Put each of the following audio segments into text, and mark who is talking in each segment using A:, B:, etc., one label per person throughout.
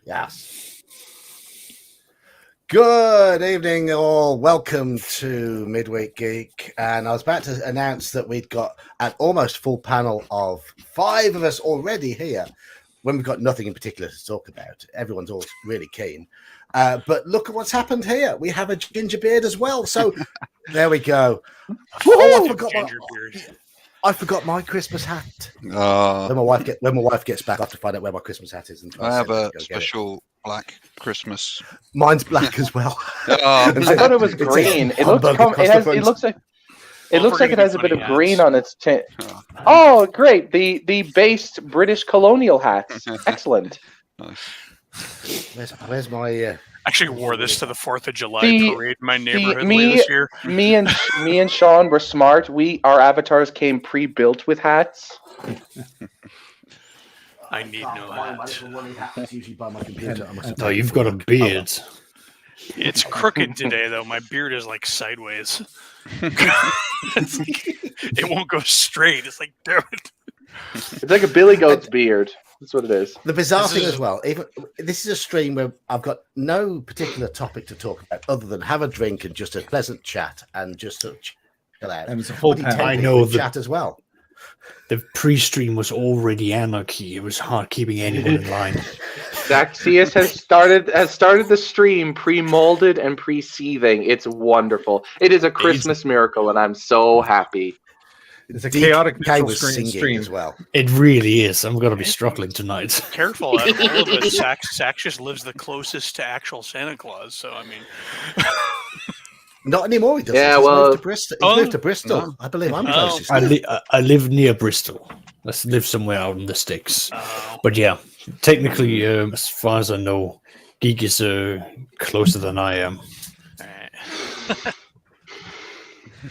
A: Yes. Good evening, all. Welcome to Midweek Geek. And I was about to announce that we'd got an almost full panel of 5 of us already here when we've got nothing in particular to talk about. Everyone's all really keen. But look at what's happened here. We have a ginger beard as well. So there we go. I forgot my Christmas hat. When my wife gets back, I have to find out where my Christmas hat is. And
B: I have a special black Christmas.
A: Mine's black as well.
C: I thought it was green. It looks like it has a bit of green on its tin. Oh, great! The based British colonial hats. Excellent.
B: Nice.
A: Where's my?
D: Actually wore this to the 4th of July parade in my neighborhood this year.
C: Me and Sean were smart. Our avatars came pre-built with hats.
D: I need no hat.
E: No, you've got a beard.
D: It's crooked today, though. My beard is like sideways. It won't go straight. It's like, damn it.
C: It's like a billy goat's beard. That's what it is.
A: The bizarre thing as well, even this is a stream where I've got no particular topic to talk about other than have a drink and just a pleasant chat and just sort of chill out.
E: And it's a full panel. I know the
A: chat as well.
E: The pre-stream was already anarchy. It was hard keeping anyone in line.
C: Zaxius has started the stream pre-molded and pre-seething. It's wonderful. It is a Christmas miracle, and I'm so happy.
F: It's a chaotic
A: stream as well.
E: It really is. I'm going to be struggling tonight.
D: Careful, out of all of us, Saxius lives the closest to actual Santa Claus. So I mean,
A: not anymore. He doesn't.
C: Yeah,
A: He's
C: well,
A: moved to Bristol. He's moved to Bristol. No. I believe I'm closest.
E: I live near Bristol. I live somewhere out in the sticks. But yeah, technically, as far as I know, Geek is closer than I am.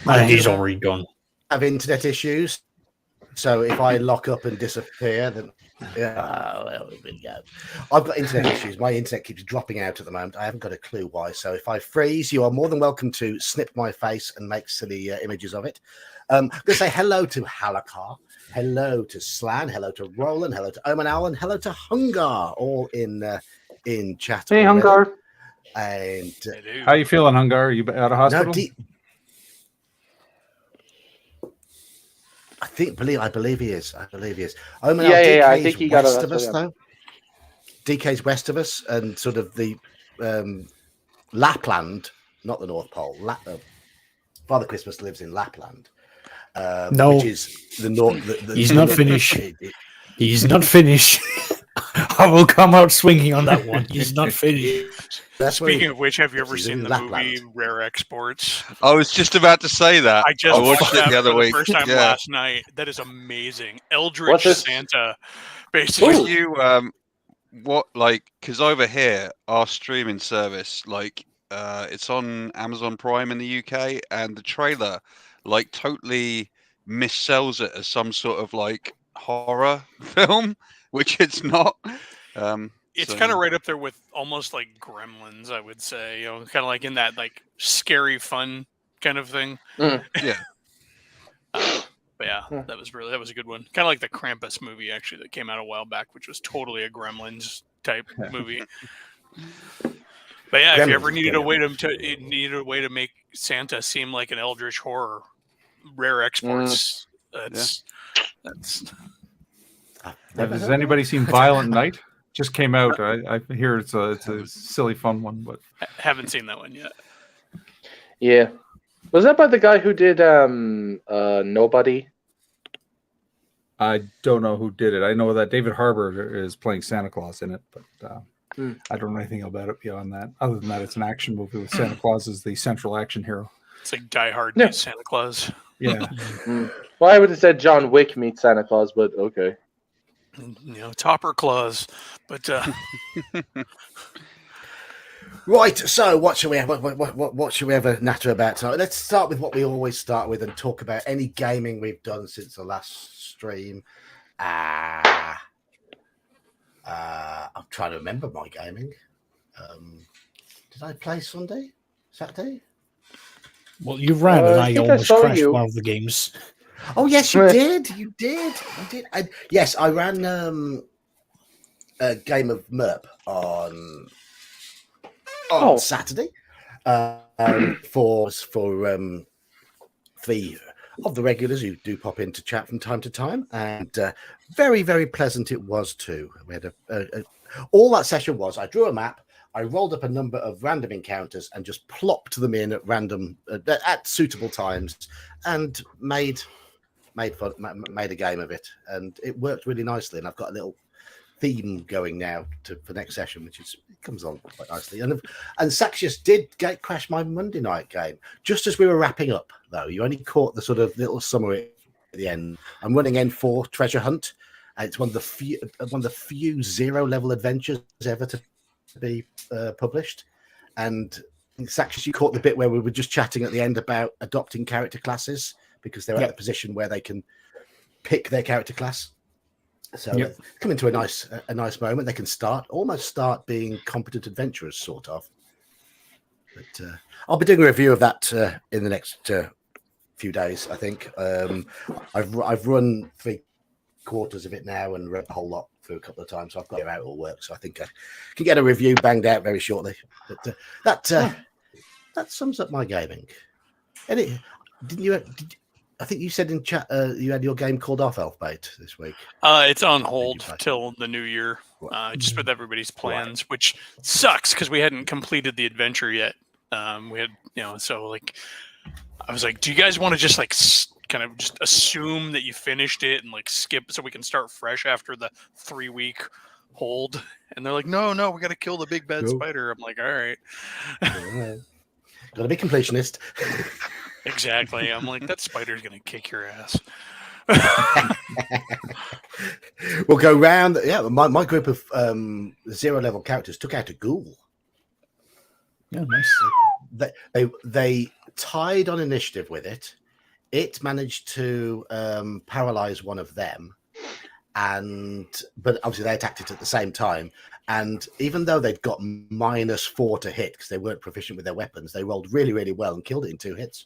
E: And he's already gone.
A: Have internet issues, so if I lock up and disappear, then well, we go. I've got internet issues. My internet keeps dropping out at the moment. I haven't got a clue why. So if I freeze, you are more than welcome to snip my face and make silly images of it. I'm going to say hello to Halakar, hello to Slan, hello to Roland, hello to Oman Allen, hello to Hungar, all in chat.
C: Hey, Hungar.
A: And
F: how you feeling, Hungar? Are you out of hospital?
A: No, I believe he is.
C: I think he got
A: west of us, though. DK's west of us, and sort of the Lapland, not the North Pole. Father Christmas lives in Lapland. Which is the north.
E: He's not finished. He's not finished. I will come out swinging on that one. He's not finished.
D: Speaking of which, have you ever seen the movie Rare Exports?
B: I was just about to say that.
D: I
B: watched it the other week.
D: First time last night. That is amazing. Eldritch Santa, basically.
B: Because over here, our streaming service, it's on Amazon Prime in the UK, and the trailer, totally missells it as some sort of horror film, which it's not.
D: It's kind of right up there with almost like Gremlins, I would say. Kind of like in that scary fun kind of thing.
C: Mm.
B: Yeah.
D: But yeah, that was a good one. Kind of like the Krampus movie actually that came out a while back, which was totally a Gremlins type movie. But yeah, if you ever needed a way to make Santa seem like an eldritch horror, Rare Exports. That's.
F: Has anybody seen Violent Night? Just came out. I hear it's a silly, fun one, but
D: haven't seen that one yet.
C: Yeah, was that by the guy who did Nobody?
F: I don't know who did it. I know that David Harbour is playing Santa Claus in it, but I don't know anything about it beyond that. Other than that, it's an action movie with Santa Claus as the central action hero.
D: It's like Die Hard meets Santa Claus.
F: Yeah.
C: Well, I would have said John Wick meets Santa Claus, but okay.
D: Topper Claus, but
A: right. So, what should we have? What should we have a natter about tonight? Let's start with what we always start with and talk about any gaming we've done since the last stream. I'm trying to remember my gaming. Did I play Saturday?
E: Well, you ran and I almost crashed one of the games.
A: Oh yes, you did. You did. Yes, I ran. a game of MERP on Saturday for the of the regulars who do pop in to chat from time to time, and very, very pleasant it was too. We had all that session was, I drew a map, I rolled up a number of random encounters and just plopped them in at random at suitable times, and made a game of it, and it worked really nicely. And I've got a little theme going now for next session, which comes on quite nicely. And Saxius did crash my Monday night game just as we were wrapping up, though. You only caught the sort of little summary at the end. I'm running N4 Treasure Hunt, and it's one of the few 0-level adventures ever to be published. And Saxius, you caught the bit where we were just chatting at the end about adopting character classes, because they're at the position where they can pick their character class. So come into a nice moment. They can almost start being competent adventurers, sort of. But I'll be doing a review of that in the next few days, I think. I've run 3/4 of it now and read the whole lot through a couple of times, so I've got it out all work. So I think I can get a review banged out very shortly. But that sums up my gaming. I think you said in chat you had your game called off, Elfbait, this week.
D: It's on hold till the new year, just with everybody's plans, which sucks because we hadn't completed the adventure yet. We had, so like, I was like, do you guys want to just like kind of just assume that you finished it and like skip so we can start fresh after the 3-week hold? And they're like, no, we got to kill the big bad spider. I'm like, all right.
A: Got to be completionist.
D: Exactly. I'm like, that spider's going to kick your ass.
A: We'll go round. Yeah, my group of 0-level characters took out a ghoul.
E: Yeah, nice.
A: They tied on initiative with it. It managed to paralyze one of them, but obviously they attacked it at the same time. And even though they'd got -4 to hit because they weren't proficient with their weapons, they rolled really, really well and killed it in 2 hits.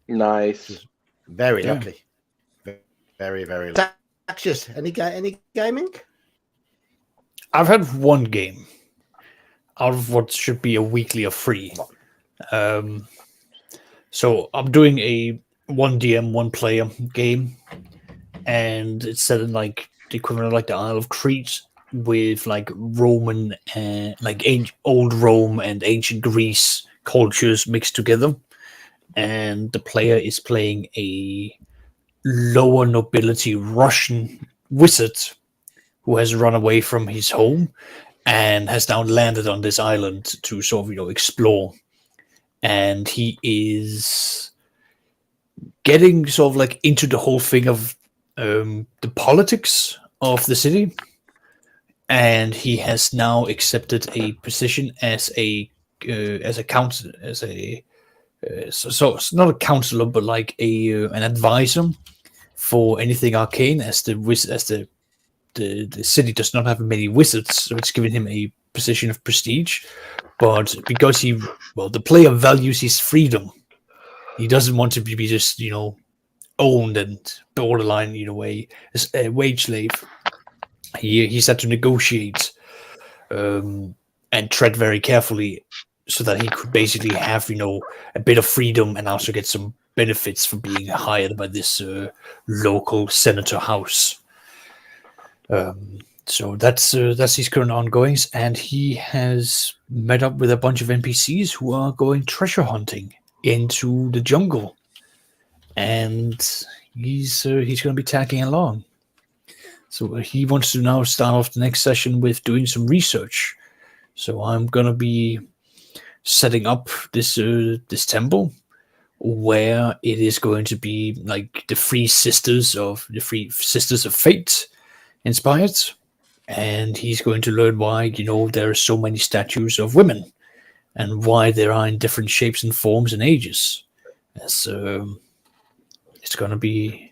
C: Nice.
A: Very lucky. Very, very lucky. Saxius, any gaming?
E: I've had one game out of what should be a weekly of 3. So I'm doing a 1 DM, 1 player game, and it's set in like the equivalent of like the Isle of Crete, with like Roman and like old Rome and ancient Greece cultures mixed together. And the player is playing a lower nobility Russian wizard who has run away from his home and has now landed on this island to sort of, explore. And he is getting sort of like into the whole thing of the politics of the city. And he has now accepted a position as a council, so it's not a counselor, but like an advisor for anything arcane, as the city does not have many wizards, so it's given him a position of prestige. But because the player values his freedom, he doesn't want to be just owned and borderline a wage slave. He's had to negotiate and tread very carefully so that he could basically have a bit of freedom and also get some benefits for being hired by this local senator house. So that's his current ongoings, and he has met up with a bunch of NPCs who are going treasure hunting into the jungle, and he's going to be tagging along. So he wants to now start off the next session with doing some research. So I'm going to be setting up this temple where it is going to be like the three sisters of fate inspired, and he's going to learn why there are so many statues of women and why they are in different shapes and forms and ages. It's going to be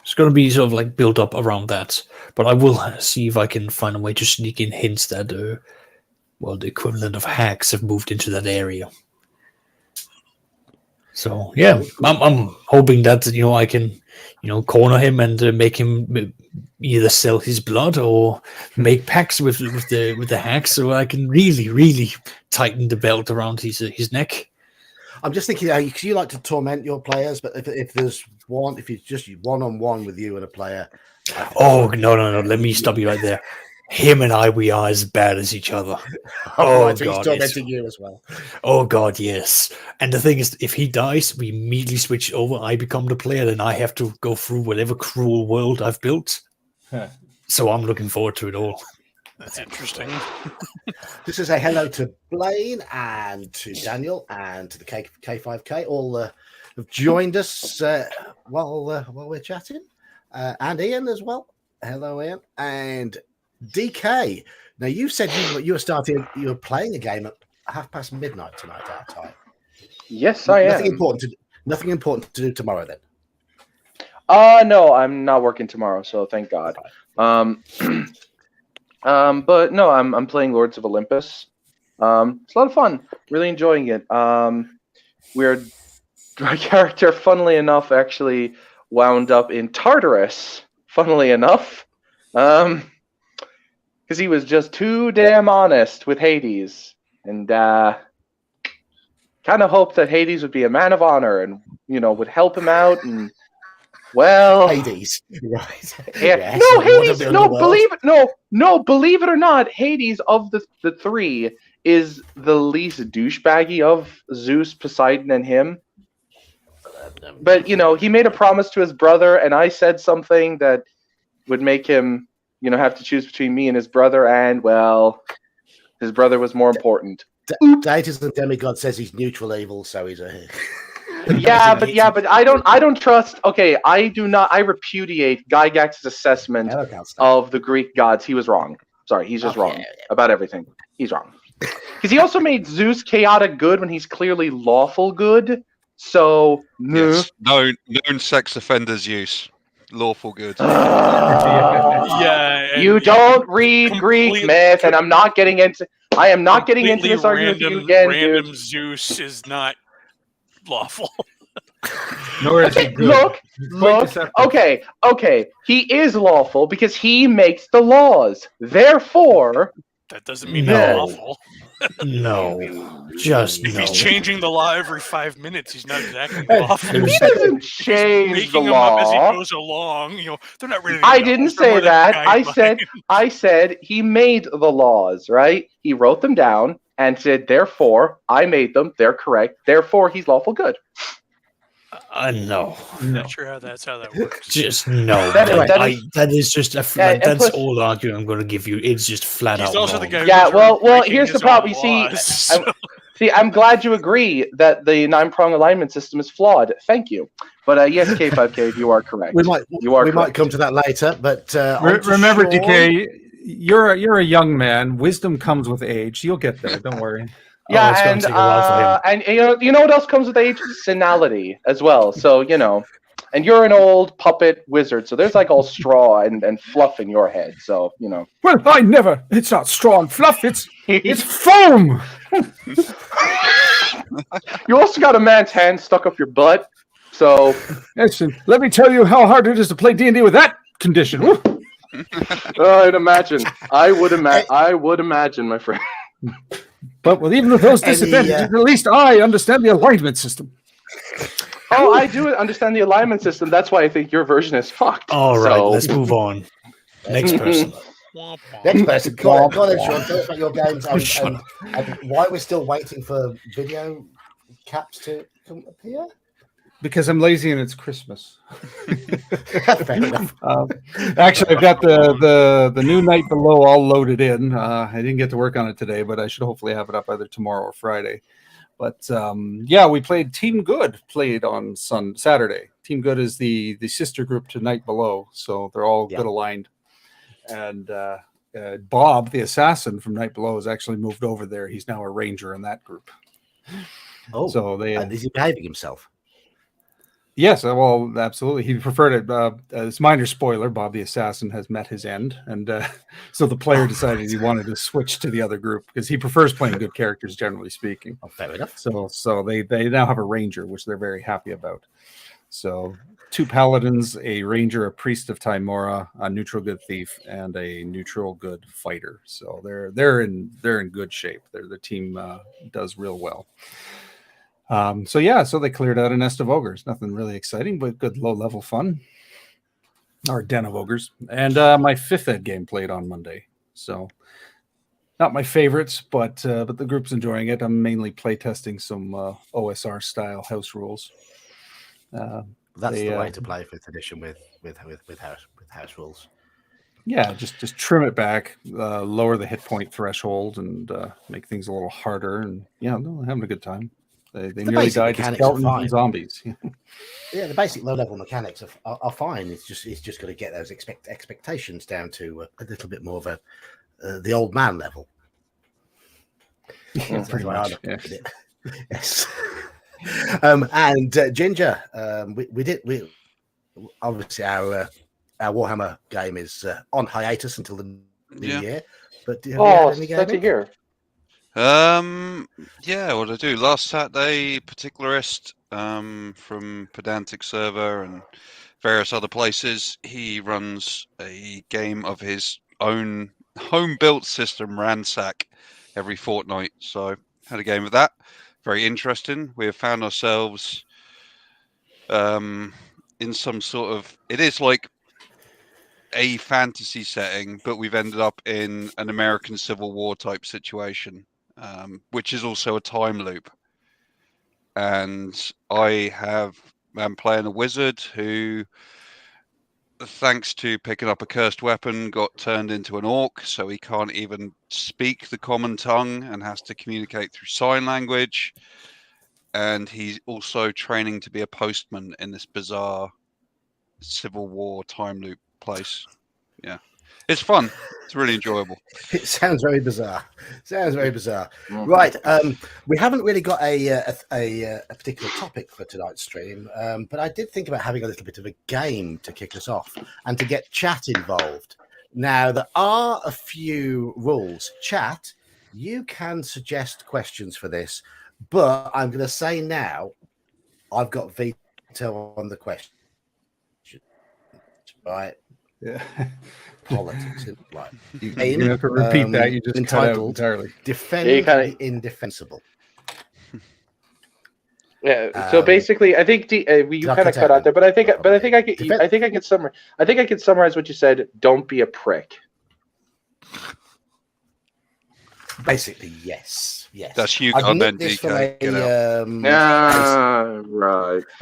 E: sort of like built up around that, but I will see if I can find a way to sneak in hints that the equivalent of hags have moved into that area. So yeah, I'm hoping that I can corner him and make him either sell his blood or make pacts with the hacks, so I can really tighten the belt around his neck.
A: I'm just thinking, because you like to torment your players, but if it's just one-on-one with you and a player.
E: Oh no! Let me stop you right there. Him and I, we are as bad as each other.
A: Oh right, so he's tormenting you as well.
E: Oh God, yes. And the thing is, if he dies, we immediately switch over. I become the player, then I have to go through whatever cruel world I've built. So I'm looking forward to it all.
D: That's interesting.
A: This is a hello to Blaine and to Daniel and to the K5K. All have joined us while we're chatting, and Ian as well. Hello, Ian and DK. Now you said you were playing a game at midnight tonight our time.
C: Yes, I am.
A: Nothing important to do tomorrow then.
C: No, I'm not working tomorrow, so thank God. But no, I'm playing Lords of Olympus. It's a lot of fun. Really enjoying it. My character, funnily enough, actually wound up in Tartarus. Funnily enough, because he was just too damn honest with Hades, and kind of hoped that Hades would be a man of honor and would help him out. And well,
A: Hades, right?
C: Yeah.
A: Yes.
C: No, Hades. No, believe it or not, Hades of the three is the least douchebaggy of Zeus, Poseidon, and him. But he made a promise to his brother, and I said something that would make him have to choose between me and his brother, and well, his brother was more important.
A: Deities and demigod says he's neutral evil, so he's a.
C: but I don't trust. Okay, I do not. I repudiate Gygax's assessment of the Greek gods. He was wrong. Sorry, he's just wrong about everything. He's wrong because he also made Zeus chaotic good when he's clearly lawful good. So
B: yes, known sex offenders use lawful good.
D: Yeah,
C: you don't read Greek myth, and I'm not getting into. I am not getting into this argument with you again,
D: random
C: dude.
D: Zeus is not lawful.
F: Nor is he good.
C: Look. Okay. He is lawful because he makes the laws. Therefore,
D: that doesn't mean he's lawful.
E: No, just
D: if
E: no.
D: he's changing the law every 5 minutes, he's not exactly lawful.
C: He doesn't change the law
D: them up as he goes along. They're not ready.
C: I didn't say that. I said he made the laws. Right? He wrote them down and said, "Therefore, I made them. They're correct. Therefore, he's lawful good."
E: No.
D: I'm not sure how that works.
E: Just no. That is just that's all argument I'm going to give you. It's just flat out.
D: He's also
E: wrong.
D: the guy.
C: Yeah. Well. Here's the problem. You see, I'm glad you agree that the 9-prong alignment system is flawed. Thank you. But yes, K5K, you are correct.
A: We might come to that later. But
F: remember, DK, you're a young man. Wisdom comes with age. You'll get there. Don't worry.
C: Yeah, and you know what else comes with age? Senility as well. So and you're an old puppet wizard, so there's like all straw and fluff in your head. So
F: Well, I never. It's not straw and fluff. It's foam.
C: You also got a man's hand stuck up your butt. So
F: listen, let me tell you how hard it is to play D&D with that condition.
C: I'd imagine. I would imagine, my friend.
F: But even with those disadvantages, at least I understand the alignment system.
C: Oh, I do understand the alignment system. That's why I think your version is fucked.
E: All right, let's move on. Next person.
A: Next person. Go on, Sean. Tell us about your games and why we're still waiting for video caps to come appear.
F: Because I'm lazy and it's Christmas.
A: Fair enough.
F: Actually, I've got the new Night Below all loaded in. I didn't get to work on it today, but I should hopefully have it up either tomorrow or Friday. But we played Team Good. Played on Saturday. Team Good is the sister group to Night Below, so they're all good aligned. And Bob, the assassin from Night Below, has actually moved over there. He's now a ranger in that group.
A: Oh,
F: so they
A: and is he behaving himself?
F: Yes, well, absolutely. He preferred it. It's minor spoiler. Bob the Assassin has met his end, and so the player decided he wanted to switch to the other group because he prefers playing good characters, generally speaking.
A: Oh, fair enough.
F: So they now have a ranger, which they're very happy about. So 2 paladins, a ranger, a priest of Timora, a neutral good thief, and a neutral good fighter. So they're in good shape. The team does real well. So they cleared out a nest of ogres. Nothing really exciting, but good low-level fun. Or den of ogres. And my 5th ed game played on Monday. So not my favorites, but the group's enjoying it. I'm mainly playtesting some OSR style house rules.
A: That's the way to play 5th edition with house rules.
F: Yeah, just trim it back, lower the hit point threshold, and make things a little harder. And yeah, they're having a good time. They nearly died to skeletons and zombies.
A: Yeah, the basic low-level mechanics are fine. It's just got to get those expectations down to a little bit more of the old man level.
F: Yeah, pretty much.
A: Yes. And Ginger, we obviously our Warhammer game is on hiatus until the new year. But have you had any
C: sad to hear.
B: Yeah, what did I do? Last Saturday, Particularist from Pedantic Server and various other places, he runs a game of his own home-built system, Ransack, every fortnight. So had a game of that. Very interesting. We have found ourselves in some sort of... It is like a fantasy setting, but we've ended up in an American Civil War type situation. Which is also a time loop. And I'm playing a wizard who, thanks to picking up a cursed weapon, got turned into an orc, so he can't even speak the common tongue and has to communicate through sign language. And he's also training to be a postman in this bizarre Civil War time loop place. Yeah. It's fun. It's really enjoyable.
A: It sounds very bizarre. Right. We haven't really got a particular topic for tonight's stream, but I did think about having a little bit of a game to kick us off and to get chat involved. Now, there are a few rules. Chat, you can suggest questions for this, but I'm going to say now, I've got veto on the question. Right?
F: Yeah.
A: Politics, like
F: you're gonna have to repeat that. You just cut out entirely.
A: Defend the indefensible.
C: Yeah. So basically, I think you kind of cut out there, but I think I could summarize what you said. Don't be a prick.
A: Basically, yes.
B: That's you.
A: I've nicked this from
C: right.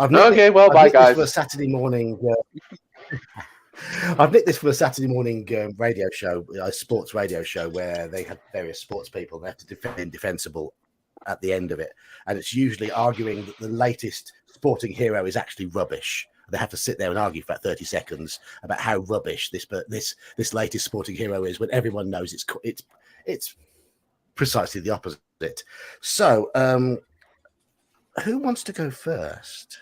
A: Okay.
C: Well, bye, guys.
A: For a Saturday morning. I've nicked this from a Saturday morning radio show, a sports radio show, where they have various sports people and they have to defend indefensible at the end of it. And it's usually arguing that the latest sporting hero is actually rubbish. They have to sit there and argue for about 30 seconds about how rubbish this latest sporting hero is, when everyone knows it's precisely the opposite. So, who wants to go first?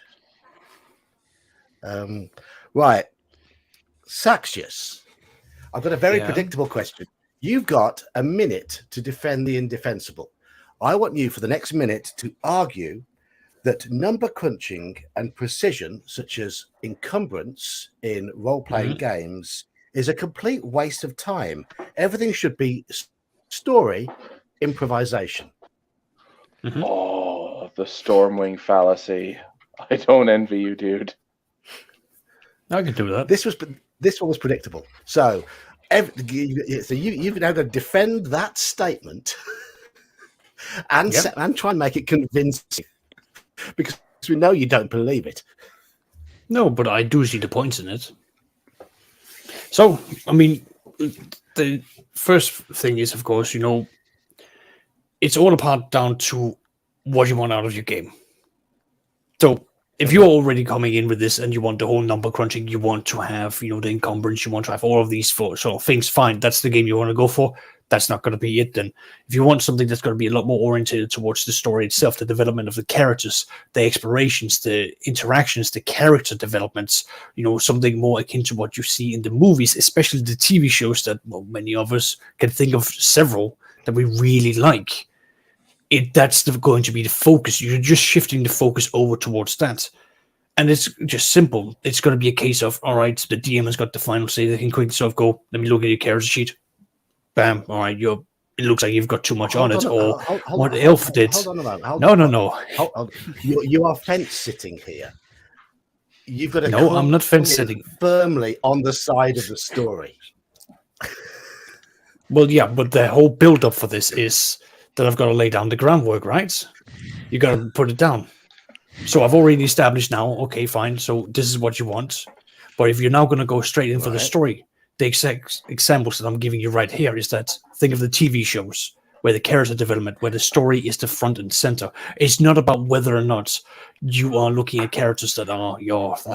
A: Right. Saxius, I've got a very predictable question. You've got a minute to defend the indefensible. I want you for the next minute to argue that number crunching and precision, such as encumbrance in role-playing games, is a complete waste of time. Everything should be story, improvisation.
C: Oh, the Stormwing fallacy. I don't envy you, dude.
E: I can do that.
A: This one was predictable. So, you've now got to defend that statement and try and make it convincing, because we know you don't believe it.
E: No, but I do see the points in it. So, I mean, the first thing is, of course, it's all apart down to what you want out of your game. So, if you're already coming in with this and you want the whole number crunching, you want to have, the encumbrance, you want to have all of these sort of things, fine, that's the game you want to go for. that's not going to be it then. If you want something that's going to be a lot more oriented towards the story itself, the development of the characters, the explorations, the interactions, the character developments, something more akin to what you see in the movies, especially the TV shows that many of us can think of several that we really like. That's going to be the focus. You're just shifting the focus over towards that. And it's just simple. It's going to be a case of, all right, the DM has got the final say. They can quickly sort of go, let me look at your character sheet. Bam. All right, it looks like you've got too much on it. Or what elf did.
A: Hold on a moment.
E: No.
A: Hold. You are fence sitting here. You've got to
E: No, I'm not fence sitting.
A: Firmly on the side of the story.
E: Well, yeah, but the whole build-up for this is that I've got to lay down the groundwork, right? You got to put it down. So I've already established now, okay, fine, so this is what you want. But if you're now going to go straight in for the story, the exact examples that I'm giving you right here is that think of the TV shows where the character development, where the story is the front and center. It's not about whether or not you are looking at characters that are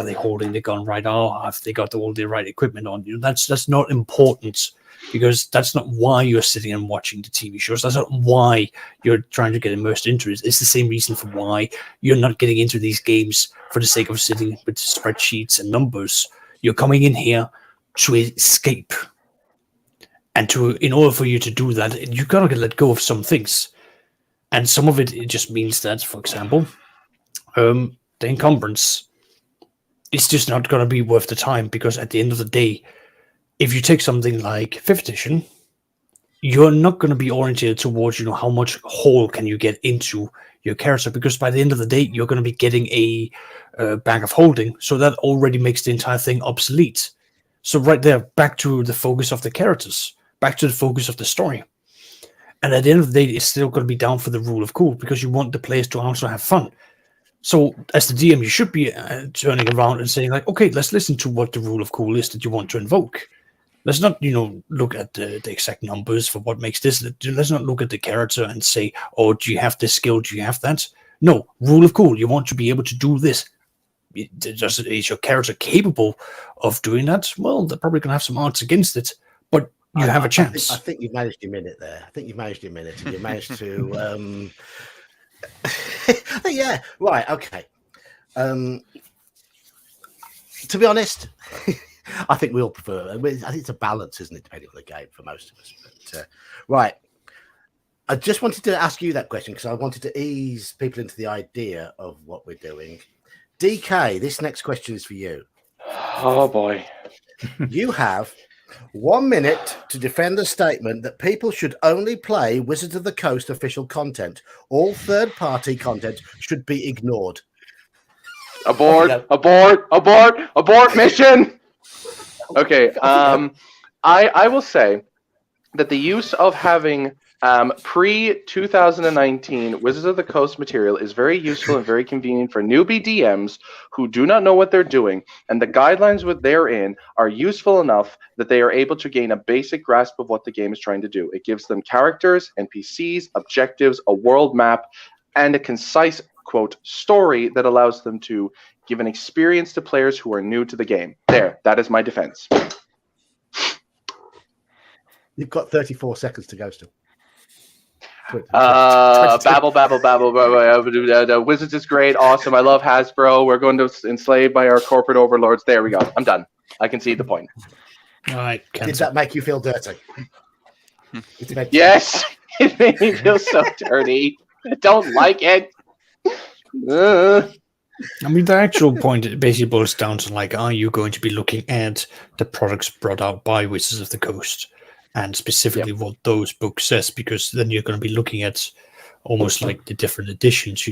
E: they holding the gun right? Have they got all the right equipment on? That's not important. Because that's not why you're sitting and watching the TV shows. That's not why you're trying to get immersed into it. It's the same reason for why you're not getting into these games for the sake of sitting with spreadsheets and numbers. You're coming in here to escape. And in order for you to do that, you've got to let go of some things. And some of it just means that, for example, the encumbrance is just not going to be worth the time, because at the end of the day, if you take something like 5th edition, you're not going to be oriented towards, how much hole can you get into your character, because by the end of the day, you're going to be getting a bag of holding. So that already makes the entire thing obsolete. So right there, back to the focus of the characters, back to the focus of the story. And at the end of the day, it's still going to be down for the rule of cool, because you want the players to also have fun. So as the DM, you should be turning around and saying like, okay, let's listen to what the rule of cool is that you want to invoke. Let's not, look at the exact numbers for what makes this. Let's not look at the character and say, oh, do you have this skill? Do you have that? No, rule of cool. You want to be able to do this. Is your character capable of doing that? Well, they're probably going to have some odds against it, but you have a chance.
A: I think you've managed your minute there. And you managed to... yeah, right, okay. To be honest... I think we all prefer. I think it's a balance, isn't it, depending on the game for most of us. But, right. I just wanted to ask you that question because I wanted to ease people into the idea of what we're doing. DK, this next question is for you.
C: Oh, boy.
A: You have 1 minute to defend the statement that people should only play Wizards of the Coast official content. All third-party content should be ignored.
C: Abort mission! Okay, I will say that the use of having pre-2019 Wizards of the Coast material is very useful and very convenient for newbie DMs who do not know what they're doing, and the guidelines therein are useful enough that they are able to gain a basic grasp of what the game is trying to do. It gives them characters, NPCs, objectives, a world map, and a concise, quote, story that allows them to give an experience to players who are new to the game. That is my defense.
A: You've got 34 seconds to go still.
C: Babble. Wizards is great, awesome. I love Hasbro. We're going to enslave by our corporate overlords. There we go. I'm done. I can see the point.
E: All right.
A: Did that make you feel dirty?
C: Yes, it made me feel so dirty. I don't like it.
E: I mean, the actual point, it basically boils down to like, are you going to be looking at the products brought out by Wizards of the Coast and specifically what those books says? Because then you're going to be looking at almost like the different editions.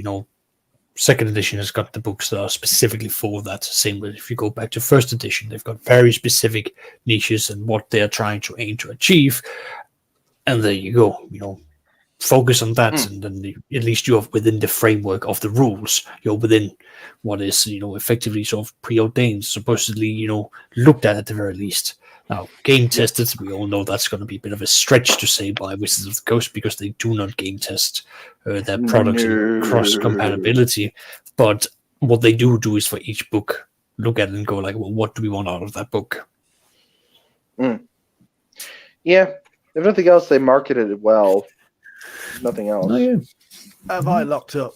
E: Second edition has got the books that are specifically for that. Same with if you go back to first edition, they've got very specific niches and what they're trying to aim to achieve. And there you go, focus on that, and then at least you're within the framework of the rules. You're within what is, effectively sort of preordained, supposedly, looked at the very least. Now, game tested, we all know that's going to be a bit of a stretch to say by Wizards of the Coast because they do not game test their products and cross compatibility. But what they do is for each book, look at it and go like, well, what do we want out of that book?
C: Yeah. If nothing else, they marketed it well. Nothing else.
E: Oh, yeah.
A: Have I locked up?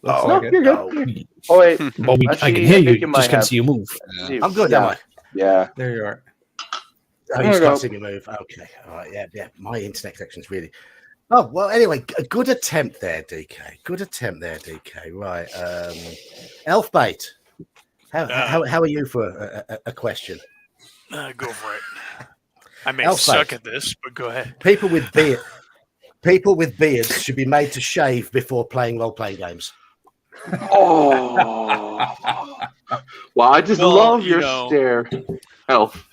F: Looks
C: No,
F: like it.
C: you're good.
A: Oh.
C: Oh wait,
E: Well, I
C: Actually,
E: can hear
C: I
E: you.
C: think you
E: Just
C: might
E: can't
C: have.
E: see you move.
B: Yeah.
A: I'm good,
C: yeah.
A: am I?
C: Yeah.
F: There you are.
A: Oh,
C: There
A: you
C: we
A: can't
C: go.
A: see me move. Okay. All right. Yeah. My internet connection's really. Oh, well, anyway, a good attempt there, DK. Good attempt there, DK. Right. Elfbait. How are you for a question?
D: Go for it. I may
A: Elfbait.
D: suck at this, but go ahead.
A: People with beards should be made to shave before playing role-playing games.
C: Oh. Well, I just
D: Well,
C: love
D: you
C: your
D: know-
C: stare. Elf.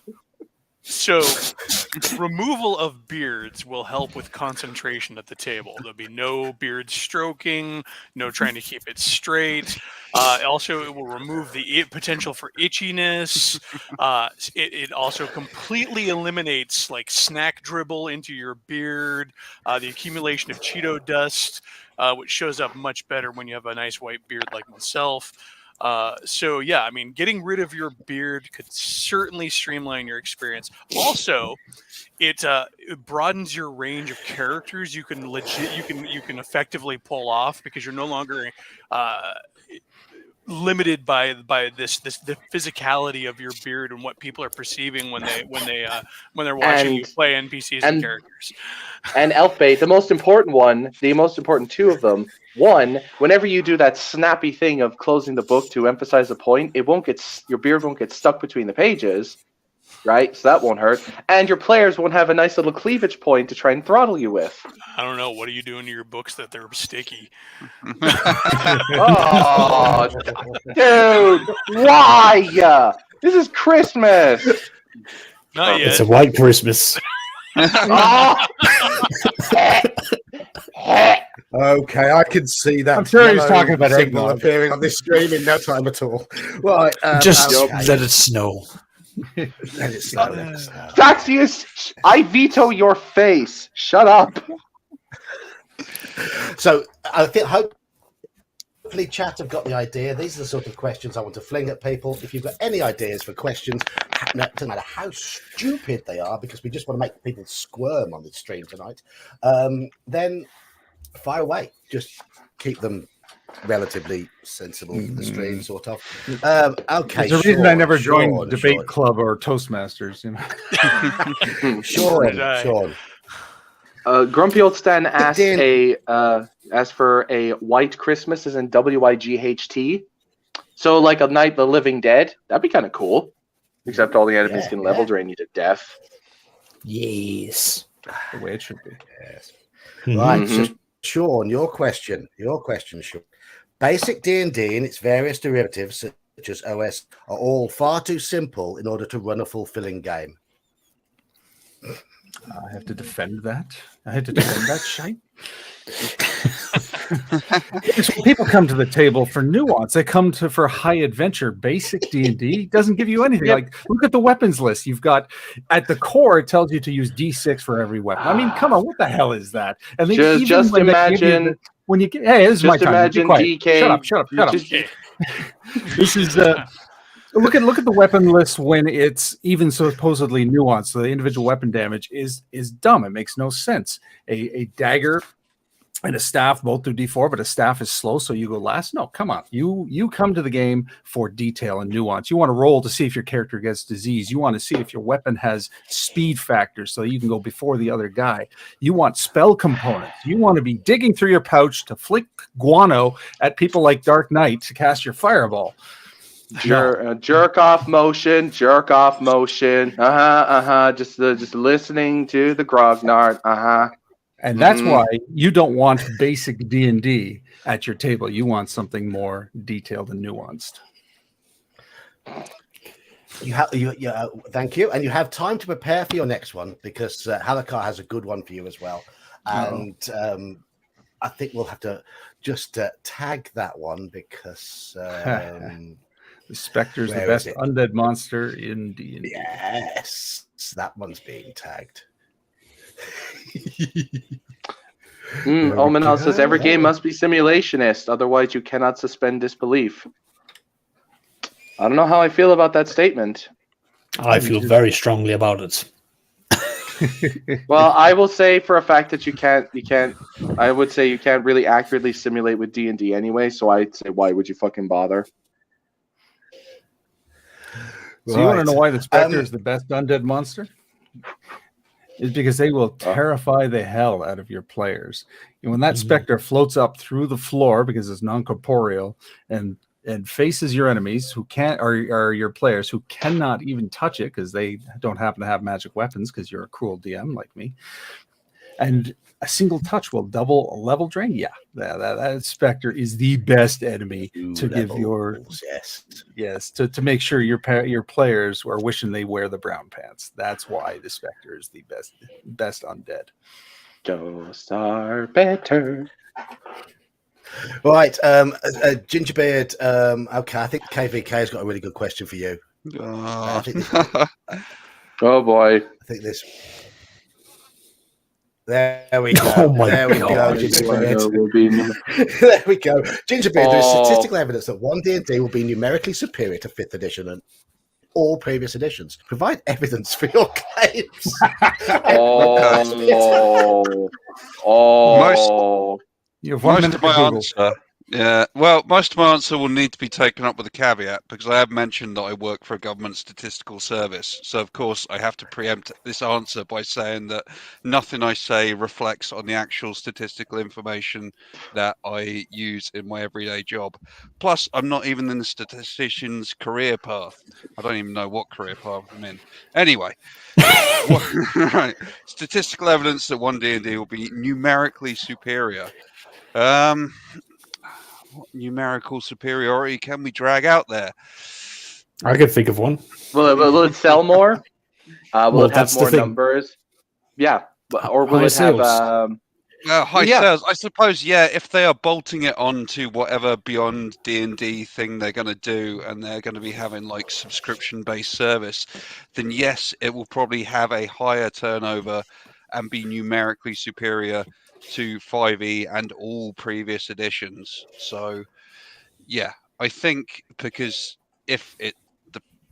D: So, removal of beards will help with concentration at the table. There'll be no beard stroking, no trying to keep it straight. Also, it will remove the potential for itchiness. It also completely eliminates like snack dribble into your beard, the accumulation of Cheeto dust, which shows up much better when you have a nice white beard like myself. So yeah, I mean, getting rid of your beard could certainly streamline your experience. Also, it broadens your range of characters you can effectively pull off because you're no longer limited by the physicality of your beard and what people are perceiving when they're watching you play NPCs and characters.
C: And Elfbait, the most important two of them. One, whenever you do that snappy thing of closing the book to emphasize a point, your beard won't get stuck between the pages, right? So that won't hurt. And your players won't have a nice little cleavage point to try and throttle you with.
D: I don't know. What are you doing to your books that they're sticky?
C: Oh, dude, why? This is Christmas.
D: Not yet.
E: It's a white Christmas.
C: Oh.
A: Okay, I can see that.
F: I'm sure he's
A: yellow
F: talking about
A: signal
F: eggnog.
A: appearing on this screen in no time at all. Right,
E: Just
A: okay.
E: let it snow.
A: Let it snow, let it snow.
C: Taxius, I veto your face. Shut up.
A: So I think hopefully chat have got the idea. These are the sort of questions I want to fling at people. If you've got any ideas for questions, no, it doesn't matter how stupid they are, because we just want to make people squirm on the stream tonight, then fire away. Just keep them relatively sensible in the stream, sort of. Okay,
F: There's a reason I never joined
A: Sean,
F: debate club or Toastmasters. You know.
A: Sean.
C: Grumpy Old Stan asked for a white Christmas, as in WIGHT. So like a Night of the Living Dead. That'd be kind of cool. Except all the enemies can level drain you to death.
E: Yes.
F: The way it should be.
A: Yes. Right, so Sean, your question, Sean. Basic D&D and its various derivatives, such as OS, are all far too simple in order to run a fulfilling game.
F: I have to defend that. Shite. When people come to the table for nuance, they come for high adventure. Basic D&D doesn't give you anything. Like, look at the weapons list. You've got at the core, it tells you to use D6 for every weapon. I mean, come on, what the hell is that? And then
C: Just imagine
F: when you get, hey, this is my time.
C: Imagine
F: Be quiet.
C: DK.
F: Shut up. This is look at the weapon list when it's even supposedly nuanced. The individual weapon damage is dumb. It makes no sense. A dagger and a staff both do D4, but a staff is slow, so you go last. No, come on. You come to the game for detail and nuance. You want to roll to see if your character gets disease. You want to see if your weapon has speed factors so you can go before the other guy. You want spell components. You want to be digging through your pouch to flick guano at people like Dark Knight to cast your fireball.
C: Jerk off motion. Just listening to the grognard.
F: And that's why you don't want basic D&D at your table. You want something more detailed and nuanced.
A: Thank you. And you have time to prepare for your next one, because Halakar has a good one for you as well. And I think we'll have to just tag that one, because...
F: the Spectre's the best undead monster in D&D.
A: Yes, that one's being tagged.
C: Omenel says every game must be simulationist, otherwise you cannot suspend disbelief. I don't know how I feel about that statement.
E: I feel very strongly about it.
C: Well, I will say for a fact that you can't. I would say you can't really accurately simulate with D&D anyway. So I'd say, why would you fucking bother?
F: So you want to know
A: Right.
F: why the Spectre is the best undead monster? Is because they will terrify the hell out of your players. And when that Spectre floats up through the floor because it's non-corporeal and faces your enemies who can't, or your players who cannot even touch it because they don't happen to have magic weapons because you're a cruel DM like me, and a single touch will double a level drain. Yeah, that Spectre is the best enemy to give your to make sure your players are wishing they wear the brown pants. That's why the Spectre is the best undead.
C: Ghosts are better.
A: Right, Gingerbeard. Okay, I think KVK has got a really good question for you. I think this,
C: Oh boy!
A: I think this. There we go.
E: Oh my
A: there we
E: God.
A: go, Gingerbeard.
C: Will be
A: There we go, Gingerbeard. There is
C: Oh.
A: statistical evidence that 1D&D will be numerically superior to 5th edition and all previous editions. Provide evidence for your claims.
C: Oh.
F: You have 1
B: Most
F: minute
B: of
F: to
B: my
F: Google.
B: answer, yeah. Well, most of my answer will need to be taken up with a caveat because I have mentioned that I work for a government statistical service. So, of course, I have to preempt this answer by saying that nothing I say reflects on the actual statistical information that I use in my everyday job. Plus, I'm not even in the statistician's career path. I don't even know what career path I'm in. Anyway, right. Statistical evidence that 1D&D will be numerically superior. What numerical superiority can we drag out there?
E: I can think of one.
C: Will it sell more? Will
E: Well,
C: it have
E: that's the
C: more
E: thing.
C: numbers? Yeah, or will
E: High
C: it have?
E: sales.
B: High
C: Yeah.
B: sales, I suppose. Yeah, if they are bolting it on to whatever beyond D&D thing they're going to do, and they're going to be having like subscription-based service, then yes, it will probably have a higher turnover and be numerically superior to 5e and all previous editions. So, yeah, I think because if the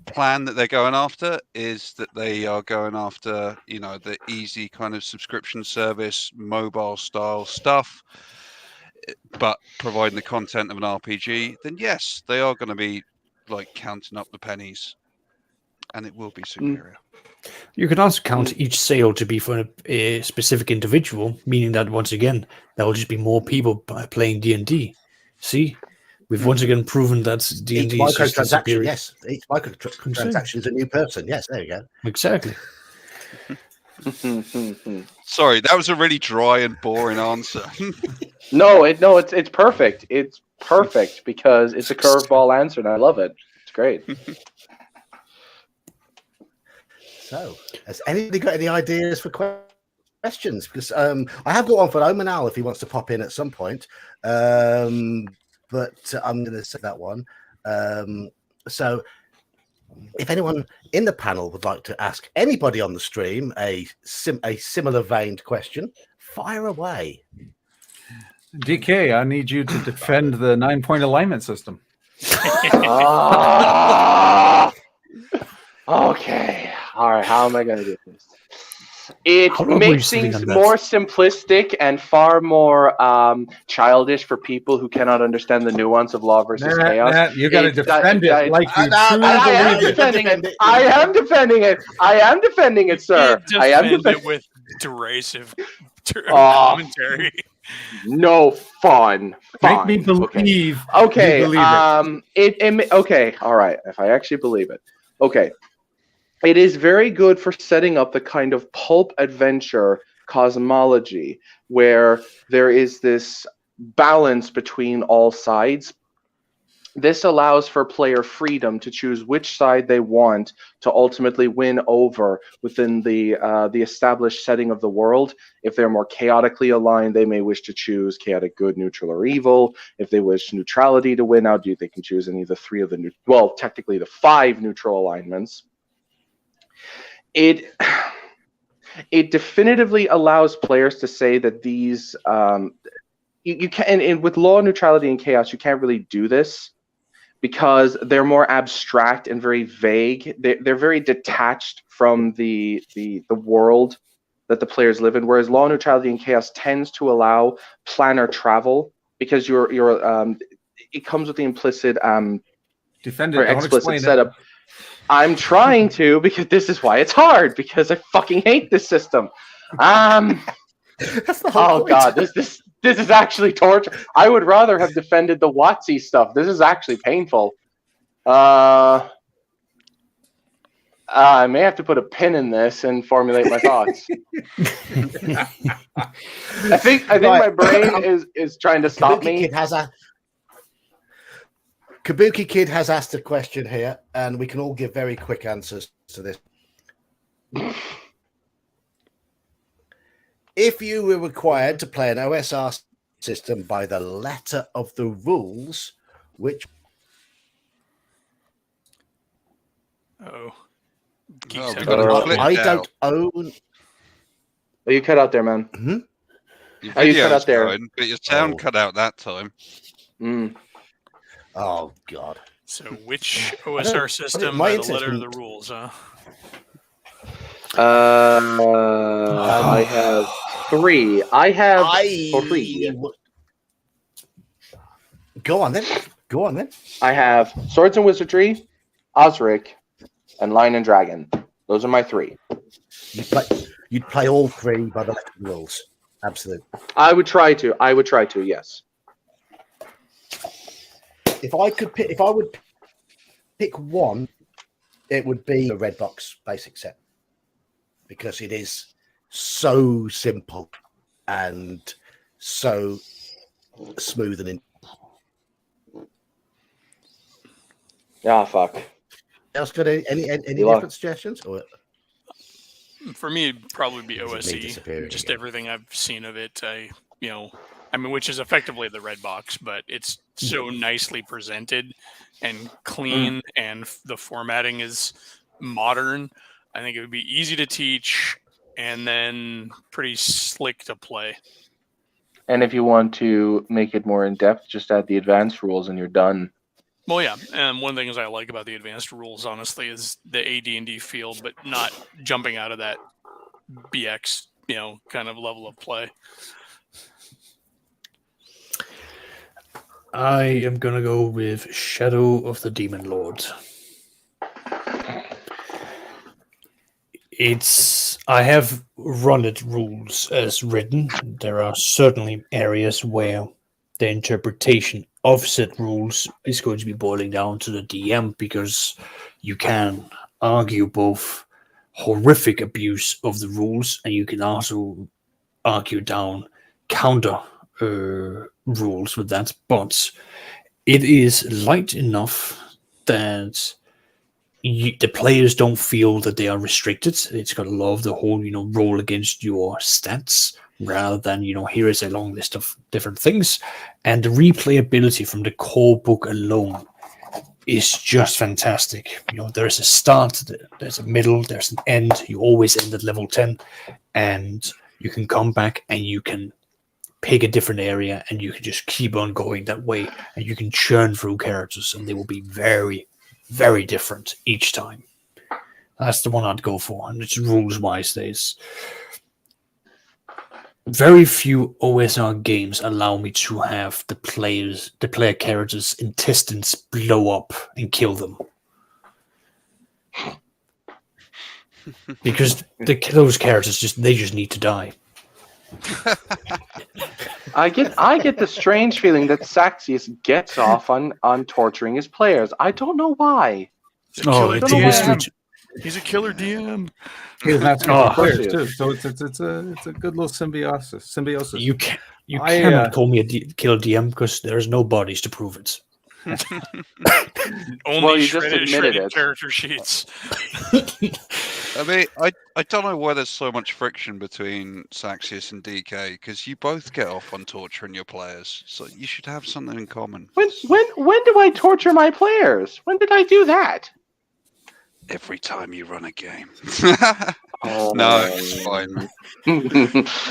B: plan that they're going after is that they are going after, the easy kind of subscription service, mobile style stuff, but providing the content of an RPG, then yes, they are going to be like counting up the pennies, and it will be superior.
E: You can also count each sale to be for a specific individual, meaning that once again there will just be more people playing D&D. See, we've once again proven that
A: Each
E: D&D is just
A: microtransaction,
E: superior.
A: yes. Each microtransaction is a new person. Yes, there you go.
E: Exactly.
B: Sorry, that was a really dry and boring answer.
C: No, it's perfect. It's perfect because it's a curveball answer, and I love it. It's great.
A: So, has anybody got any ideas for questions? Because I have got one for Omanal if he wants to pop in at some point. But I'm going to say that one. So, if anyone in the panel would like to ask anybody on the stream a similar veined question, fire away.
F: DK, I need you to defend the 9-point alignment system.
C: Okay. All right. How am I going to do this? It
E: How long were
C: makes
E: you sitting
C: things
E: on that?
C: more simplistic and far more childish for people who cannot understand the nuance of law versus chaos.
F: Matt, you got to
C: It's-
F: defend
C: I-
F: it like you
A: I-
F: truly
C: I am
F: believe it.
C: defending it. I am defending it. I am defending it, sir.
D: You
C: I am
D: defend
C: defending
D: it with derisive
C: Oh.
D: commentary.
C: No fun.
F: Make me
C: Fine.
F: believe.
C: Okay.
F: You believe it.
C: Okay. All right. If I actually believe it. Okay. It is very good for setting up the kind of pulp adventure cosmology where there is this balance between all sides. This allows for player freedom to choose which side they want to ultimately win over within the established setting of the world. If they're more chaotically aligned, they may wish to choose chaotic good, neutral, or evil. If they wish neutrality to win out, they can choose any of the three of the technically the 5 neutral alignments. It definitively allows players to say that these you can, and with law, neutrality, and chaos, you can't really do this because they're more abstract and very vague. They're very detached from the world that the players live in, whereas law, neutrality, and chaos tends to allow planar travel because it comes with the implicit
F: Defend
C: or
F: it. Don't
C: explicit
F: explain
C: setup. I'm trying to, because this is why it's hard, because I fucking hate this system.
A: That's the whole point.
C: God, this is actually torture. I would rather have defended the WotC stuff. This is actually painful. I may have to put a pin in this and formulate my thoughts. I think my brain is trying to stop me.
A: Kabuki Kid has asked a question here, and we can all give very quick answers to this. If you were required to play an OSR system by the letter of the rules, which...
B: Oh,
A: I don't own...
C: Oh, you cut out there, man.
A: Mm-hmm.
B: Your
C: you cut
B: video's
C: out there.
B: going, but your sound cut out that time.
A: Oh, God.
D: So which OSR system by the letter of the rules, huh?
C: I have 3. I have 3.
A: Go on then.
C: I have Swords and Wizardry, Osric, and Lion and Dragon. Those are my 3.
A: You'd play all 3 by the letter of the rules. Absolutely.
C: I would try to, yes.
A: If I would pick one, it would be the Red Box basic set, because it is so simple and so smooth and
C: fuck.
A: Else got any different suggestions? Or
D: for me, it'd probably be OSE. Just everything I've seen of it, which is effectively the Red Box, but it's so nicely presented and clean, and the formatting is modern. I think it would be easy to teach and then pretty slick to play.
C: And if you want to make it more in depth, just add the advanced rules and you're done.
D: Well, yeah, and one of the things I like about the advanced rules, honestly, is the AD&D feel, but not jumping out of that BX, kind of level of play.
E: I am going to go with Shadow of the Demon Lord. I have run it rules as written. There are certainly areas where the interpretation of said rules is going to be boiling down to the DM, because you can argue both horrific abuse of the rules, and you can also argue down counter rules with that. But it is light enough that the players don't feel that they are restricted. It's got a lot of the whole, roll against your stats, rather than, here is a long list of different things. And the replayability from the core book alone is just fantastic. There's a start, there's a middle, there's an end. You always end at level 10, and you can come back and you can pick a different area, and you can just keep on going that way, and you can churn through characters, and they will be very, very different each time. That's the one I'd go for, and it's rules-wise. There's very few OSR games allow me to have the player characters' intestines blow up and kill them, because those characters just need to die.
C: I get the strange feeling that Saxius gets off on torturing his players. I don't know why.
D: He's a killer DM.
F: That's good players too. So it's a good little symbiosis.
E: You cannot call me a killer DM, because there's no bodies to prove it.
D: Only
C: you just admitted it.
D: Character sheets.
B: I mean, I don't know why there's so much friction between Saxius and DK, because you both get off on torturing your players, so you should have something in common.
C: When do I torture my players? When did I do that?
B: Every time you run a game.
C: Oh,
B: no, it's fine, man.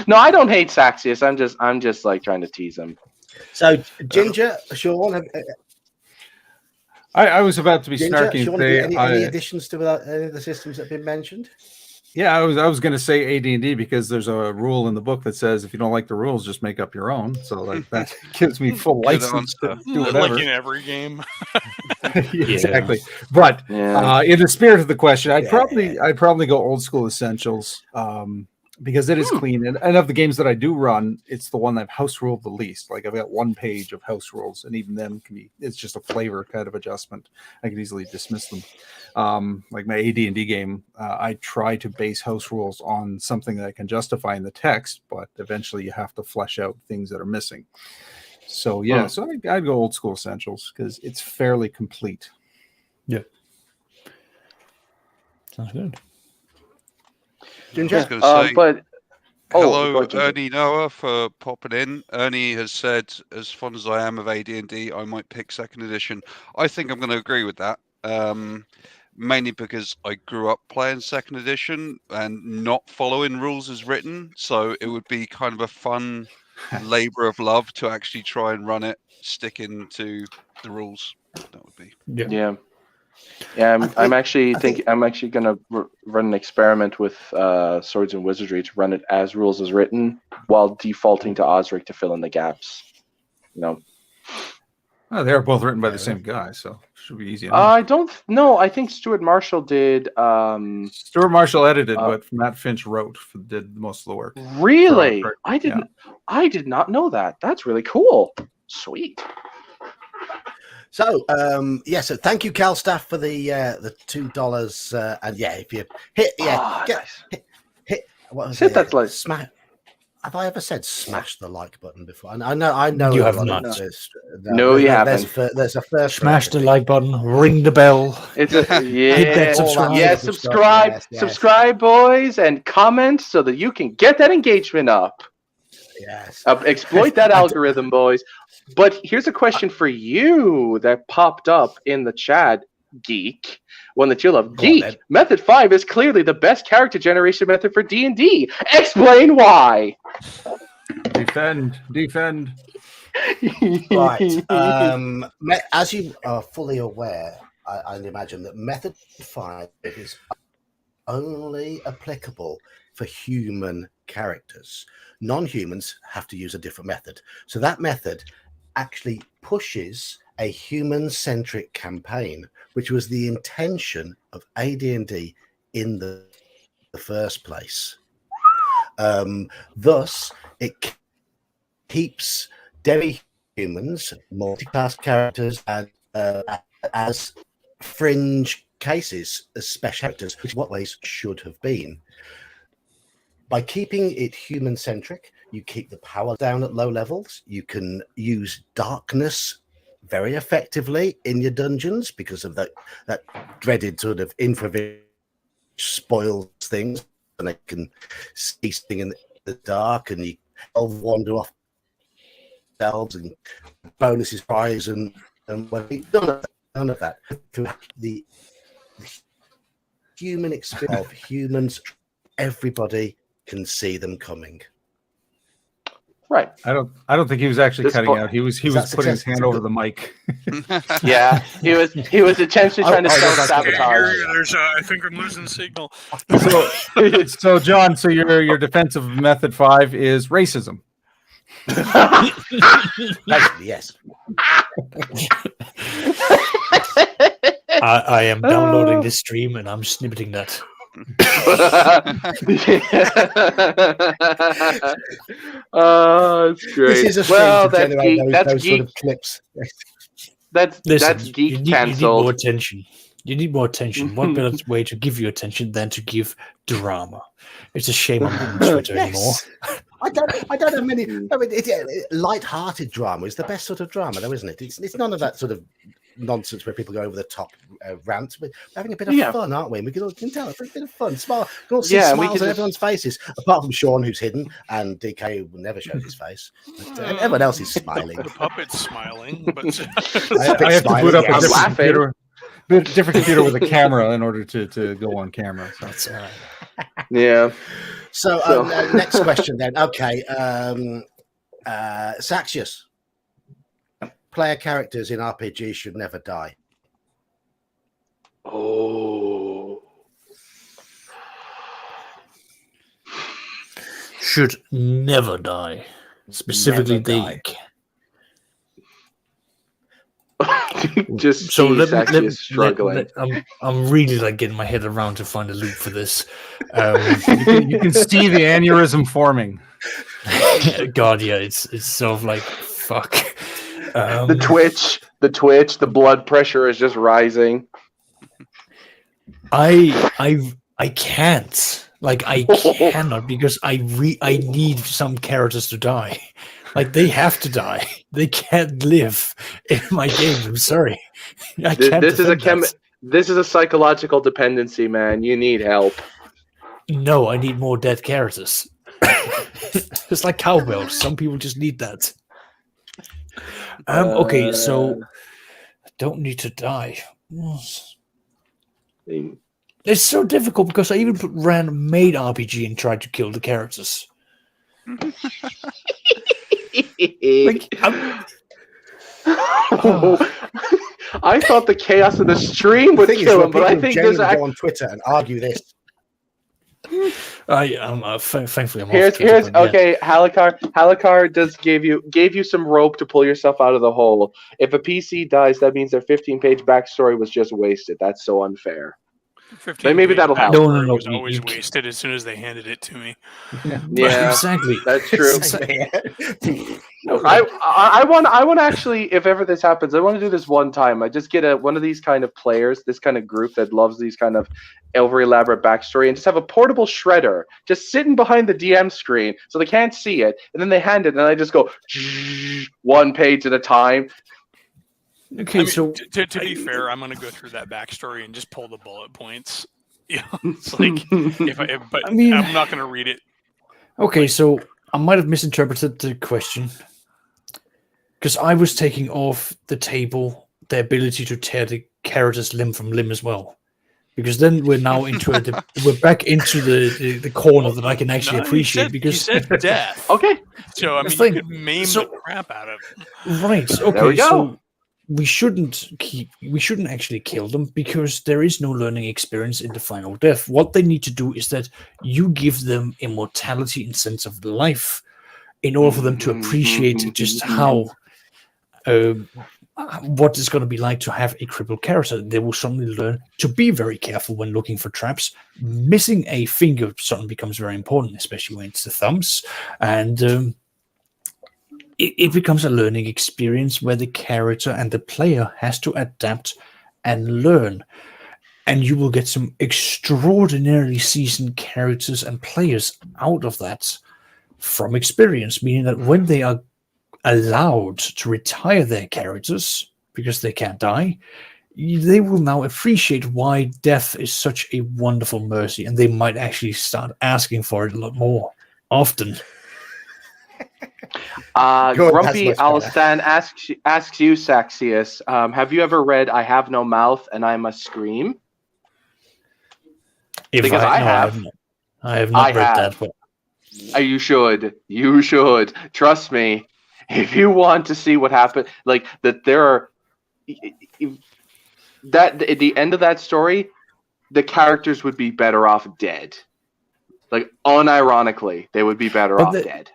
C: No, I don't hate Saxius. I'm just like trying to tease him.
A: So, Ginger, Sean,
F: I was about to be
A: Ginger,
F: snarky and
A: Sean,
F: say
A: any additions to any of the systems that have been mentioned?
F: Yeah, I was going to say AD&D because there's a rule in the book that says if you don't like the rules, just make up your own. So like that gives me full
B: Good
F: license to
B: answer.
F: do whatever.
D: Like in every game.
F: Exactly. But
C: Yeah.
F: in the spirit of the question, I'd
A: Yeah.
F: probably go old school essentials because it is clean. And of the games that I do run, it's the one that I've house ruled the least. Like I've got 1 page of house rules, and even them it's just a flavor kind of adjustment. I could easily dismiss them. Like my AD&D game, I try to base house rules on something that I can justify in the text, but eventually you have to flesh out things that are missing. So yeah, so I'd go old school essentials because it's fairly complete.
E: Yeah. Sounds good.
A: Ginger?
B: I was going to say,
C: but
B: hello,
C: go ahead, Ginger.
B: Ernie Noah, for popping in. Ernie has said, as fond as I am of AD&D, I might pick 2nd edition. I think I'm going to agree with that. Mainly because I grew up playing 2nd edition and not following rules as written. So it would be kind of a fun labor of love to actually try and run it, sticking to the rules. That would be.
C: Yeah. I'm actually gonna run an experiment with Swords and Wizardry to run it as rules as written, while defaulting to Osric to fill in the gaps.
F: Oh, they're both written by the same guy, so should be easy enough.
C: I don't know. I think Stuart Marshall did.
F: Stuart Marshall edited, but Matt Finch did most of the work.
C: Really? I did not know that. That's really cool. Sweet.
A: So so thank you, Calstaff, for the $2. And yeah, if you hit hit what was
C: hit
A: it?
C: that like
A: Smash. Have I ever said smash the like button before? I know
E: You
A: a
E: have
A: lot
E: not.
A: of this.
C: No, you haven't.
A: There's a first.
E: Smash the like button, ring the bell.
C: It's a
E: Hit that subscribe.
C: Yeah, subscribe,
A: Yes.
C: subscribe, boys, and comment so that you can get that engagement up.
A: Yes.
C: Exploit that algorithm, boys. But here's a question for you that popped up in the chat, Geek. One that you love. Geek, Method 5 is clearly the best character generation method for D&D. Explain why.
F: Defend.
A: Right. As you are fully aware, I imagine that Method 5 is only applicable for human characters. Non-humans have to use a different method. So that method actually pushes a human-centric campaign, which was the intention of AD&D in the first place. Thus, it keeps demi-humans, multi-class characters, and as fringe cases, as special characters, which in what ways should have been. By keeping it human-centric, you keep the power down at low levels. You can use darkness very effectively in your dungeons because of that dreaded sort of infrared spoils things, and they can see things in the dark, and you wander off themselves, and bonuses rise, and none of that. The human experience of humans, everybody can see them coming.
C: Right.
F: I don't think he was actually cutting out. He was putting his hand over the mic.
C: Yeah, he was intentionally trying to self-sabotage.
D: I think I'm losing signal.
F: So John, so your defense of Method 5 is racism.
A: Basically, yes.
E: I am downloading this stream and I'm snippeting that.
C: Oh, it's great.
A: This is a
C: that's geek. That's geek.
A: Sort of clips.
C: That's geek
E: you need
C: cancelled.
E: more attention. You need more attention. What better way to give you attention than to give drama? It's a shame I'm not on Twitter anymore.
A: I don't have many. I mean, light-hearted drama is the best sort of drama, though, isn't it? It's none of that sort of nonsense where people go over the top rants. We're having a bit of fun, aren't we? We can tell it's a bit of fun. We can all see smiles on everyone's faces, apart from Sean, who's hidden, and DK who never shows his face. But, everyone else is smiling.
D: The puppet's smiling, but
F: I have to boot up a different computer with a camera in order to go on camera. So that's all right.
C: Yeah.
A: So next question then. Okay, Saxius. Player characters in RPG should never die.
C: Oh.
E: should never die. Specifically,
A: Never die.
C: Just
E: So
C: see
E: let me,
C: Saxius struggling.
E: I'm really like getting my head around to find a loop for this.
F: You can see the aneurysm forming.
E: God, yeah, it's sort of like fuck.
C: The twitch, the blood pressure is just rising.
E: I can't. Like I cannot because I need some characters to die. Like they have to die. They can't live in my game. I'm sorry. I can't.
C: This is a
E: defend that.
C: This is a psychological dependency, man. You need help.
E: No, I need more dead characters. It's like cowbells. Some people just need that. Okay, so I don't need to die. It's so difficult because I even ran maid RPG and tried to kill the characters. Like,
C: I thought the chaos of the stream would kill him, but I think there's
A: go on Twitter and argue this.
E: Thankfully I'm
C: here's
E: off Twitter, but yeah.
C: okay. Halakar just gave you some rope to pull yourself out of the hole. If a PC dies, that means their 15-page backstory was just wasted. That's so unfair. But maybe that'll help.
E: No,
D: It was always wasted as soon as they handed it to me.
C: Yeah,
E: exactly.
C: That's true. I want to actually, if ever this happens, I want to do this one time. I just get one of these kind of players, this kind of group that loves these kind of over elaborate backstory, and just have a portable shredder just sitting behind the DM screen so they can't see it, and then they hand it, and I just go one page at a time.
E: Okay, so
D: to be fair, I'm going to go through that backstory and just pull the bullet points. Yeah, it's like, I mean, I'm not going to read it.
E: Okay, so I might have misinterpreted the question because I was taking off the table the ability to tear the characters limb from limb as well. Because then we're now into we're back into the corner that I can actually appreciate.
D: You said death.
C: Okay,
D: so I mean, you could maim the crap out of it.
E: Right.
C: There
E: Okay.
C: we go.
E: So we shouldn't actually kill them because there is no learning experience in the final death. What they need to do is that you give them immortality and sense of life in order for them to appreciate just how what it's going to be like to have a crippled character. They will suddenly learn to be very careful when looking for traps. Missing a finger suddenly becomes very important, especially when it's the thumbs. And it becomes a learning experience where the character and the player has to adapt and learn. And you will get some extraordinarily seasoned characters and players out of that from experience, meaning that when they are allowed to retire their characters because they can't die, they will now appreciate why death is such a wonderful mercy, and they might actually start asking for it a lot more often.
C: Grumpy Alistan asks you, Saxius, have you ever read I Have No Mouth and I Must Scream? Because I have.
E: I have not read that. But
C: you should. You should. Trust me. If you want to see what happened, like that, there are that at the end of that story, the characters would be better off dead. Like unironically, they would be better off dead.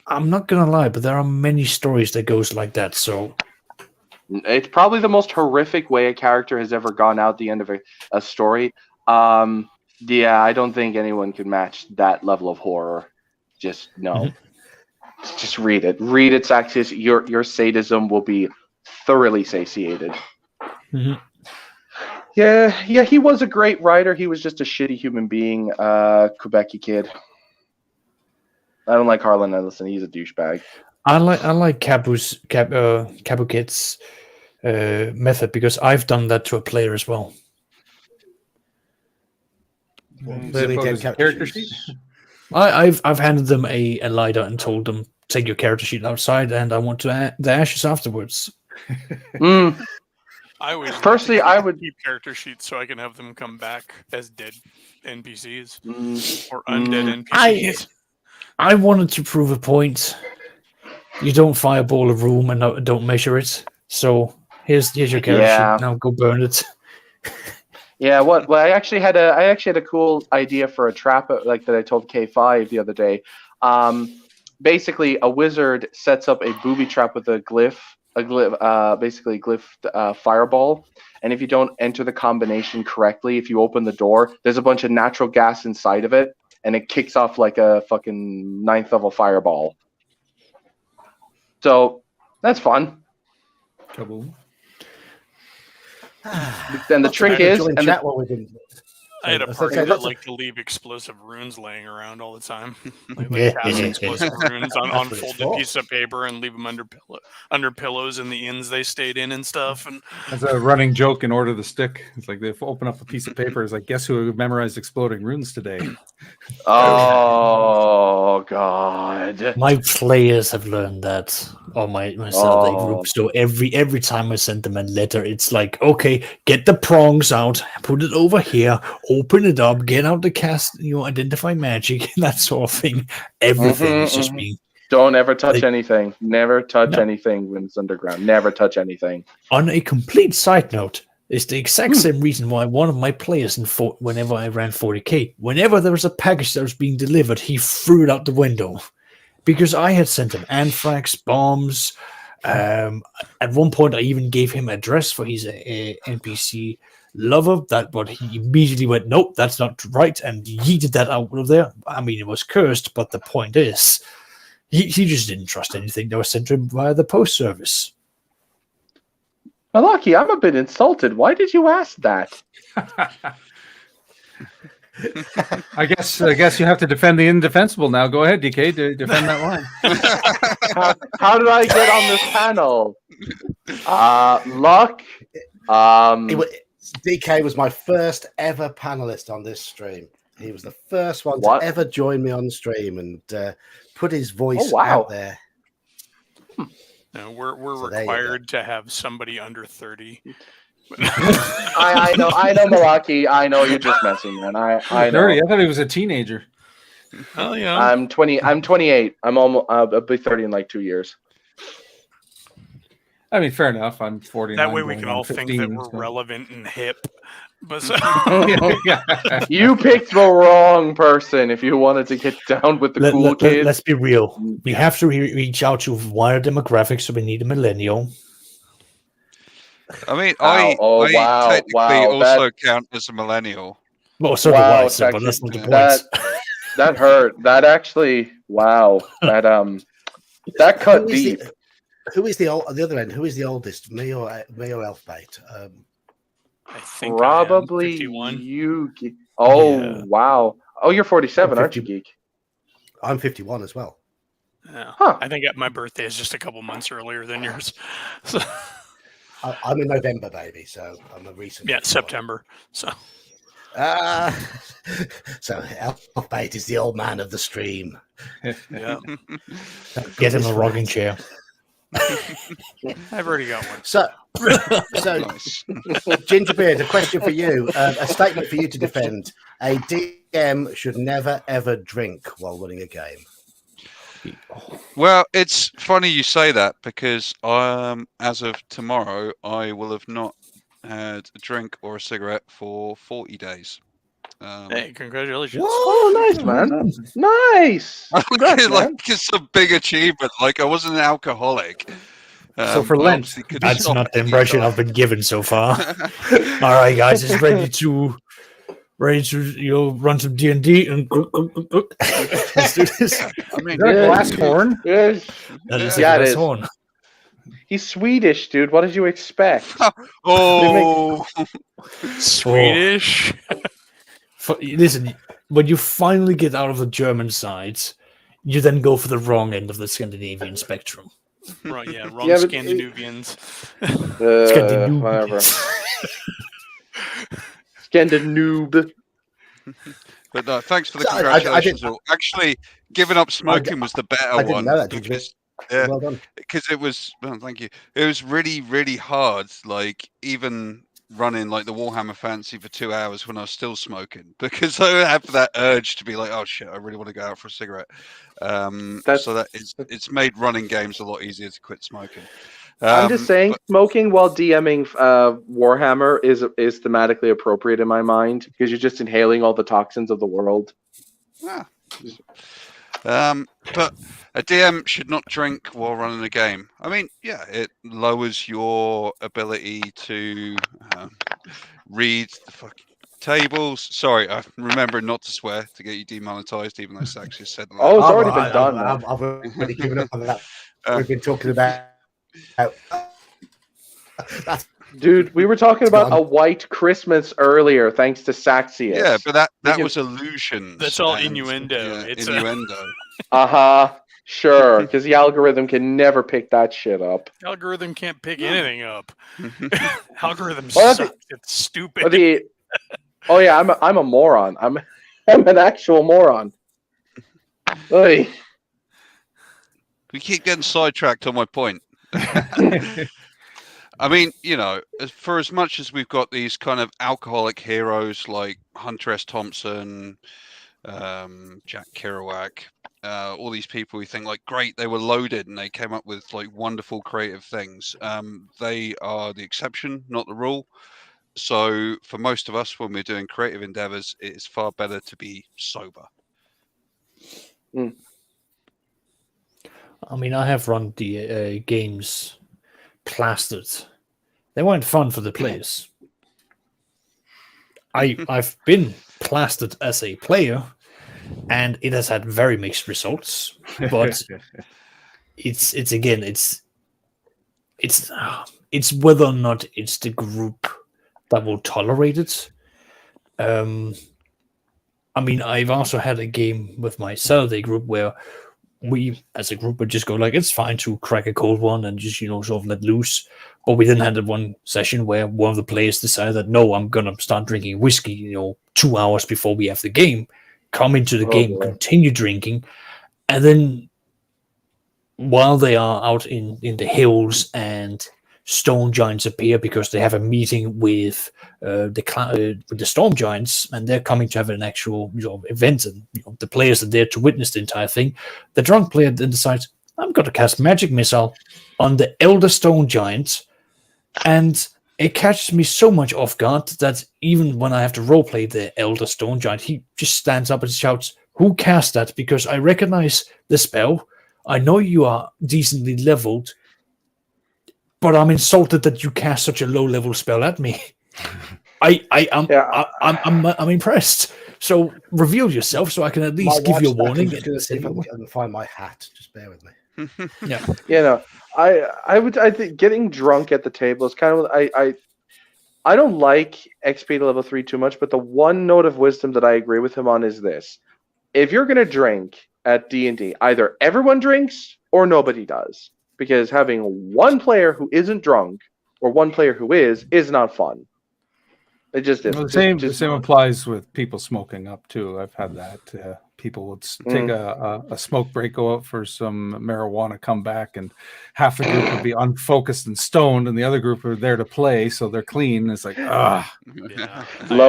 E: I'm not gonna lie, but there are many stories that goes like that. So
C: it's probably the most horrific way a character has ever gone out the end of a story. Yeah, I don't think anyone can match that level of horror. Just no. Mm-hmm. Just read it. Read it, Saxius. Your sadism will be thoroughly satiated.
E: Mm-hmm.
C: Yeah, he was a great writer. He was just a shitty human being, Quebecy kid. I don't like Harlan Ellison. He's a douchebag.
E: I like Kabukit's method because I've done that to a player as well.
F: Character sheet?
E: I've handed them a lighter and told them, take your character sheet outside and I want the ashes afterwards.
D: I would
C: keep
D: character sheets so I can have them come back as dead NPCs or undead NPCs.
E: I wanted to prove a point. You don't fireball a room and don't measure it. So here's your character sheet. Now go burn it.
C: Yeah, what? Well, I actually had a cool idea for a trap like that I told K5 the other day. Basically, a wizard sets up a booby trap with a glyph, basically glyphed fireball. And if you don't enter the combination correctly, if you open the door, there's a bunch of natural gas inside of it, and it kicks off like a fucking 9th level fireball. So that's fun.
F: Kaboom.
C: Then the trick is,
A: join
C: and
A: chat while we're doing.
D: I had a
A: So
D: partner that
A: that's
D: liked to leave explosive runes laying around all the time. Like
E: Yeah.
D: cast explosive runes on
A: That's what it's
D: folded
A: for.
D: piece of paper and leave them under pillows in the inns they stayed in and stuff. And
F: That's a running joke in Order of the Stick. It's like they open up a piece of paper. It's like, guess who memorized exploding runes today?
C: oh god.
E: My players have learned that, or my Saturday
C: Oh.
E: group. So every time I send them a letter, it's like, okay, get the prongs out, put it over here, open it up, get out the cast, identify magic, that sort of thing. Everything is just being
C: Don't ever touch
E: Like-
C: anything. Never touch
E: No.
C: anything when it's underground. Never touch anything.
E: On a complete side note. It's the exact same reason why one of my players whenever I ran 40k, whenever there was a package that was being delivered, he threw it out the window. Because I had sent him anthrax, bombs. At one point, I even gave him a dress for his NPC lover. But he immediately went, nope, that's not right, and yeeted that out of there. I mean, it was cursed, but the point is, he just didn't trust anything that was sent to him via the post service.
C: Malaki, I'm a bit insulted. Why did you ask that?
F: I guess you have to defend the indefensible now. Go ahead, DK, to defend that line.
C: How did I get on this panel? Luck.
A: DK was my first ever panelist on this stream. He was the first one
C: What?
A: to ever join me on stream and put his voice
C: Oh, wow.
A: out there.
D: no, we're
A: So there you go.
D: required to have somebody under 30.
C: I know, Malaki. I know you're just messing, man. I know.
F: Dirty. I thought he was a teenager.
D: Oh yeah.
C: I'm 20. I'm 28. I'm almost. I'll be 30 in like 2 years.
F: I mean, fair enough. I'm 49.
D: That way we
F: going
D: can
F: on
D: all think
F: 15,
D: that we're
F: so-
D: relevant and hip. But
F: Yeah.
C: You picked the wrong person if you wanted to get down with the cool kids.
E: Let's be real. We have to reach out to wider demographics, so we need a millennial.
B: I mean,
C: Wow. Oh,
B: I
C: wow.
B: technically
C: Wow.
B: also count as a millennial.
E: Well, so
C: Wow,
E: do I, so, but
C: Sexy.
E: that's not the point.
C: That hurt. That actually. Wow. That cut
A: Who is
C: deep.
A: Who is the other end? Who is the oldest? Me or Elfbait?
D: I think
C: Probably
D: I am 51.
C: you. Oh
E: Yeah.
C: wow. Oh, you're 47,
A: I'm
C: aren't you,
A: 50.
C: Geek?
A: I'm 51 as well.
D: Yeah.
C: Huh.
D: I think my birthday is just a couple months earlier than yours. So,
A: I'm a November baby, so I'm a recent.
D: yeah,
A: 51.
D: September. So
A: So Elfbait is the old man of the stream.
D: yeah,
E: Get him a rocking chair.
D: I've already got one.
A: So
B: Nice.
A: Gingerbeard, a question for you, a statement for you to defend. A DM should never ever drink while running a game.
B: Well, it's funny you say that because as of tomorrow, I will have not had a drink or a cigarette for 40 days.
D: Hey, congratulations.
C: Oh, nice, man. Nice. Congrats, man.
B: Like it's a big achievement. Like I wasn't an alcoholic.
F: So for
B: I
F: Lent,
B: obviously couldn't
E: That's
B: stop
E: not the
B: any
E: impression
B: time.
E: I've been given so far. All right, guys, it's ready to run some D&D and let's do this.
B: I mean,
F: Is that a glass horn?
C: Yes.
E: That is
C: Yeah,
E: a
C: it
E: glass
C: is.
E: horn.
C: He's Swedish, dude. What did you expect?
B: oh,
D: Swedish.
E: Listen, when you finally get out of the German side, you then go for the wrong end of the Scandinavian spectrum.
D: Right, yeah, wrong
C: Yeah, but-
D: Scandinavians.
E: Scandinavian.
C: Whatever. Scandinoob.
B: but no, thanks for the
A: So I
B: congratulations. all. Actually, giving up smoking was the better
A: I didn't
B: one
A: know that, did you?
B: because yeah,
A: Well done.
B: because it was. Well, thank you. It was really, really hard. Like even running like the Warhammer Fantasy for 2 hours when I was still smoking because I have that urge to be like, oh shit, I really want to go out for a cigarette.
C: That's-
B: So that it's made running games a lot easier to quit smoking.
C: I'm just saying, smoking while DMing Warhammer is thematically appropriate in my mind because you're just inhaling all the toxins of the world.
B: Yeah. But a DM should not drink while running a game. I mean, yeah, it lowers your ability to read the fucking tables. Sorry, I'm remembering not to swear to get you demonetized, even though Sax just said that.
C: Oh, it's already been done.
A: I've already given up on that. We've been talking about.
C: Dude, we were talking about a white Christmas earlier, thanks to Saxius.
B: Yeah, but that was illusions.
D: That's all innuendo. It's
B: innuendo.
C: Sure, because the algorithm can never pick that shit up.
D: Algorithm can't pick anything up. Algorithm
C: Well,
D: sucks. It's stupid.
C: Oh yeah, I'm a moron. I'm an actual moron. Oy.
B: We keep getting sidetracked on my point. I mean, you know, for as much as we've got these kind of alcoholic heroes like Hunter S. Thompson, Jack Kerouac, all these people we think like, great, they were loaded and they came up with like wonderful creative things. They are the exception, not the rule. So for most of us, when we're doing creative endeavors, it is far better to be sober.
E: I mean, I have run the games plastered. They weren't fun for the players. I've been plastered as a player, and it has had very mixed results. But it's whether or not it's the group that will tolerate it. I mean, I've also had a game with my Saturday group where we, as a group, would just go like, it's fine to crack a cold one and just, sort of let loose. But we then had that one session where one of the players decided that, no, I'm going to start drinking whiskey, 2 hours before we have the game, come into the game, continue drinking. And then while they are out in the hills and stone giants appear because they have a meeting with the storm giants, and they're coming to have an actual event, and the players are there to witness the entire thing. The drunk player then decides, I'm going to cast magic missile on the elder stone giant, and it catches me so much off guard that even when I have to roleplay the elder stone giant, he just stands up and shouts, who cast that? Because I recognize the spell. I know you are decently leveled, but I'm insulted that you cast such a low-level spell at me. I'm impressed. So reveal yourself, so I can at least give you a warning.
A: I'm just going to see if I can find my hat. Just bear with me.
C: Yeah. I think getting drunk at the table is kind of I don't like XP to level 3 too much, but the one note of wisdom that I agree with him on is this: if you're going to drink at D&D, either everyone drinks or nobody does. Because having one player who isn't drunk or one player who is not fun. It just is.
F: Well, the same applies with people smoking up too. I've had that. People would take a smoke break, go out for some marijuana, come back, and half the group would be unfocused and stoned, and the other group are there to play, so they're clean. It's like,
C: Love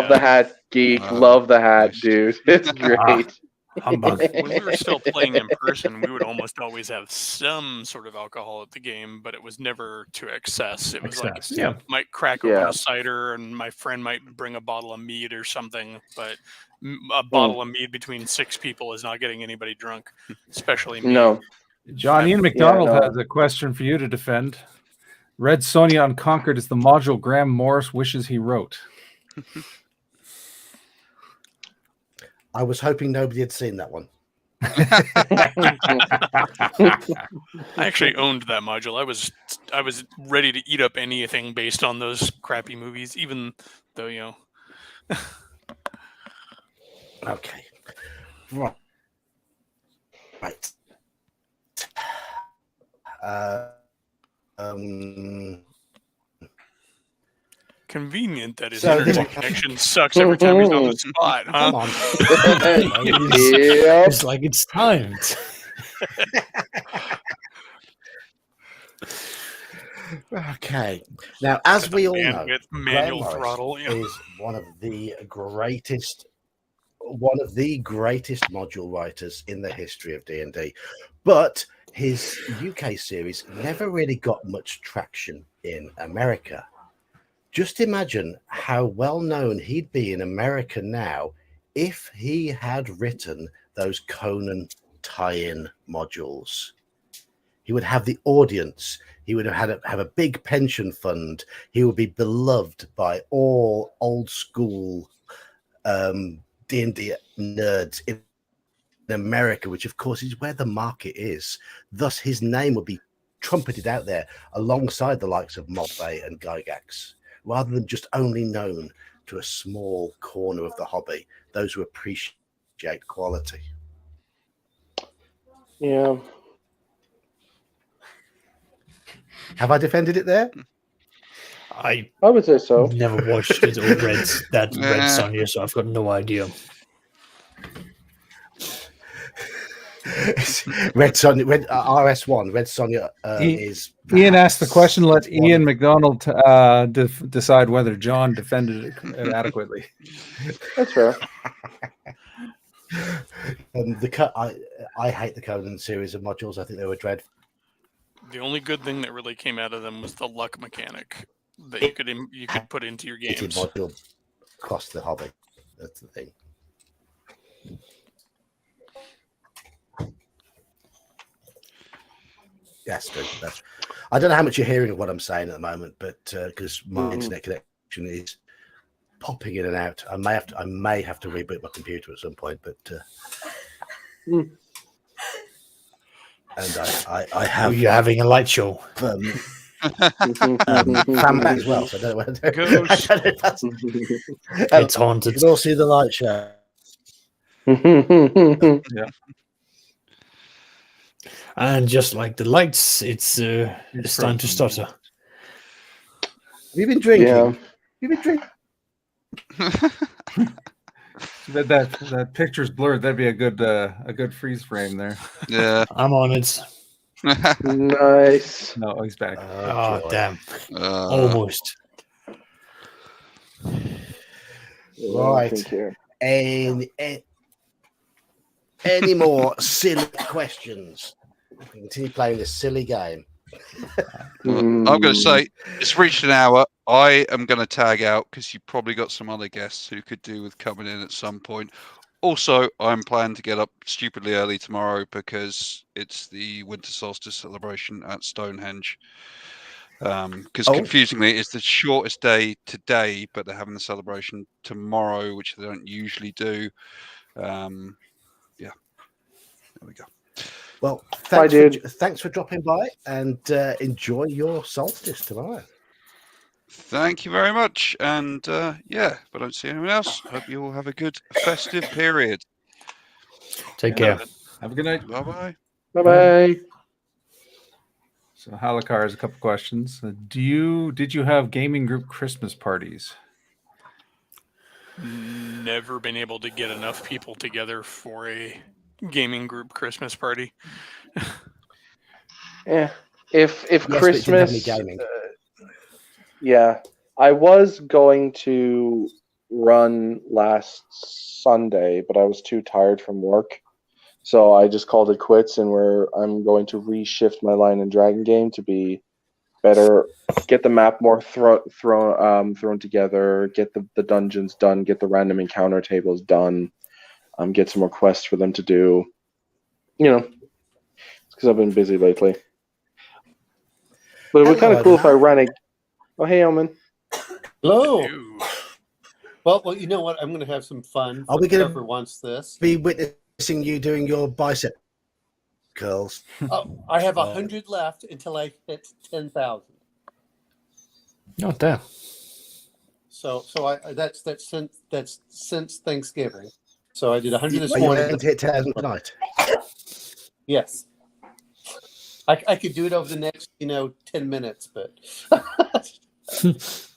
C: the hat, Geek. Love the hat, dude. It's great.
D: When we were still playing in person, we would almost always have some sort of alcohol at the game, but it was never to excess. It was might crack open a cider, and my friend might bring a bottle of mead or something, but a bottle of mead between 6 people is not getting anybody drunk, especially me.
C: No.
F: John Ian McDonald has a question for you to defend. Red Sonja Unconquered is the module Graham Morris wishes he wrote.
A: I was hoping nobody had seen that one.
D: I actually owned that module. I was ready to eat up anything based on those crappy movies, even though
A: Okay. Right.
D: Convenient that his internet connection sucks every time he's on the spot, huh?
A: Come on.
E: It's like it's timed.
A: Okay. Now, as we all know,
D: manual
A: Graham
D: throttle
A: is one of the greatest module writers in the history of D&D. But his UK series never really got much traction in America. Just imagine how well known he'd be in America now if he had written those Conan tie-in modules. He would have the audience. He would have a big pension fund. He would be beloved by all old school D&D nerds in America, which of course is where the market is. Thus, his name would be trumpeted out there alongside the likes of Maltby and Gygax, rather than just only known to a small corner of the hobby, those who appreciate quality.
C: Yeah.
A: Have I defended it there?
E: I
C: I would say so.
E: never watched it or read that Red
B: Nah.
E: Sonja, so I've got no idea.
A: Red Sonja, RS1, Red Sonja is.
F: Ian asked the
A: perhaps
F: question. Let
A: one
F: Ian
A: of-
F: McDonald decide whether John defended it adequately.
C: That's fair.
A: I hate the Conan series of modules. I think they were dreadful.
D: The only good thing that really came out of them was the luck mechanic that you could put into your games.
A: Module across the hobby. That's the thing. That's good. I don't know how much you're hearing of what I'm saying at the moment, but because my internet connection is popping in and out, I may have to reboot my computer at some point. But and I have
E: You're having a light show.
A: fan back as well. So I don't know what to do.
D: Ghost.
A: I don't know if that's-
E: It's
A: you
E: haunted.
A: can all see the light show.
E: And just like the lights, it's time to stutter.
A: Have you been drinking?
C: Yeah.
A: You've been drinking.
F: That picture's blurred. That'd be a good freeze frame there.
B: Yeah.
E: I'm on it.
C: Nice.
F: No, he's back.
E: Oh, damn.
B: Uh,
E: Almost.
A: Right.
C: Thank you.
A: Any more silly questions? We can continue playing this silly game.
B: I'm going to say it's reached an hour. I am going to tag out because you probably got some other guests who could do with coming in at some point. Also, I'm planning to get up stupidly early tomorrow because it's the winter solstice celebration at Stonehenge. Because confusingly, it's the shortest day today, but they're having the celebration tomorrow, which they don't usually do. Yeah, there we go.
A: Well,
C: Bye, dude.
A: Thanks for dropping by, and enjoy your solstice tomorrow.
B: Thank you very much. And yeah, if I don't see anyone else, hope you all have a good festive period.
E: Take care.
F: Have a good night.
B: Bye-bye.
C: Bye-bye.
F: So Halakar has a couple questions. Did you have gaming group Christmas parties?
D: Never been able to get enough people together for a gaming group Christmas party.
C: Yeah. If
A: Yes, but it didn't have
C: Christmas,
A: any gaming.
C: yeah, I was going to run last Sunday, but I was too tired from work, so I just called it quits. And I'm going to reshift my Lion and Dragon game to be better, get the map more thrown together, get the dungeons done, get the random encounter tables done, get some more quests for them to do. You know, because I've been busy lately. But it would be kind of cool if I ran a. Oh, hey, Elman.
G: Hello.
D: Ew.
G: Well, you know what? I'm going to have some fun.
A: Are we gonna-
G: Whoever wants this?
A: Be witnessing you doing your bicep curls.
G: Oh, I have 100 left until I hit 10,000.
E: Oh, damn.
G: So that's since Thanksgiving. So I did 100 this
A: Well, you
G: morning.
A: aim to hit 10,000 tonight.
G: Yes. I could do it over the next 10 minutes, but it's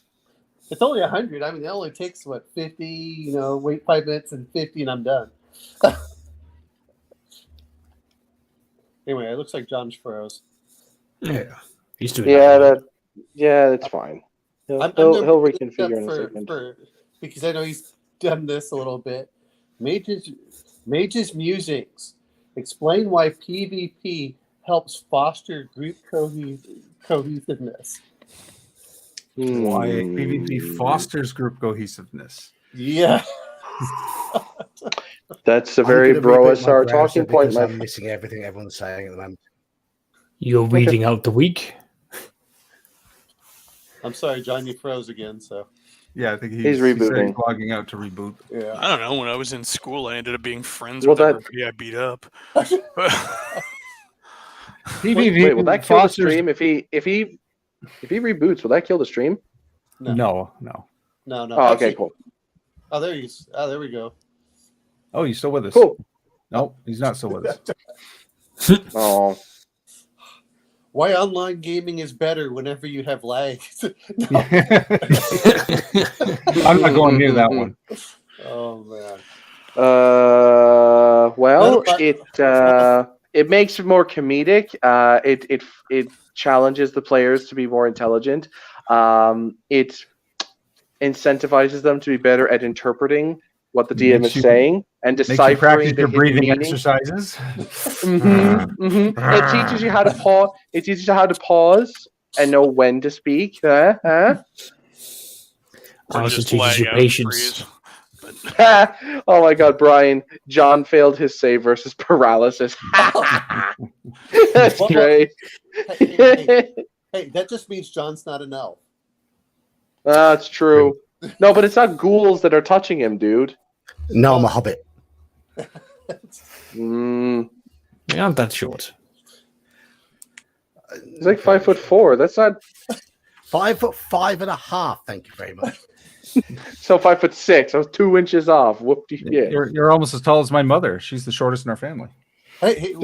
G: only 100. I mean, it only takes 50. Wait 5 minutes and 50, and I'm done. Anyway, it looks like John's froze.
E: Yeah. He's doing
C: That's fine. He'll
G: I'm gonna look it
C: reconfigure
G: up
C: in a second.
G: because I know he's done this a little bit. Mage's musings. Explain why PvP helps foster group cohesiveness.
F: Why PvP fosters group cohesiveness.
G: Yeah.
C: That's a
A: I'm
C: very
A: gonna
C: bro
A: reboot my
C: SR
A: browser
C: talking point,
A: because
C: my
A: I'm missing everything everyone's saying at the moment.
E: You're reading out the week.
G: I'm sorry, John, you froze again. So
F: Yeah, I think
C: He's
F: he said
C: rebooting.
F: he's logging out to reboot.
G: yeah.
D: I don't know. When I was in school, I ended up being friends
C: Well,
D: with
C: that-
D: everybody I beat up.
F: PvP
C: Wait, will that kill the
F: fosters...
C: stream if he reboots? Will that kill the stream?
F: No.
G: No.
C: Oh, okay,
G: Actually-
C: cool.
G: Oh, there he is. Oh, there we go.
F: Oh, he's still with us.
C: Cool.
F: No, he's not still with us.
C: Oh,
G: Why online gaming is better whenever you have lag.
F: I'm not going near that one.
G: Oh man.
C: Well,
G: But-
C: it makes it more comedic. It challenges the players to be more intelligent. It incentivizes them to be better at interpreting what the DM
F: Makes
C: is
F: you-
C: saying and
F: Makes you
C: deciphering
F: practice
C: the
F: your
C: hidden
F: breathing
C: meaning.
F: exercises.
C: It teaches you how to pause. It teaches you how to pause and know when to speak. Huh?
D: Or
E: Also
D: just
E: teaches
D: lag
E: you
D: out and
E: patience.
D: freeze.
C: Oh my God, Brian! John failed his save versus paralysis. That's
G: Well,
C: great.
G: Hey, that just means John's not an elf.
C: That's true. No, but it's not ghouls that are touching him, dude.
A: No, I'm a hobbit.
C: Mm,
E: They aren't that short.
C: he's like 5'4". That's not
A: 5'5.5". Thank you very much.
C: so 5'6". I was 2 inches off. Whoop-de yeah.
F: You're almost as tall as my mother. She's the shortest in our family.
G: Hey,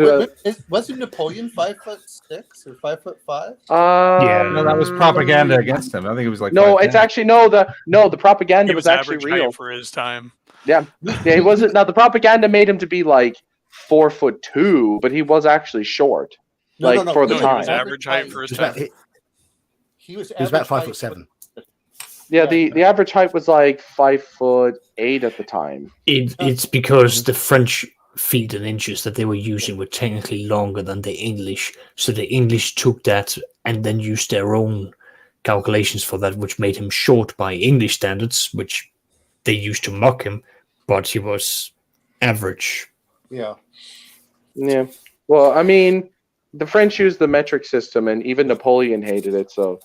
G: wasn't Napoleon 5'6" or 5'5"?
E: Yeah.
F: No, that was propaganda against him. I think it was like
C: No,
F: 5'10".
C: it's actually the propaganda
D: He
C: was
D: was
C: actually
D: average
C: real.
D: height for his time.
C: Yeah, he wasn't. Now the propaganda made him to be like 4'2", but he was actually short. For the
D: No, he was
C: time.
D: average height for his
A: He was about,
D: time.
A: he was about
G: average
A: 5'7".
C: Yeah, the average height was like 5'8" at the time.
E: It's because the French feet and inches that they were using were technically longer than the English. So the English took that and then used their own calculations for that, which made him short by English standards, which they used to mock him, but he was average.
G: Yeah.
C: Yeah. Well, I mean, the French used the metric system, and even Napoleon hated it. So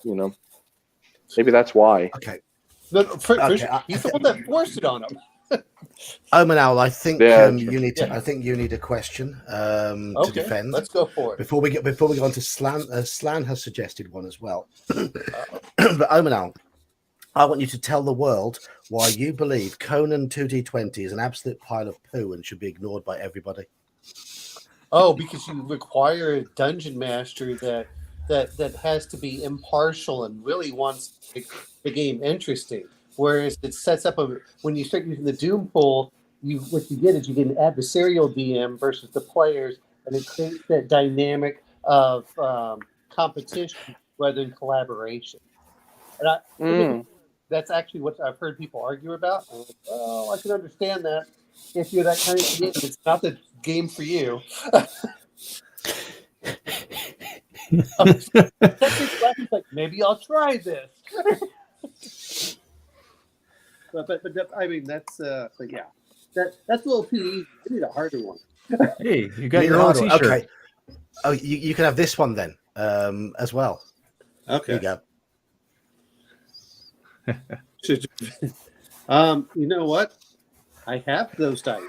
C: maybe that's why.
A: Okay.
G: No,
A: Okay,
G: he's the one that forced it on him.
A: Omanal, I think
C: Yeah,
A: you need to.
G: yeah.
A: I think you need a question to
G: Okay,
A: defend.
G: let's go for it.
A: Before we go on to Slan, Slan has suggested one as well. But Omanal, I want you to tell the world why you believe Conan 2D20 is an absolute pile of poo and should be ignored by everybody.
G: Oh, because you require a dungeon master that has to be impartial and really wants to make the game interesting. Whereas it sets up when you start using the Doom pool, what you get is you get an adversarial DM versus the players, and it creates that dynamic of competition rather than collaboration. And that's actually what I've heard people argue about. I'm like, well, I can understand that. If you're that kind of game, it's not the game for you. Like, maybe I'll try this. but I mean that's but yeah, that's a little too easy. You need a harder one.
F: Hey, you got
A: You
F: your
A: need a
F: own
A: hard one.
F: T-shirt.
A: Okay. Oh, you can have this one then as well.
G: Okay.
A: There you go.
G: You know what? I have those dice.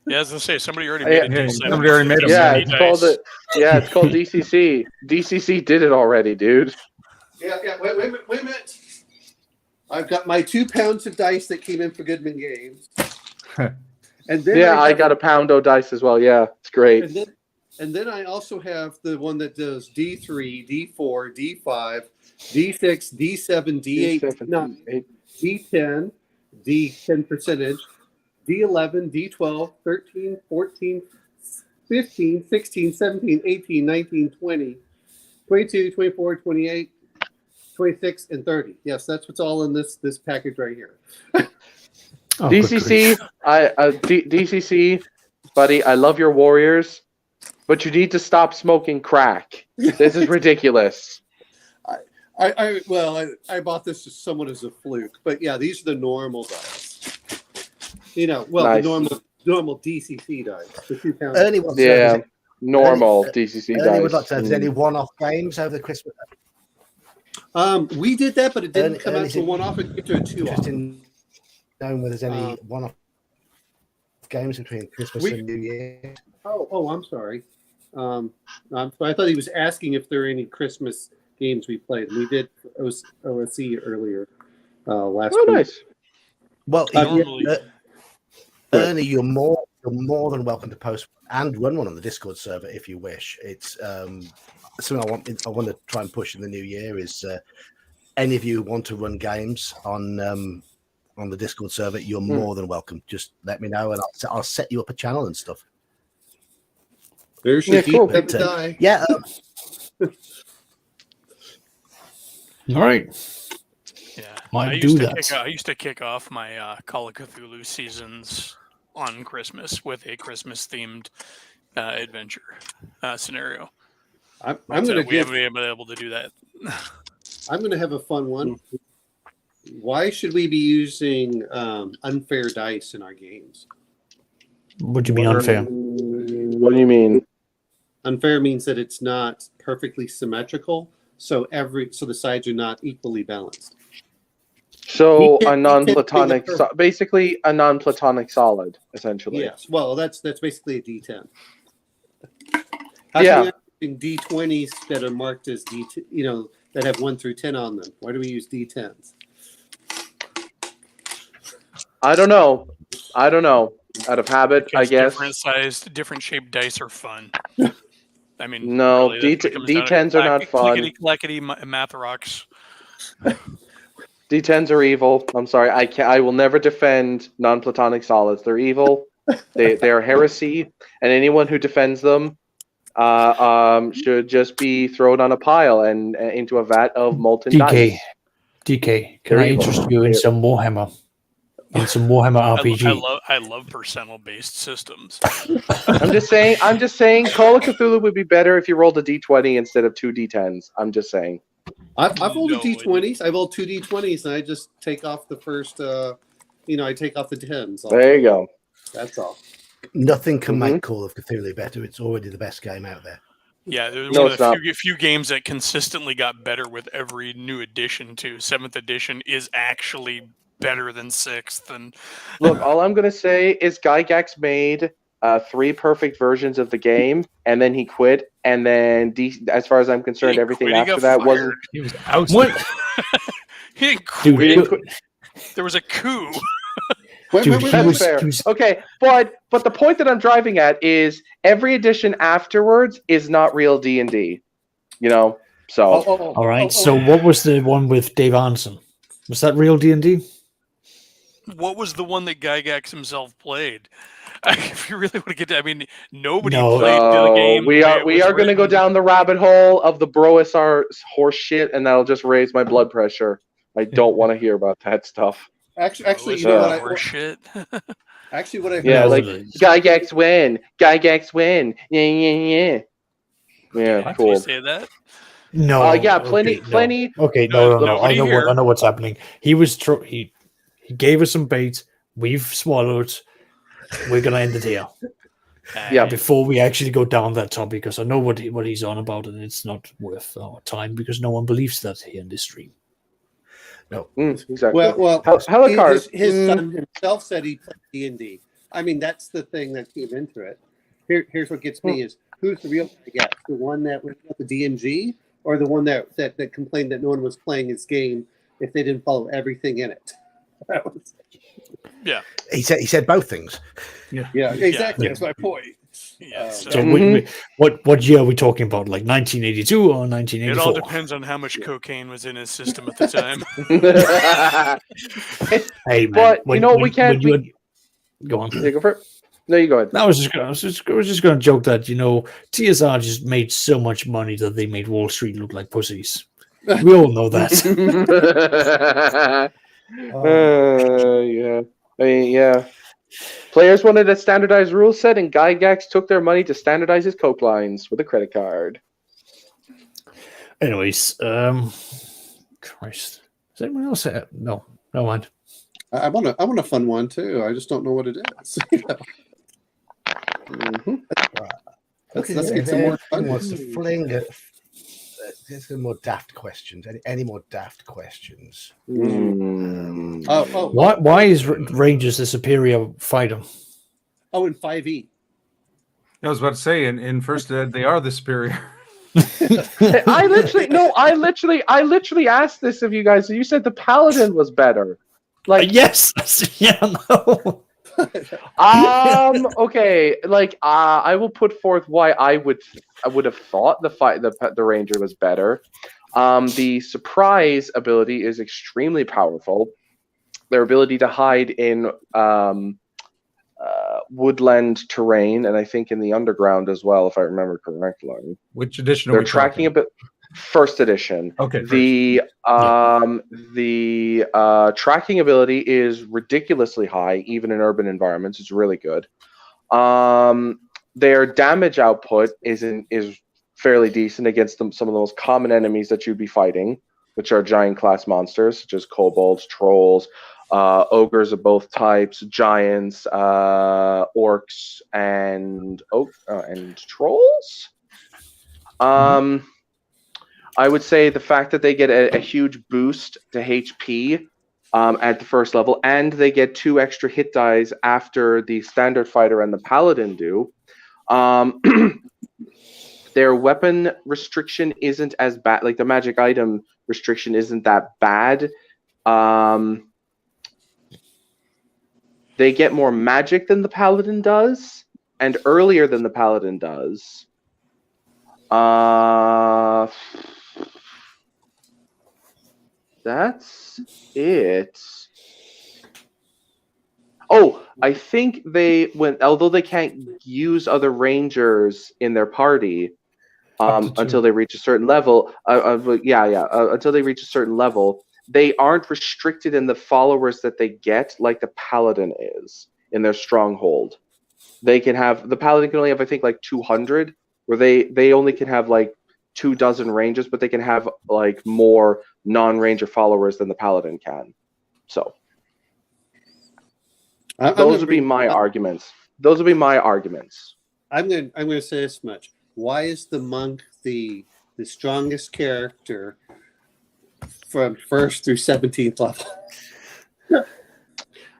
D: Yeah, as I say, somebody already made
F: Yeah,
D: it.
F: somebody already made them.
C: Yeah,
D: DCC
C: it's called DCC. DCC did it already, dude.
G: Yeah. Wait a minute. I've got my 2 pounds of dice that came in for Goodman Games. And then
C: I got a poundo dice as well. Yeah, it's great.
G: And then I also have the one that does D3, D4, D5, D6, D7, D8, D10, D10 percentage, D11, D12, 13, 14, 15, 16, 17, 18, 19, 20, 22, 24, 28, 26, and 30. Yes, that's what's all in this package right here.
C: DCC, DCC, buddy, I love your Warriors. But you need to stop smoking crack. This is ridiculous.
G: I bought this somewhat as a fluke, but yeah, these are the normal dice.
C: Nice.
G: The normal DCC dice. The 2 pound.
A: Ernie wants to know
C: Yeah,
A: if
C: normal DCC
A: Ernie would
C: dice.
A: like to know if there's any one-off games over the Christmas.
G: We did that, but it didn't
A: Ernie-
G: come out
A: Ernie's
G: to a one-off. It came to a two-off.
A: Just in knowing whether there's any one-off games between Christmas and New Year.
G: Oh, I'm sorry. I thought he was asking if there are any Christmas games we played. We did OSC earlier last
C: Oh,
G: week.
C: nice.
A: Well,
D: Normally-
A: Ernie, you're more than welcome to post and run one on the Discord server if you wish. It's something I want to try and push in the new year. Is any of you who want to run games on the Discord server? You're more than welcome. Just let me know, and I'll set you up a channel and stuff.
G: There's
C: Yeah, cool.
G: Geek die.
A: Yeah.
E: All right.
D: Yeah,
E: Might do that.
D: I used to kick off my Call of Cthulhu seasons on Christmas with a Christmas-themed adventure scenario.
G: I'm
D: But,
G: going to
D: we haven't been able to do that.
G: I'm going to have a fun one. Why should we be using unfair dice in our games?
E: What do you mean unfair?
C: What do you mean?
G: Unfair means that it's not perfectly symmetrical, so the sides are not equally balanced.
C: So
G: We
C: a
G: can't-
C: non-platonic, basically a non-platonic solid, essentially.
G: Yes. Well, that's basically a D10. How
C: Yeah.
G: come we're using D20s that are marked as that have 1 through 10 on them? Why do we use D10s?
C: I don't know. Out of habit, I
D: Because
C: guess.
D: different sized, different shaped dice are fun. I mean,
C: No,
D: really, that's what it comes down to.
C: D10s are not fun.
D: Clickety math rocks.
C: D10s are evil. I'm sorry. I will never defend non-platonic solids. They're evil. They are heresy, and anyone who defends them should just be thrown on a pile and into a vat of molten dice.
E: DK, can I
C: They're evil.
E: interest you in some Warhammer? In some Warhammer RPG?
D: I love percentile based systems.
C: I'm just saying. Call of Cthulhu would be better if you rolled a D20 instead of 2 D10s. I'm just saying.
G: I've rolled
D: No,
G: a D20s. I rolled 2 D20s, and I just take off the first. I take off the 10s.
C: There you go.
G: That's all.
A: Nothing can make Call of Cthulhu better. It's already the best game out there.
D: Yeah, there's
C: No,
D: one
C: it's
D: of
C: not.
D: the few games that consistently got better with every new edition too. 7th edition is actually better than 6th. And
C: Look, all I'm gonna say is Gygax made 3 perfect versions of the game, and then he quit. And then, as far as I'm concerned,
D: He
C: everything
D: quit, he
C: after
D: got
C: that
D: fired.
C: wasn't.
E: He was out.
D: he didn't
E: Dude,
D: quit.
C: He didn't quit.
D: There was a coup.
E: Dude, he
C: That's
E: was-
C: fair.
E: he was-
C: Okay, but the point that I'm driving at is every edition afterwards is not real D&D. So
E: All right. So, what was the one with Dave Arneson? Was that real D&D?
D: What was the one that Gygax himself played? If you really want to get to, nobody
E: No.
D: played the game.
C: we
D: the way
C: are
D: it
C: we
D: was
C: are going to go
D: written.
C: down the rabbit hole of the Broisar horse shit, and that'll just raise my blood pressure. I don't want to hear about that stuff.
G: Actually,
D: Oh,
G: you know what?
D: horse shit.
G: Actually, what I heard.
C: Yeah,
E: No,
C: like
E: Liz.
C: Gygax win. Yeah. Yeah,
D: Did
C: cool.
D: you say that?
E: No.
C: Yeah,
E: okay,
C: plenty.
E: No. Okay,
D: No,
E: no. I
D: nobody
E: know
D: here.
E: I know what's happening. He was he gave us some bait. We've swallowed. We're gonna end it here.
C: Yeah.
E: Before we actually go down that topic, because I know what he's on about, and it's not worth our time because no one believes that here in this stream.
C: Exactly.
G: Well,
C: Helicard.
G: his son himself said he played D&D. That's the thing that came into it. Here's what gets me is who's the real guy? The one that was at the DMG, or the one that complained that no one was playing his game if they didn't follow everything in it.
D: Yeah.
A: He said both things.
G: Yeah, exactly.
E: Yeah.
G: That's my point.
D: Yeah.
E: So what year are we talking about? Like 1982 or
D: It
E: 1984?
D: all depends on how much cocaine was in his system at the time.
E: Hey, man,
C: But, we can't-
E: Go on.
C: Yeah, go for it. No, you go ahead.
E: I was just going to joke that TSR just made so much money that they made Wall Street look like pussies. We all know that.
C: Yeah. Yeah. Players wanted a standardized rule set, and Gygax took their money to standardize his Coke lines with a credit card.
E: Anyways, Christ. Is anyone else? No, no mind.
G: I want a fun one too. I just don't know what it is.
C: Mm-hmm.
G: Let's get some more fun.
A: Wants to fling it. There's some more daft questions. Any more daft questions?
E: Why is Rangers the superior fighter?
G: Oh, in 5e.
F: I was about to say, in First Ed, they are the superior.
C: I literally asked this of you guys. And you said the Paladin was better. Like
E: yes, yeah, no.
C: Okay. Like I will put forth why I would have thought the Ranger was better. The surprise ability is extremely powerful. Their ability to hide in woodland terrain, and I think in the underground as well, if I remember correctly.
F: Which edition?
C: They're tracking a bit. First edition.
F: Okay.
C: The tracking ability is ridiculously high, even in urban environments. It's really good. Their damage output is fairly decent against some of the most common enemies that you'd be fighting, which are giant class monsters such as kobolds, trolls, ogres of both types, giants, orcs, and trolls. I would say the fact that they get a huge boost to HP at the first level, and they get 2 extra hit dice after the standard fighter and the paladin do. Their weapon restriction isn't as bad. Like the magic item restriction isn't that bad. They get more magic than the paladin does, and earlier than the paladin does. That's it. Oh, I think although they can't use other rangers in their party until they reach a certain level. Until they reach a certain level, they aren't restricted in the followers that they get like the paladin is in their stronghold. The paladin can only have, I think, like 200, where they only can have like 24 rangers, but they can have like more non-ranger followers than the paladin can. So those would be my arguments.
G: I'm going to say this much. Why is the monk the strongest character from 1st through 17th level?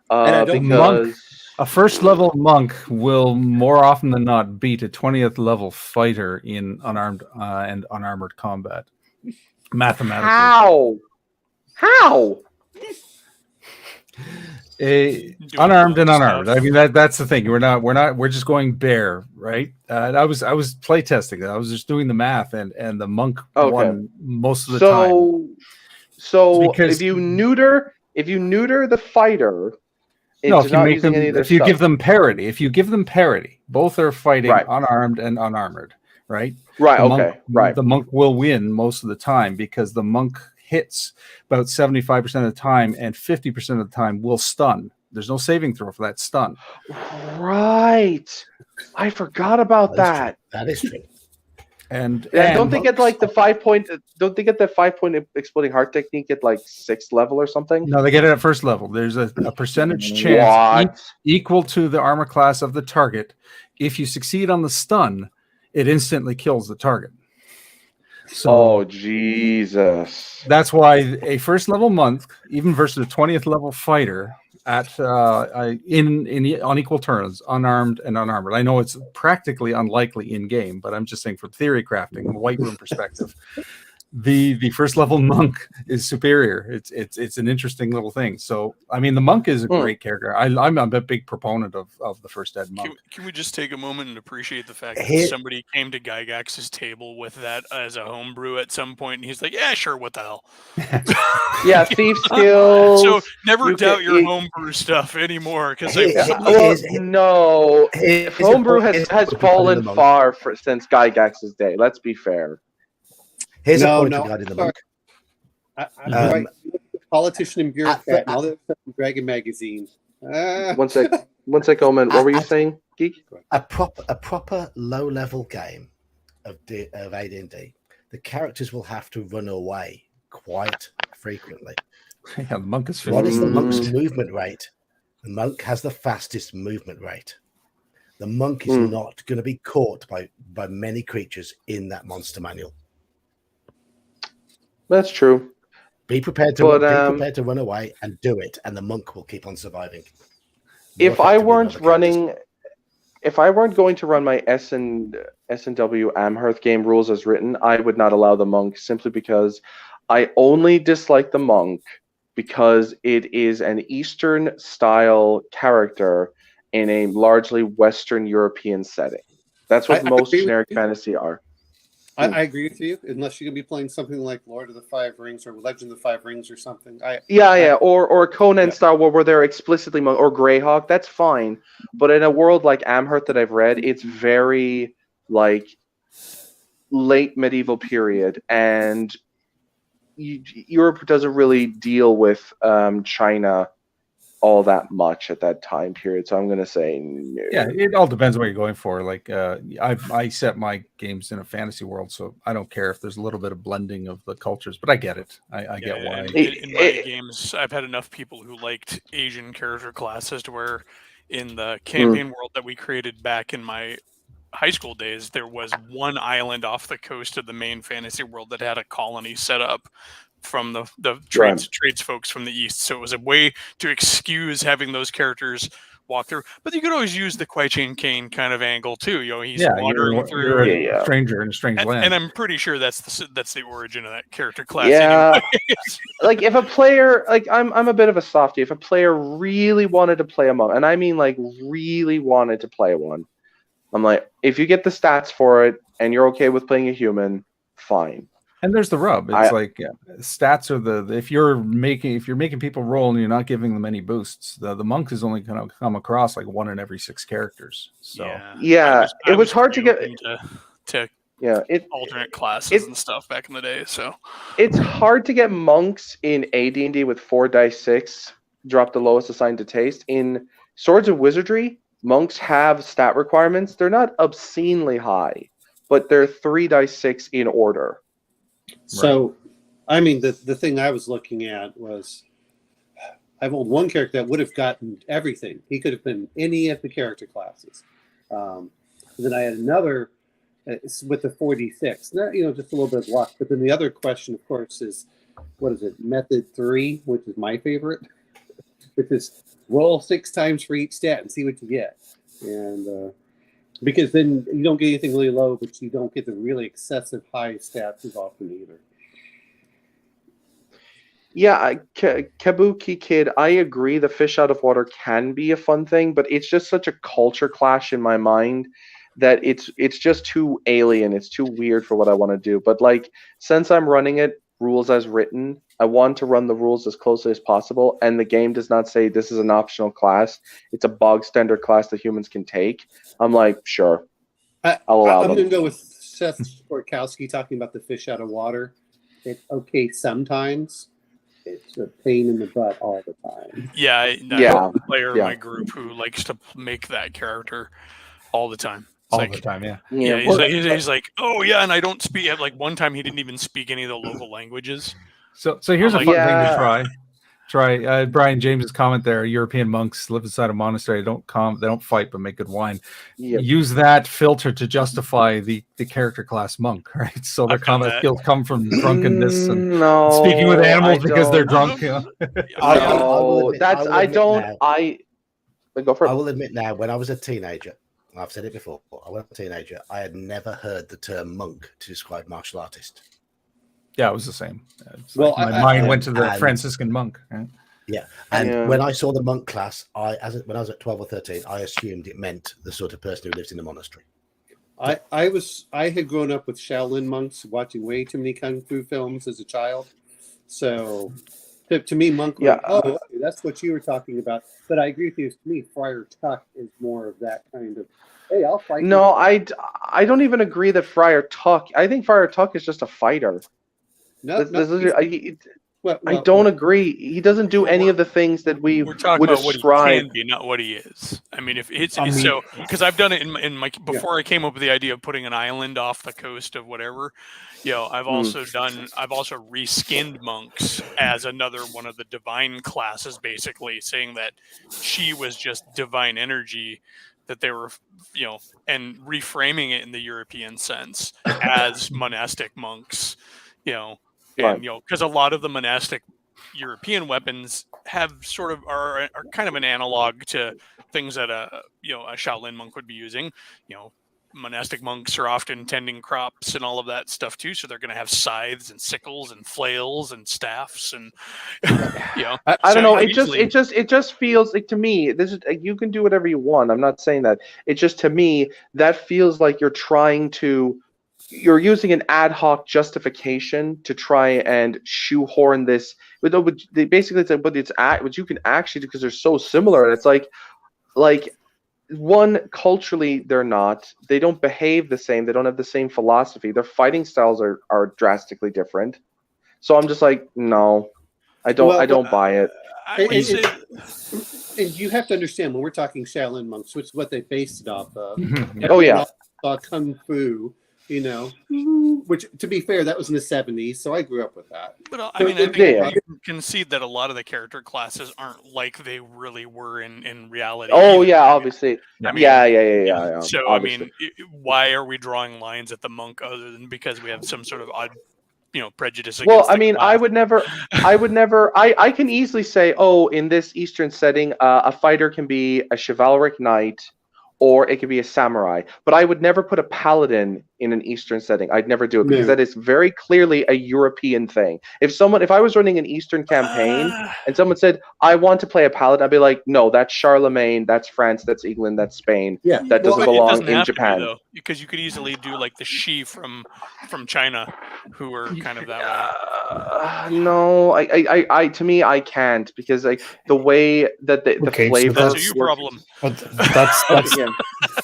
C: Because
F: a first level monk will more often than not beat a 20th level fighter in unarmed and unarmored combat. Mathematically.
C: How?
F: Unarmed and unarmed. I mean that's the thing. We're just going bare, right? I was playtesting it. I was just doing the math, and the monk won most of the time.
C: So if you neuter the fighter,
F: if you give them parity, both are fighting unarmed and unarmored, right?
C: Right.
F: The monk will win most of the time because the monk hits about 75% of the time, and 50% of the time will stun. There's no saving throw for that stun.
C: Right. I forgot about that.
A: That is true.
F: And
C: don't they get like the 5-point? Don't they get the 5-point exploding heart technique at like 6th level or something?
F: No, they get it at first level. There's a percentage chance equal to the armor class of the target. If you succeed on the stun, it instantly kills the target. So,
C: Jesus!
F: That's why a first level monk, even versus a 20th level fighter, at on equal terms, unarmed and unarmored. I know it's practically unlikely in game, but I'm just saying from theory crafting, white room perspective, the first level monk is superior. It's an interesting little thing. So I mean, the monk is a great character. I'm a big proponent of the first ed monk.
D: Can we just take a moment and appreciate the fact that somebody came to Gygax's table with that as a homebrew at some point, and he's like, "Yeah, sure, what the hell."
C: Yeah, thief skills.
D: So never doubt your homebrew stuff anymore, because
C: no, homebrew has fallen far since Gygax's day. Let's be fair.
A: Here's a point regarding the monk.
G: I'm politician and bureaucrat and all that stuff from Dragon Magazine.
C: One sec. One sec, Omen. What were you saying, Geek?
A: A proper low level game of AD&D, the characters will have to run away quite frequently.
F: Yeah, the monk is
A: What is the monk's
F: 50.
A: movement rate? The monk has the fastest movement rate. The monk is not going to be caught by many creatures in that monster manual.
C: That's true.
A: Be prepared to run away and do it, and the monk will keep on surviving.
C: If I weren't going to run my S&W Amherst game rules as written, I would not allow the monk, simply because I only dislike the monk because it is an Eastern style character in a largely Western European setting. That's what most generic fantasy are.
G: I agree with you, unless you're going to be playing something like Lord of the Five Rings or Legend of the Five Rings or something.
C: Or Conan style where they're explicitly monk, or Greyhawk, that's fine. But in a world like Amherst that I've read, it's very like late medieval period, and Europe doesn't really deal with China all that much at that time period. So I'm going to say no.
F: Yeah, it all depends on what you're going for. Like I set my games in a fantasy world, so I don't care if there's a little bit of blending of the cultures, but I get it. I get why.
D: In my games, I've had enough people who liked Asian character classes to where in the campaign world that we created back in my high school days, there was one island off the coast of the main fantasy world that had a colony set up from the trades folks from the east. So it was a way to excuse having those characters walk through. But you could always use the Kwai Chang Caine kind of angle too. He's wandering through.
F: You're a stranger in a strange land.
D: And I'm pretty sure that's the origin of that character class.
C: Yeah. Like if a player, like I'm a bit of a softie. If a player really wanted to play a monk, and I mean like really wanted to play one, I'm like, if you get the stats for it and you're okay with playing a human, fine.
F: And there's the rub. It's stats are if you're making people roll and you're not giving them any boosts, the monk is only going to come across like 1 in every 6 characters. So
C: it was hard to get
D: to alternate classes and stuff back in the day. So
C: it's hard to get monks in AD&D with 4 dice 6. Drop the lowest assigned to taste. In Swords of Wizardry, monks have stat requirements. They're not obscenely high, but they're 3 dice 6 in order.
G: So, I mean, the thing I was looking at was I've rolled one character that would have gotten everything. He could have been any of the character classes. Then I had another with the 4d6. Not, just a little bit of luck. But then the other question, of course, is what is it? Method 3, which is my favorite, which is roll 6 times for each stat and see what you get. And because then you don't get anything really low, but you don't get the really excessive high stats as often either.
C: Yeah, Kabuki Kid, I agree the fish out of water can be a fun thing, but it's just such a culture clash in my mind that it's just too alien. It's too weird for what I want to do. But like, since I'm running it rules as written, I want to run the rules as closely as possible, and the game does not say this is an optional class. It's a bog standard class that humans can take. I'm like, sure, I'll allow them.
G: I'm going to go with Seth Sporkowski talking about the fish out of water. It's okay sometimes. It's a pain in the butt all the time.
D: Yeah, I have a player in my group who likes to make that character all the time. He's like, oh yeah, and I don't speak. Like one time, he didn't even speak any of the local languages.
F: So here's a fun thing to try. Brian James's comment there: European monks live inside a monastery. They don't fight, but make good wine. Yep. Use that filter to justify the character class monk, right? So their combat skills come from drunkenness and speaking with animals because they're drunk.
C: Go for it.
A: I will admit now, when I was a teenager, I've said it before, I was a teenager, I had never heard the term monk to describe martial artist.
F: Yeah, it was the same. My mind went to the Franciscan monk. Right?
A: Yeah, and when I saw the monk class, when I was at 12 or 13, I assumed it meant the sort of person who lives in a monastery.
G: I had grown up with Shaolin monks, watching way too many kung fu films as a child. So to me, monk, that's what you were talking about. But I agree with you. To me, Friar Tuck is more of that kind of, hey, I'll fight.
C: No, I don't even agree that Friar Tuck. I think Friar Tuck is just a fighter. I don't agree. He doesn't do any of the things that we
D: We're talking
C: would
D: about what he
C: ascribe.
D: can be, not what he is. I mean, if it's
E: I mean-
D: so, because I've done it in my before I came up with the idea of putting an island off the coast of whatever. I've also reskinned monks as another one of the divine classes, basically saying that she was just divine energy, that they were, and reframing it in the European sense as monastic monks, and because a lot of the monastic European weapons have sort of are kind of an analog to things that a Shaolin monk would be using. Monastic monks are often tending crops and all of that stuff too, so they're going to have scythes and sickles and flails and staffs and
C: I don't know. It just feels like, to me, this is, you can do whatever you want. I'm not saying that. It just, to me, that feels like you're using an ad hoc justification to try and shoehorn this. But they basically said, but you can actually do, because they're so similar, and it's like one, culturally they don't behave the same, they don't have the same philosophy, their fighting styles are drastically different. So I'm just like, no, I don't buy it.
G: And you have to understand, when we're talking Shaolin monks, which is what they based it off of.
C: Oh yeah,
G: kung fu, which, to be fair, that was in the 70s, so I grew up with that.
D: But I mean, I think you can concede that a lot of the character classes aren't like they really were in reality.
C: Oh
D: either.
C: yeah, obviously.
D: I mean,
C: yeah.
D: So
C: obviously.
D: I mean, why are we drawing lines at the monk other than because we have some sort of odd, prejudice against
C: Well, I mean,
D: class?
C: I would never. I can easily say, oh, in this Eastern setting, a fighter can be a chivalric knight, or it could be a samurai. But I would never put a paladin in an Eastern setting. I'd never do it, because that is very clearly a European thing. If I was running an Eastern campaign and someone said, I want to play a paladin, I'd be like, no, that's Charlemagne, that's France, that's England, that's Spain.
G: Yeah.
C: That doesn't belong in Japan.
D: Though, because you could easily do like the Shi from China, who are kind of that way.
C: No, I to me, I can't, because like the way that the flavor.
D: That's your problem.
E: But that's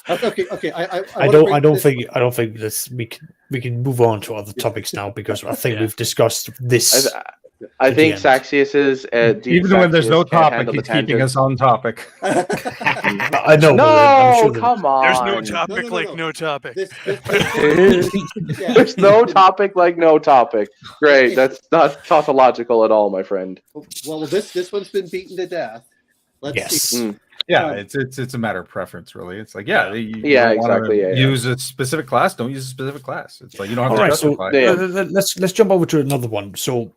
G: Okay.
E: I don't think this we can move on to other topics now, because I think we've discussed this.
C: I think Saxius is
F: even when there's no topic, he's keeping us on topic.
E: I know.
C: No,
E: I'm sure
C: come on.
D: There's no topic like no topic.
C: There's no topic like no topic. Great, that's not tautological at all, my friend.
G: Well, this one's been beaten to death. Let's see.
F: Yeah, it's a matter of preference, really. It's like, you
C: exactly.
F: Use a specific class, don't use a specific class. It's like you don't have to justify.
E: Let's jump over to another one. So,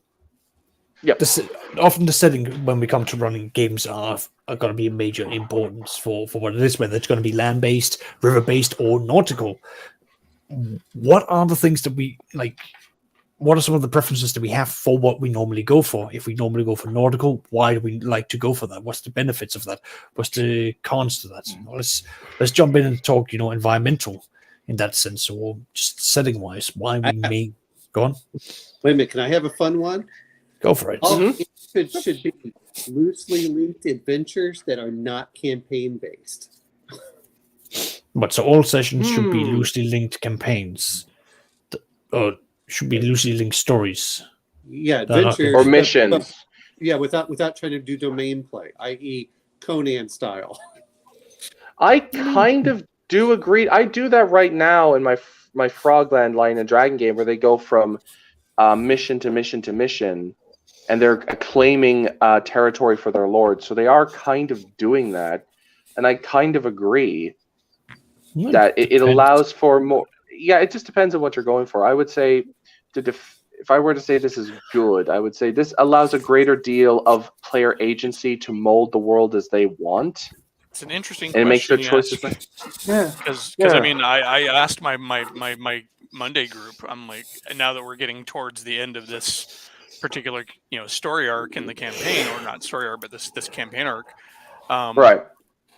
E: often the setting when we come to running games are going to be a major importance for what it is, whether it's going to be land-based, river-based, or nautical. What are the things that we like? What are some of the preferences that we have for what we normally go for? If we normally go for nautical, why do we like to go for that? What's the benefits of that? What's the cons to that? Well, let's jump in and talk, environmental in that sense, or just setting wise. Why we may go on.
G: Wait a minute, can I have a fun one?
E: Go for it.
G: It should be loosely linked adventures that are not campaign based.
E: But so all sessions should be loosely linked campaigns. Should be loosely linked stories.
G: Yeah, adventures
C: or missions.
G: Without trying to do domain play, i.e., Conan style.
C: I kind of do agree. I do that right now in my Frogland Lion and Dragon game, where they go from mission to mission to mission, and they're claiming territory for their lord. So they are kind of doing that, and I kind of agree that it allows for more. Yeah, it just depends on what you're going for. I would say, if I were to say this is good, I would say this allows a greater deal of player agency to mold the world as they want.
D: It's an interesting
C: and
D: question.
C: It makes their choices.
D: Because I mean, I asked my Monday group. I'm like, now that we're getting towards the end of this particular story arc in the campaign, or not story arc, but this campaign arc.
C: Right.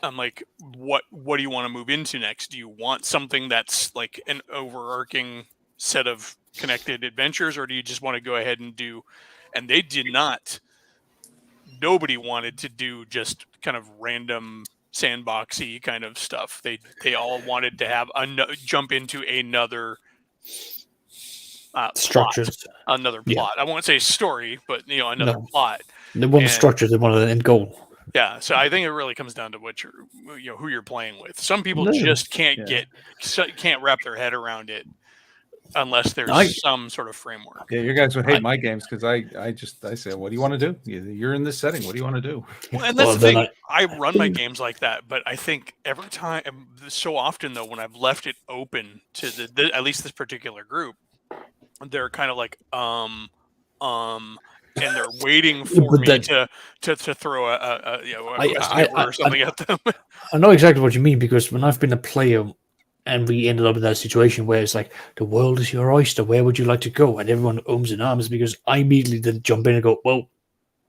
D: I'm like, what do you want to move into next? Do you want something that's like an overarching set of connected adventures, or do you just want to go ahead and do? And they did not. Nobody wanted to do just kind of random sandboxy kind of stuff. They all wanted to have jump into another
E: Structures.
D: Another
E: Yeah.
D: plot. I won't say story, but another
E: No.
D: plot.
E: They want the
D: And-
E: structure. They want an end goal.
D: Yeah, so I think it really comes down to what who you're playing with. Some people
E: No.
D: just can't
F: Yeah.
D: can't wrap their head around it unless there's some sort of framework.
F: Yeah, you guys would hate my games because I say, what do you want to do? You're in this setting. What do you want to do?
D: Well, and that's
E: Well,
D: the
E: then
D: thing. I run my games like that, but I think every time, so often though, when I've left it open to the at least this particular group, they're kind of like and they're waiting for
E: But
D: me
E: then-
D: to throw a question or something at them.
E: I know exactly what you mean, because when I've been a player and we ended up in that situation where it's like, the world is your oyster, where would you like to go? And everyone owns and arms, because I immediately then jump in and go, well,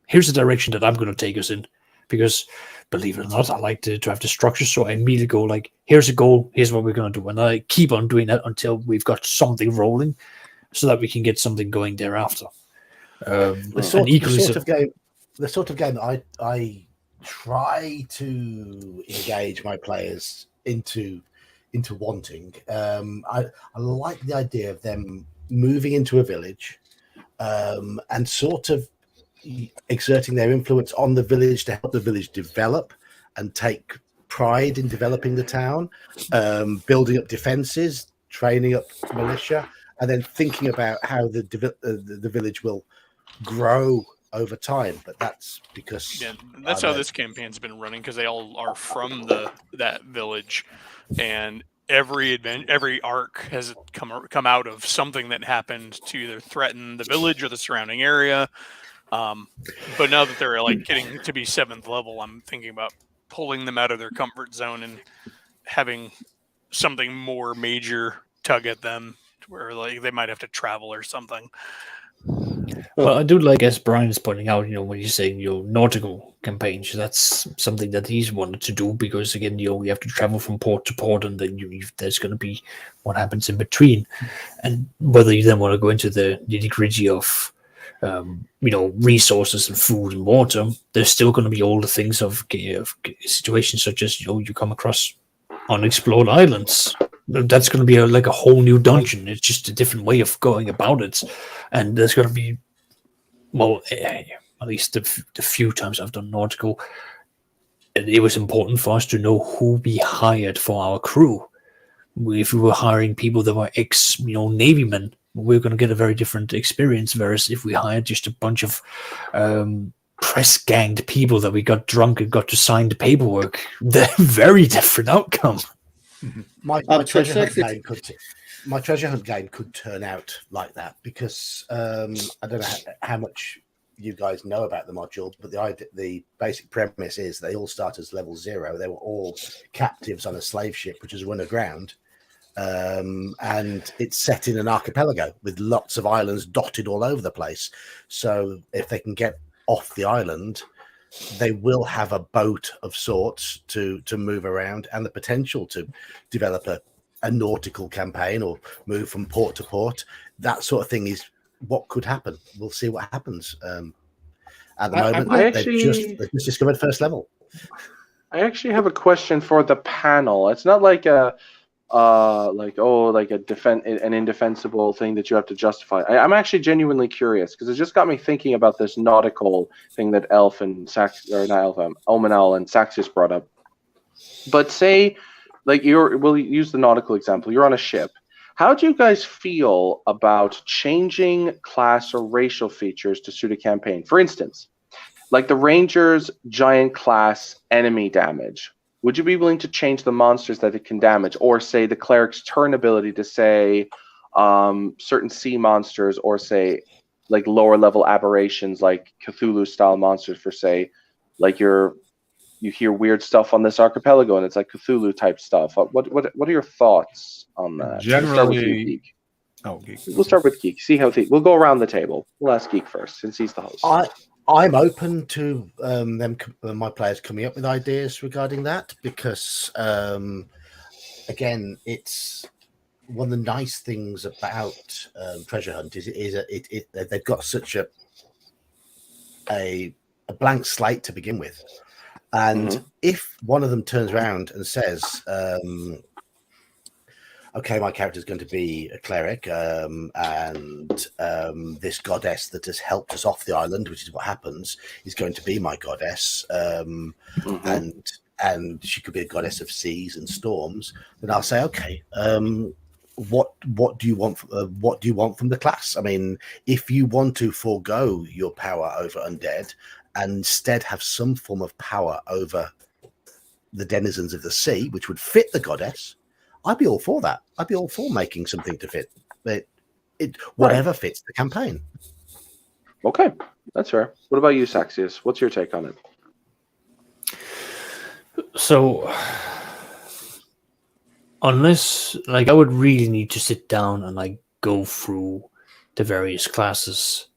E: here's the direction that I'm going to take us in. Because believe it or not, I like to have the structure. So I immediately go like, here's a goal, here's what we're going to do. And I keep on doing that until we've got something rolling so that we can get something going thereafter.
A: The sort of game that I try to engage my players into wanting. I like the idea of them moving into a village and sort of exerting their influence on the village to help the village develop and take pride in developing the town, building up defenses, training up militia, and then thinking about how the village will grow over time. But that's because
D: that's how this campaign's been running, because they all are from that village, and every arc has come out of something that happened to either threaten the village or the surrounding area. But now that they're like getting to be 7th level, I'm thinking about pulling them out of their comfort zone and having something more major tug at them, where like they might have to travel or something.
E: Well, I do like, as Brian is pointing out, when you're saying nautical campaigns, that's something that he's wanted to do, because again, you have to travel from port to port, and then there's going to be what happens in between, and whether you then want to go into the nitty-gritty of resources and food and water, there's still going to be all the things of situations such as you come across unexplored islands. That's going to be like a whole new dungeon. It's just a different way of going about it, and there's going to be, well, at least the few times I've done nautical, it was important for us to know who we hired for our crew. If we were hiring people that were Navy men, we're going to get a very different experience. Whereas if we hired just a bunch of press ganged people that we got drunk and got to sign the paperwork, they're very different outcome.
A: My treasure hunt game could turn out like that, because I don't know how much you guys know about the module, but the basic premise is they all start as level 0. They were all captives on a slave ship which is run aground, and it's set in an archipelago with lots of islands dotted all over the place. So if they can get off the island, they will have a boat of sorts to move around, and the potential to develop a nautical campaign or move from port to port. That sort of thing is what could happen. We'll see what happens. At the moment, they've just discovered first level.
C: I actually have a question for the panel. It's not like an indefensible thing that you have to justify. I'm actually genuinely curious, because it just got me thinking about this nautical thing that Omenal and Saxius brought up. But say, we'll use the nautical example. You're on a ship. How do you guys feel about changing class or racial features to suit a campaign? For instance, like the Ranger's giant class enemy damage. Would you be willing to change the monsters that it can damage? Or say the cleric's turn ability to say certain sea monsters, or say like lower level aberrations like Cthulhu style monsters, for say like you hear weird stuff on this archipelago and it's like Cthulhu type stuff. What are your thoughts on that?
F: Generally,
C: We'll start with Geek. See how we'll go around the table. We'll ask Geek first, since he's the host.
A: I'm open to my players coming up with ideas regarding that, because again, it's one of the nice things about Treasure Hunt is they've got such a blank slate to begin with, and if one of them turns around and says, okay, my character is going to be a cleric, and this goddess that has helped us off the island, which is what happens, is going to be my goddess, and she could be a goddess of seas and storms. Then I'll say, okay, what do you want? What do you want from the class? I mean, if you want to forego your power over undead and instead have some form of power over the denizens of the sea, which would fit the goddess, I'd be all for that. I'd be all for making something to fit whatever fits the campaign.
C: Okay, that's fair. What about you, Saxius? What's your take on it?
E: So, unless, like, I would really need to sit down and, like, go through the various classes.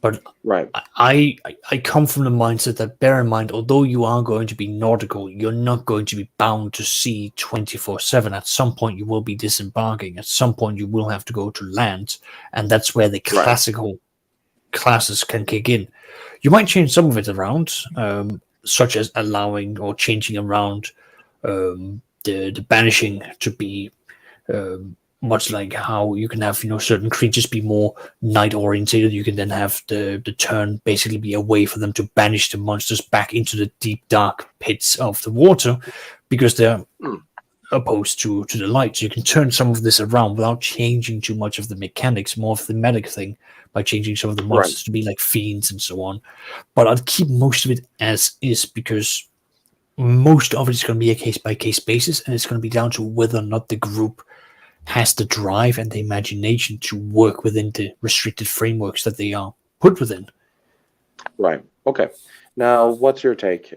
E: But
C: Right.
E: I come from the mindset that, bear in mind, although you are going to be nautical, you're not going to be bound to sea 24/7. At some point, you will be disembarking. At some point, you will have to go to land. And that's where the classical classes can kick in. You might change some of it around, such as allowing or changing around the banishing to be much like how you can have certain creatures be more night orientated. You can then have the turn basically be a way for them to banish the monsters back into the deep dark pits of the water because they're opposed to the light. So you can turn some of this around without changing too much of the mechanics, more of the thematic thing, by changing some of the monsters to be like fiends and so on. But I'd keep most of it as is because most of it is going to be a case-by-case basis, and it's going to be down to whether or not the group has the drive and the imagination to work within the restricted frameworks that they are put within.
C: Right. Okay. Now, what's your take,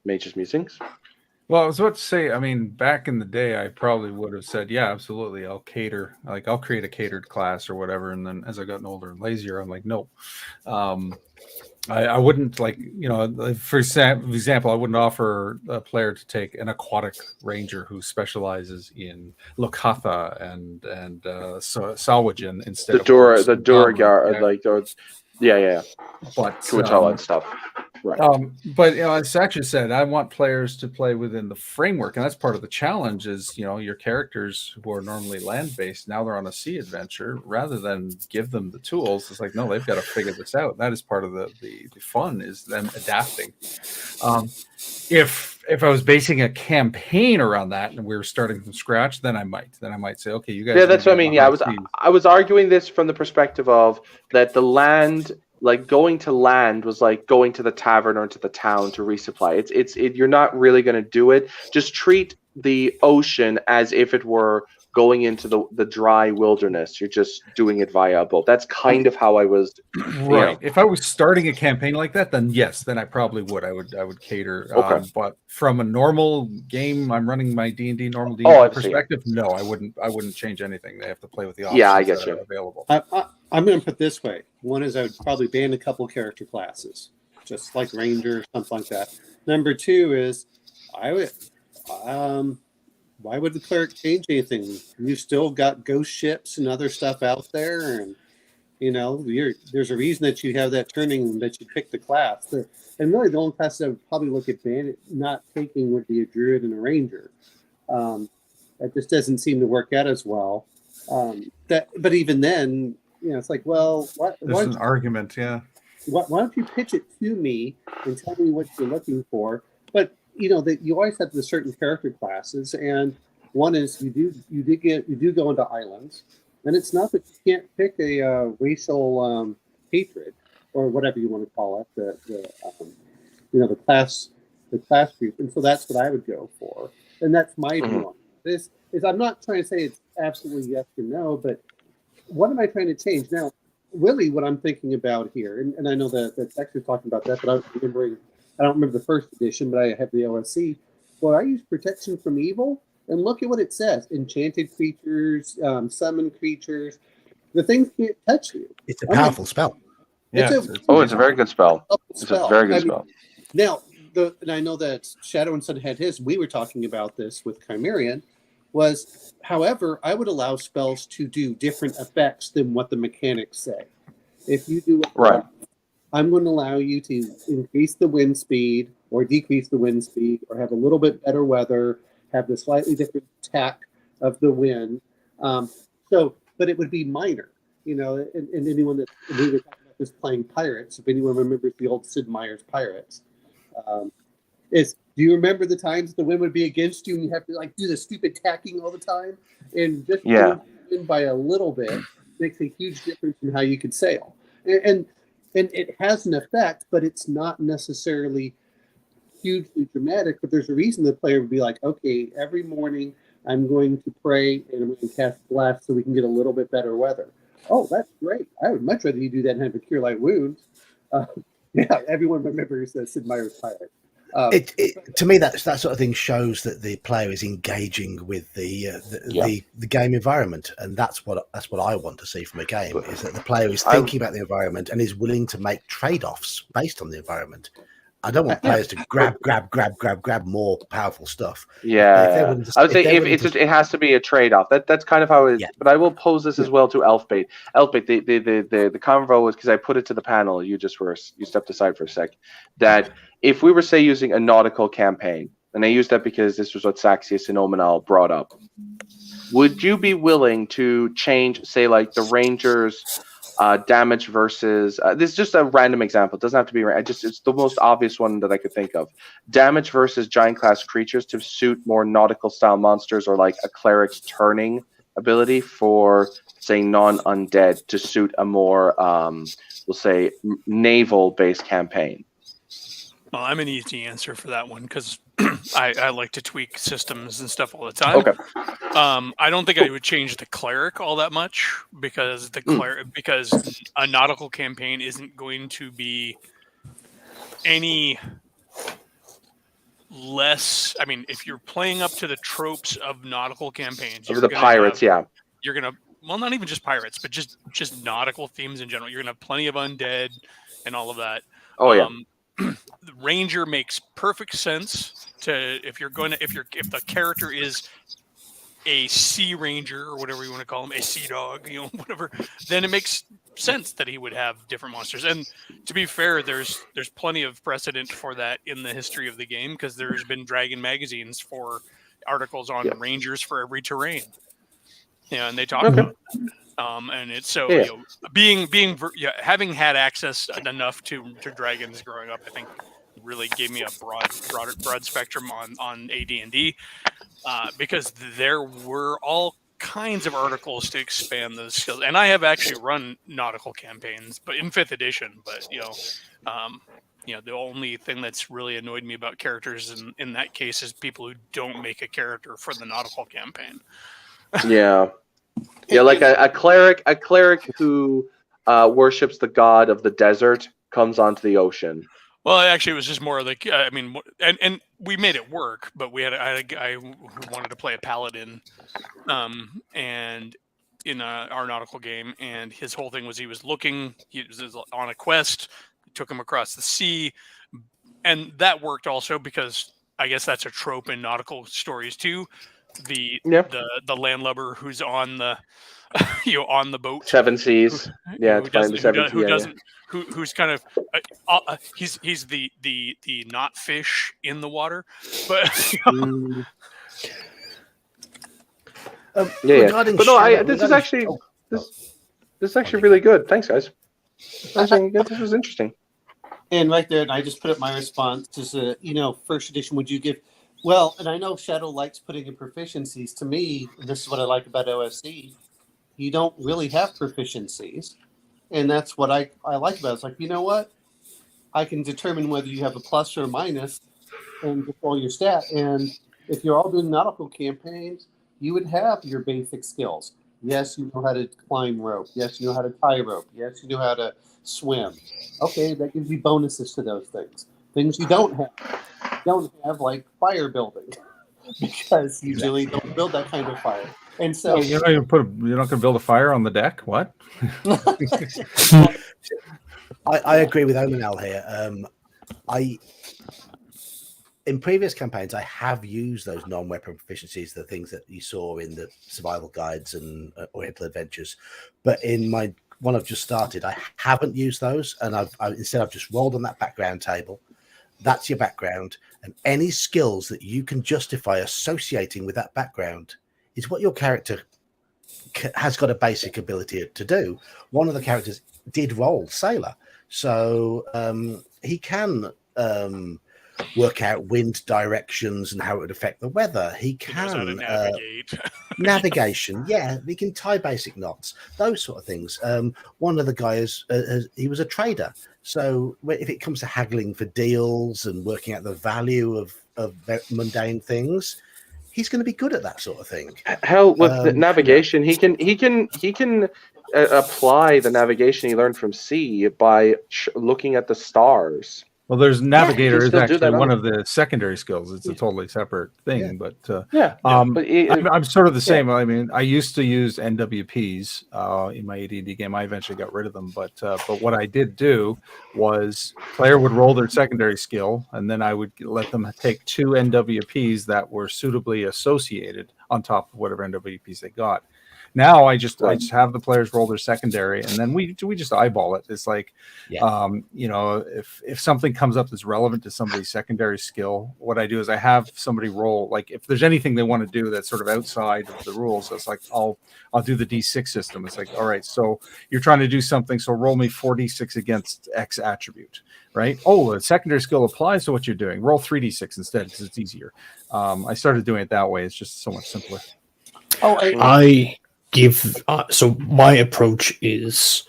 C: Mage's Musings?
F: Well, I was about to say, I mean, back in the day, I probably would have said, yeah, absolutely, I'll cater. Like, I'll create a catered class or whatever. And then as I gotten older and lazier, I'm like, no. I wouldn't, like, for example, I wouldn't offer a player to take an aquatic ranger who specializes in Lokatha and Salwagen instead of
C: the Duragar, like those. Yeah.
F: But
C: Kuatala and stuff. Right.
F: But as Sacha said, I want players to play within the framework, and that's part of the challenge. Is your characters who are normally land based, now they're on a sea adventure. Rather than give them the tools, it's like, no, they've got to figure this out. That is part of the fun, is them adapting. If I was basing a campaign around that and we were starting from scratch, then I might say, okay, you guys.
C: Yeah, that's what I mean. Yeah, I was arguing this from the perspective of that the land. Like going to land was like going to the tavern or to the town to resupply. You're not really going to do it. Just treat the ocean as if it were going into the dry wilderness. You're just doing it via a boat. That's kind of how I was.
F: Right. If I was starting a campaign like that, then yes, then I probably would. I would cater.
C: Okay.
F: But from a normal game, I'm running my D&D normal D&D perspective. No, I wouldn't change anything. They have to play with the options that are available.
G: I'm going to put it this way. One is I would probably ban a couple character classes, just like Ranger or something like that. Number two is I would, why would the cleric change anything? You still got ghost ships and other stuff out there, and there's a reason that you have that turning that you pick the class. And really, the only class I would probably look at not taking would be a druid and a ranger. That just doesn't seem to work out as well. But even then. It's like, well,
F: there's an argument, yeah.
G: Why don't you pitch it to me and tell me what you're looking for? But that you always have the certain character classes, and one is you do go into islands, and it's not that you can't pick a racial hatred or whatever you want to call it, the class group, and so that's what I would go for, and that's my view on this. Is I'm not trying to say it's absolutely yes or no, but what am I trying to change? Now, really, what I'm thinking about here, and I know that Dexter's talking about that, but I don't remember the first edition, but I have the OSC. Well, I use protection from evil, and look at what it says. Enchanted creatures, summoned creatures. The things can't touch you.
A: It's a powerful spell.
C: Yeah. It's a very good spell. It's a very good spell.
G: Now, and I know that Shadow and Sun had his. We were talking about this with Chimerian. However, I would allow spells to do different effects than what the mechanics say. If you do it I'm going to allow you to increase the wind speed or decrease the wind speed or have a little bit better weather, have the slightly different tack of the win. But it would be minor, and anyone that we were talking about this playing Pirates, if anyone remembers the old Sid Meier's Pirates, do you remember the times the wind would be against you and you have to do the stupid tacking all the time? And just win by a little bit makes a huge difference in how you could sail. And it has an effect, but it's not necessarily hugely dramatic. But there's a reason the player would be like, okay, every morning I'm going to pray and I'm going to cast blast so we can get a little bit better weather. Oh, that's great. I would much rather you do that and have a cure light wounds. Everyone remembers Sid Meier's Pirate.
A: To me, that sort of thing shows that the player is engaging with the game environment, and that's what I want to see from a game, is that the player is thinking about the environment and is willing to make trade-offs based on the environment. I don't want players to grab more powerful stuff.
C: Yeah, I would say it has to be a trade-off. That's kind of how it is. Yeah. But I will pose this as well to Elfbait. Elfbait, the convo was, because I put it to the panel. You stepped aside for a sec. That if we were, say, using a nautical campaign, and I used that because this was what Saxius and Omenal brought up, would you be willing to change, say, like the Rangers' damage versus this is just a random example. It doesn't have to be it's the most obvious one that I could think of. Damage versus giant class creatures to suit more nautical style monsters, or like a cleric's turning ability for, say, non-undead to suit a more we'll say naval based campaign.
D: Well, I'm an easy answer for that one because I like to tweak systems and stuff all the time.
C: Okay.
D: I don't think I would change the cleric all that much because because a nautical campaign isn't going to be any less. I mean, if you're playing up to the tropes of nautical campaigns,
C: the pirates,
D: you're gonna not even just pirates, but just nautical themes in general. You're gonna have plenty of undead and all of that.
C: Oh yeah.
D: The Ranger makes perfect sense if the character is a sea ranger or whatever you want to call him, a sea dog, whatever, then it makes sense that he would have different monsters. And to be fair, there's plenty of precedent for that in the history of the game, because there's been Dragon magazines for articles on Rangers for every terrain. And they talk about it. And it's so having had access enough to dragons growing up, I think really gave me a broad spectrum on AD&D, because there were all kinds of articles to expand those skills. And I have actually run nautical campaigns, but in 5th edition. But the only thing that's really annoyed me about characters in that case is people who don't make a character for the nautical campaign.
C: Yeah. Yeah, like a cleric who worships the god of the desert comes onto the ocean.
D: Well, actually, it was just more like, and we made it work, but I had a guy who wanted to play a paladin, and in our nautical game, and his whole thing was he was on a quest, took him across the sea, and that worked also because I guess that's a trope in nautical stories too. The landlubber who's on the on the boat,
C: 7 seas,
D: who's kind of he's the not fish in the water, but
C: but no, this is actually this is actually really good. Thanks, guys. This was interesting.
G: And right there, and I just put up my response. Just first edition, would you give? Well, and I know Shadow likes putting in proficiencies. To me, this is what I like about OSE. You don't really have proficiencies. And that's what I like about it. It's like, you know what? I can determine whether you have a plus or a minus and just roll your stat. And if you're all doing nautical campaigns, you would have your basic skills. Yes, you know how to climb rope. Yes, you know how to tie rope. Yes, you know how to swim. Okay, that gives you bonuses to those things. Things you don't have. Don't have like fire building because you really don't build that kind of fire. And so
F: you're not going to build a fire on the deck. What?
A: I agree with Omenal here. In previous campaigns, I have used those non-weapon proficiencies, the things that you saw in the survival guides and Oriental Adventures, but in my one I've just started, I haven't used those, and I've just rolled on that background table. That's your background, and any skills that you can justify associating with that background is what your character has got a basic ability to do. One of the characters did roll sailor, so he can work out wind directions and how it would affect the weather. He
D: He knows how to
A: can
D: navigate.
A: navigation, yeah, he can tie basic knots, those sort of things. One of the guys, he was a trader, so if it comes to haggling for deals and working out the value of mundane things, he's going to be good at that sort of thing.
C: Hell, with the navigation, he can apply the navigation he learned from sea by looking at the stars.
F: Well, there's navigator is
C: still do that
F: actually one
C: on
F: of the secondary skills. It's a totally separate thing, but I'm sort of the same. I mean, I used to use NWPs in my AD&D game. I eventually got rid of them, but what I did do was player would roll their secondary skill, and then I would let them take 2 NWPs that were suitably associated on top of whatever NWPs they got. Now I just have the players roll their secondary, and then we just eyeball it. It's like, if something comes up that's relevant to somebody's secondary skill, what I do is I have somebody roll. Like if there's anything they want to do that's sort of outside of the rules, it's like I'll do the D6 system. It's like, all right, so you're trying to do something, so roll me 4d6 against X attribute, right? Oh, the secondary skill applies to what you're doing. Roll 3d6 instead because it's easier. I started doing it that way. It's just so much simpler.
E: I give so my approach is,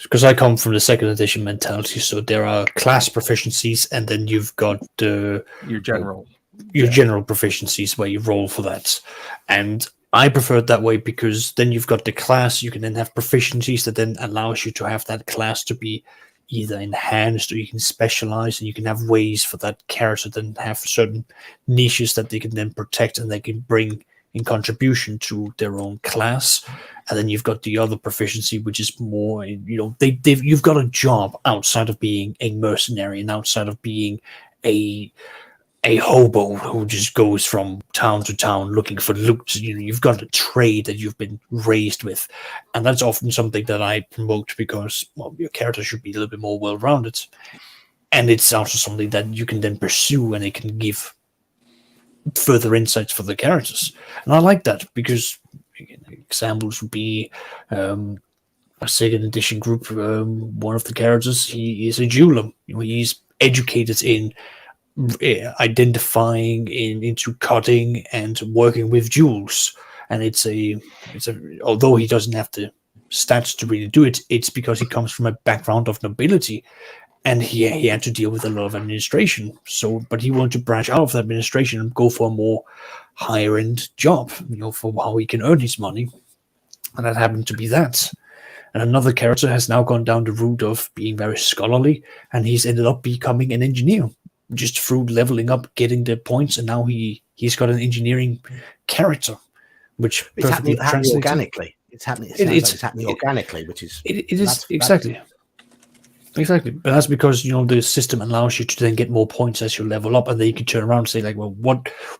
E: because I come from the second edition mentality, so there are class proficiencies and then you've got your general proficiencies where you roll for that, and I prefer it that way because then you've got the class, you can then have proficiencies that then allows you to have that class to be either enhanced or you can specialize, and you can have ways for that character to then have certain niches that they can then protect and they can bring in contribution to their own class. And then you've got the other proficiency, which is more, you've got a job outside of being a mercenary and outside of being a hobo who just goes from town to town looking for loot. You've got a trade that you've been raised with, and that's often something that I promote because your character should be a little bit more well-rounded, and it's also something that you can then pursue and it can give further insights for the characters. And I like that because examples would be a second edition group. One of the characters, he is a jeweler. He's educated in identifying into cutting and working with jewels, and it's a although he doesn't have the stats to really do it, it's because he comes from a background of nobility. And he had to deal with a lot of administration. But he wanted to branch out of the administration and go for a more higher end job, for how he can earn his money. And that happened to be that. And another character has now gone down the route of being very scholarly, and he's ended up becoming an engineer just through leveling up, getting the points, and now he's got an engineering character, which
A: it's happening organically. It's happening. It's happening organically, which is
E: it is exactly. Exactly, but that's because the system allows you to then get more points as you level up, and then you can turn around and say like, well,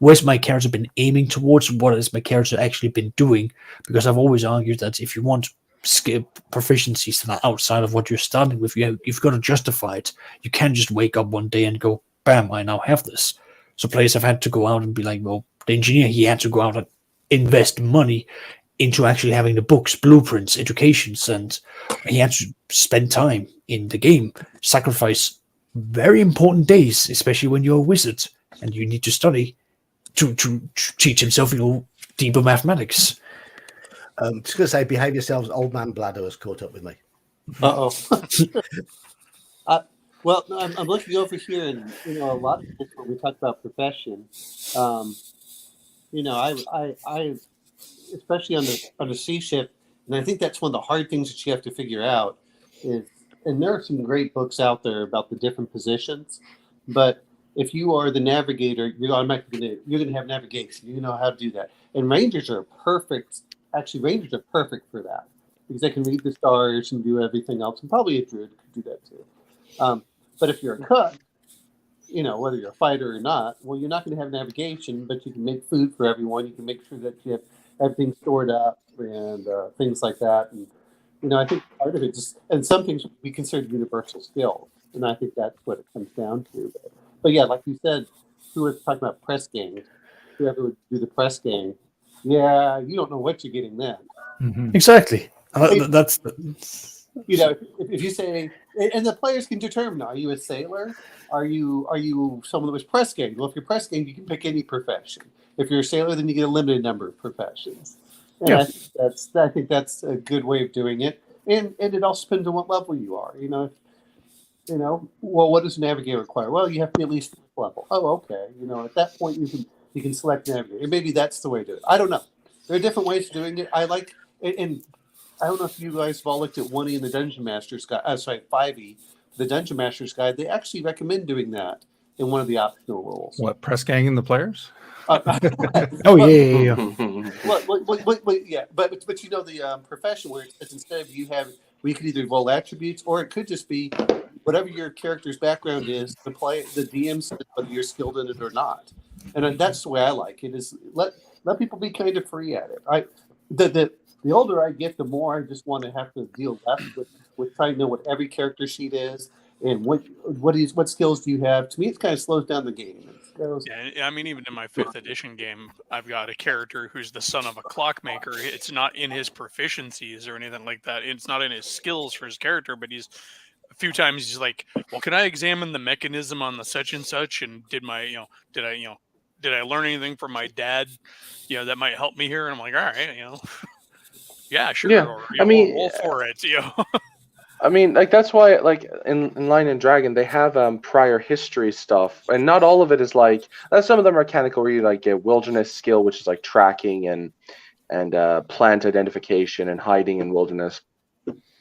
E: where's my character been aiming towards? What has my character actually been doing? Because I've always argued that if you want skill proficiencies that are outside of what you're starting with, you've got to justify it. You can't just wake up one day and go, bam, I now have this. So players have had to go out and be like, well, the engineer, he had to go out and invest money into actually having the books, blueprints, educations, and he had to spend time in the game, sacrifice very important days, especially when you're a wizard and you need to study to teach himself, deeper mathematics.
A: Just going to say, behave yourselves. Old man Bladder has caught up with me.
G: Well, no, I'm looking over here, and a lot of times when we talk about profession, I especially on the sea ship, and I think that's one of the hard things that you have to figure out is, and there are some great books out there about the different positions, but if you are the navigator, you're automatically going to have navigation. You know how to do that, and rangers are perfect. Actually, rangers are perfect for that because they can read the stars and do everything else, and probably a druid could do that too. But if you're a cook, whether you're a fighter or not, well, you're not going to have navigation, but you can make food for everyone. You can make sure that you have everything stored up and things like that. And, I think part of it and some things we consider universal skills. And I think that's what it comes down to. But yeah, like you said, who was talking about press games, whoever would do the press game, Yeah, you don't know what you're getting then.
F: Mhm.
E: Exactly.
G: Hey.
E: That's
G: You know, if you say, and the players can determine: are you a sailor? Are you someone that was press ganged? Well, if you're press ganged, you can pick any profession. If you're a sailor, then you get a limited number of professions. And
E: Yeah.
G: I think that's a good way of doing it. And it also depends on what level you are. Well, what does navigator require? Well, you have to be at least this level. Oh, okay. At that point you can select navigator. And maybe that's the way to do it. I don't know. There are different ways of doing it. I like and I don't know if you guys have all looked at 1E in the Dungeon Master's Guide. 5E, the Dungeon Master's Guide. They actually recommend doing that in one of the optional rules.
F: What, press ganging the players?
E: oh yeah.
G: Yeah. But the profession where it's instead of we could either roll attributes, or it could just be whatever your character's background is. The DM says whether you're skilled in it or not, and that's the way I like it. Is let people be kind of free at it. The older I get, the more I just want to have to deal less with trying to know what every character sheet is and what skills do you have. To me, it kind of slows down the game.
D: Yeah, I mean, even in my 5th edition game, I've got a character who's the son of a clockmaker. It's not in his proficiencies or anything like that. It's not in his skills for his character, but a few times he's like, well, can I examine the mechanism on the such and such? And did I learn anything from my dad, that might help me here? And I'm like, all right, yeah, sure.
C: Yeah,
D: Or,
C: I mean,
D: roll for it,
C: I mean, like that's why, like in Lion and Dragon, they have prior history stuff, and not all of it is like. Some of them are mechanical, where you like get wilderness skill, which is like tracking and plant identification and hiding in wilderness,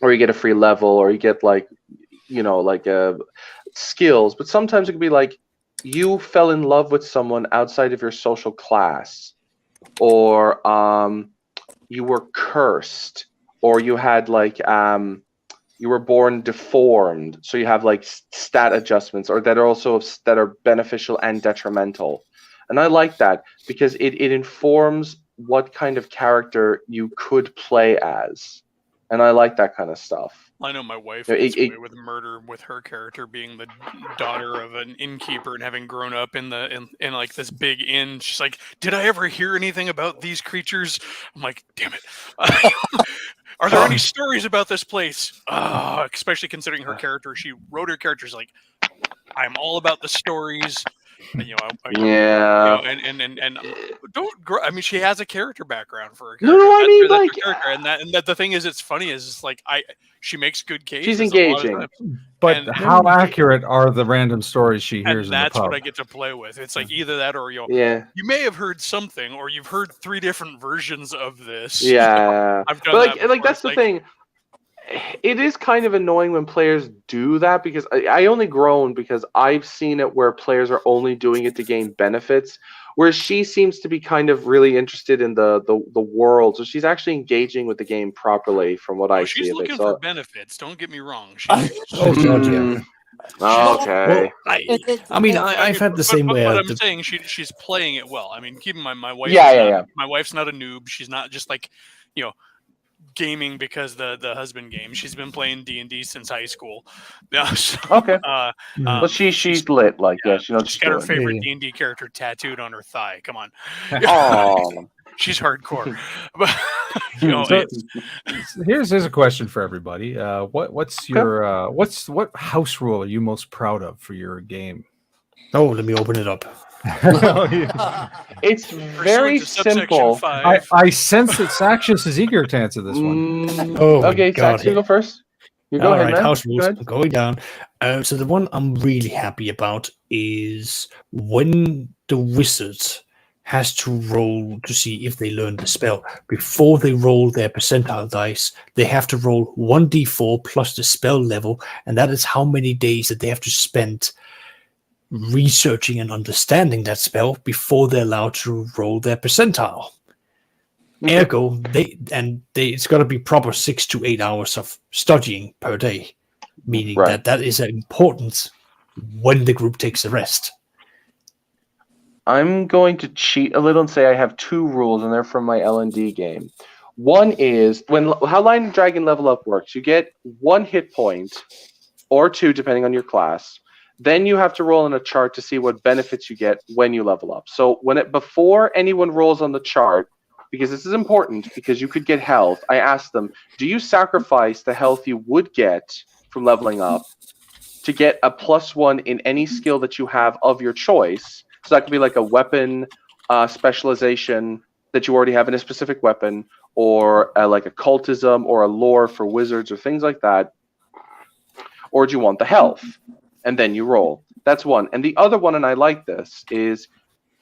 C: or you get a free level, or you get skills. But sometimes it could be like you fell in love with someone outside of your social class, or you were cursed, or you had you were born deformed, so you have like stat adjustments, or that are beneficial and detrimental. And I like that because it informs what kind of character you could play as, and I like that kind of stuff.
D: I know my wife gets away with murder with her character being the daughter of an innkeeper and having grown up in like this big inn. She's like, did I ever hear anything about these creatures? I'm like, damn it. Are there any stories about this place? Especially considering her character. She wrote her characters like, I'm all about the stories. And, and don't. I mean, she has a character background for her character.
C: No, I mean,
D: that's her character, and that the thing is, it's funny is it's like she makes good cases.
C: She's engaging.
F: But how accurate are the random stories she hears in the pub?
D: That's what I get to play with. It's like either that or you may have heard something, or you've heard 3 different versions of this.
C: Yeah,
D: I've done
C: but
D: that
C: that's the thing. It is kind of annoying when players do that, because I only groan because I've seen it where players are only doing it to gain benefits, whereas she seems to be kind of really interested in the world, so she's actually engaging with the game properly from what I see.
D: She's looking for benefits. Don't get me wrong. Okay.
C: Well,
E: I mean, I've had the same way.
D: But I'm saying she's playing it well. I mean, keep in mind my wife. My wife's not a noob. She's not just like, gaming because the husband game. She's been playing D&D since high school.
C: Okay. But she's lit. She's
D: got her favorite D&D character tattooed on her thigh. Come on.
C: Oh.
D: She's hardcore. But
F: here's a question for everybody. What's your what house rule are you most proud of for your game?
E: Oh, let me open it up.
C: It's very simple.
F: I sense that Saxius is eager to answer this one.
C: Okay, Sax, you go first. You go ahead, man.
E: House rules. I'm going down. So the one I'm really happy about is when the wizard has to roll to see if they learn the spell. Before they roll their percentile dice, they have to roll 1d4 plus the spell level, and that is how many days that they have to spend researching and understanding that spell before they're allowed to roll their percentile. Ergo, it's got to be proper 6 to 8 hours of studying per day, meaning that is important when the group takes a rest.
C: I'm going to cheat a little and say I have 2 rules, and they're from my L&D game. One is how Lion and Dragon level up works. You get 1 hit point, or 2 depending on your class. Then you have to roll on a chart to see what benefits you get when you level up. So before anyone rolls on the chart, because this is important, because you could get health. I asked them, do you sacrifice the health you would get from leveling up to get a +1 in any skill that you have of your choice? So that could be like a weapon specialization that you already have in a specific weapon, or like occultism or a lore for wizards or things like that. Or do you want the health? And then you roll. That's one. And the other one, and I like this, is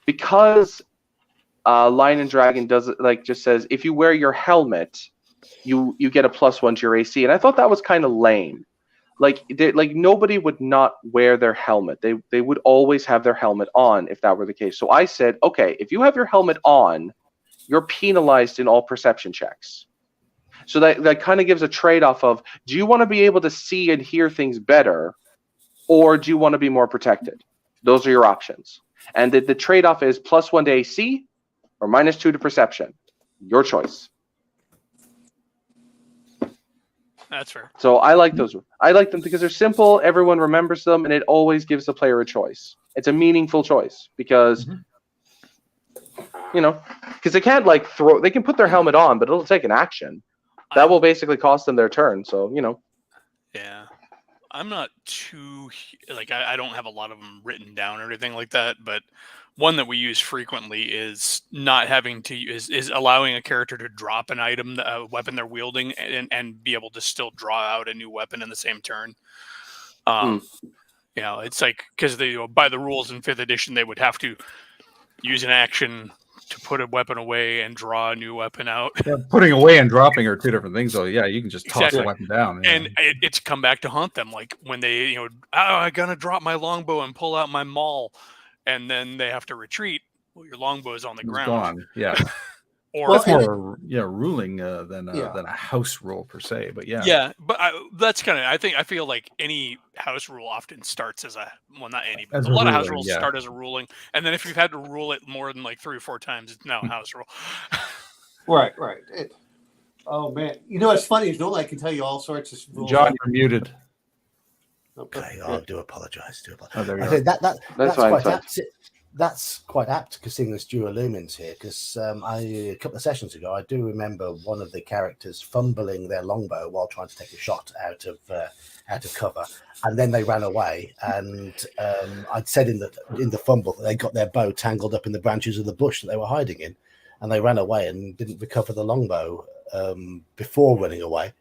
C: because Lion and Dragon does it, like, just says if you wear your helmet, you get a +1 to your AC. And I thought that was kind of lame. Like nobody would not wear their helmet. They would always have their helmet on if that were the case. So I said, okay, if you have your helmet on, you're penalized in all perception checks. So that kind of gives a trade-off of, do you want to be able to see and hear things better, or do you want to be more protected? Those are your options. And the trade-off is +1 to AC or -2 to perception. Your choice.
D: That's fair.
C: So I like those. I like them because they're simple. Everyone remembers them, and it always gives the player a choice. It's a meaningful choice because, because they can't they can put their helmet on, but it'll take an action. That will basically cost them their turn. So,
D: Yeah. I'm not too, I don't have a lot of them written down or anything like that, but one that we use frequently is not having to is allowing a character to drop an item, a weapon they're wielding, and be able to still draw out a new weapon in the same turn. It's like, because by the rules in 5th edition, they would have to use an action to put a weapon away and draw a new weapon out.
F: Yeah, putting away and dropping are two different things. So yeah, you can just toss
D: Exactly.
F: the weapon down. Yeah.
D: And it's come back to haunt them. Like when they, I'm going to drop my longbow and pull out my maul, and then they have to retreat. Well, your longbow is on the ground.
F: Gone. Yeah.
D: Or
F: That's more ruling than a house rule per se. But yeah.
D: Yeah, but that's kind of, I feel like any house rule often starts as not any, but a lot of house rules start as a ruling, and then if you've had to rule it more than 3 or 4 times, it's now a house rule.
G: Right. Oh man, what's funny is I can tell you all sorts of rules.
F: John, you're muted.
A: Okay, I do apologise.
F: Oh, there you
A: I
F: go.
A: think that's
C: fine,
A: quite apt. That's quite apt because seeing there's dual lumens here. Because a couple of sessions ago, I do remember one of the characters fumbling their longbow while trying to take a shot out of cover, and then they ran away. And I'd said in the fumble that they got their bow tangled up in the branches of the bush that they were hiding in, and they ran away and didn't recover the longbow before running away.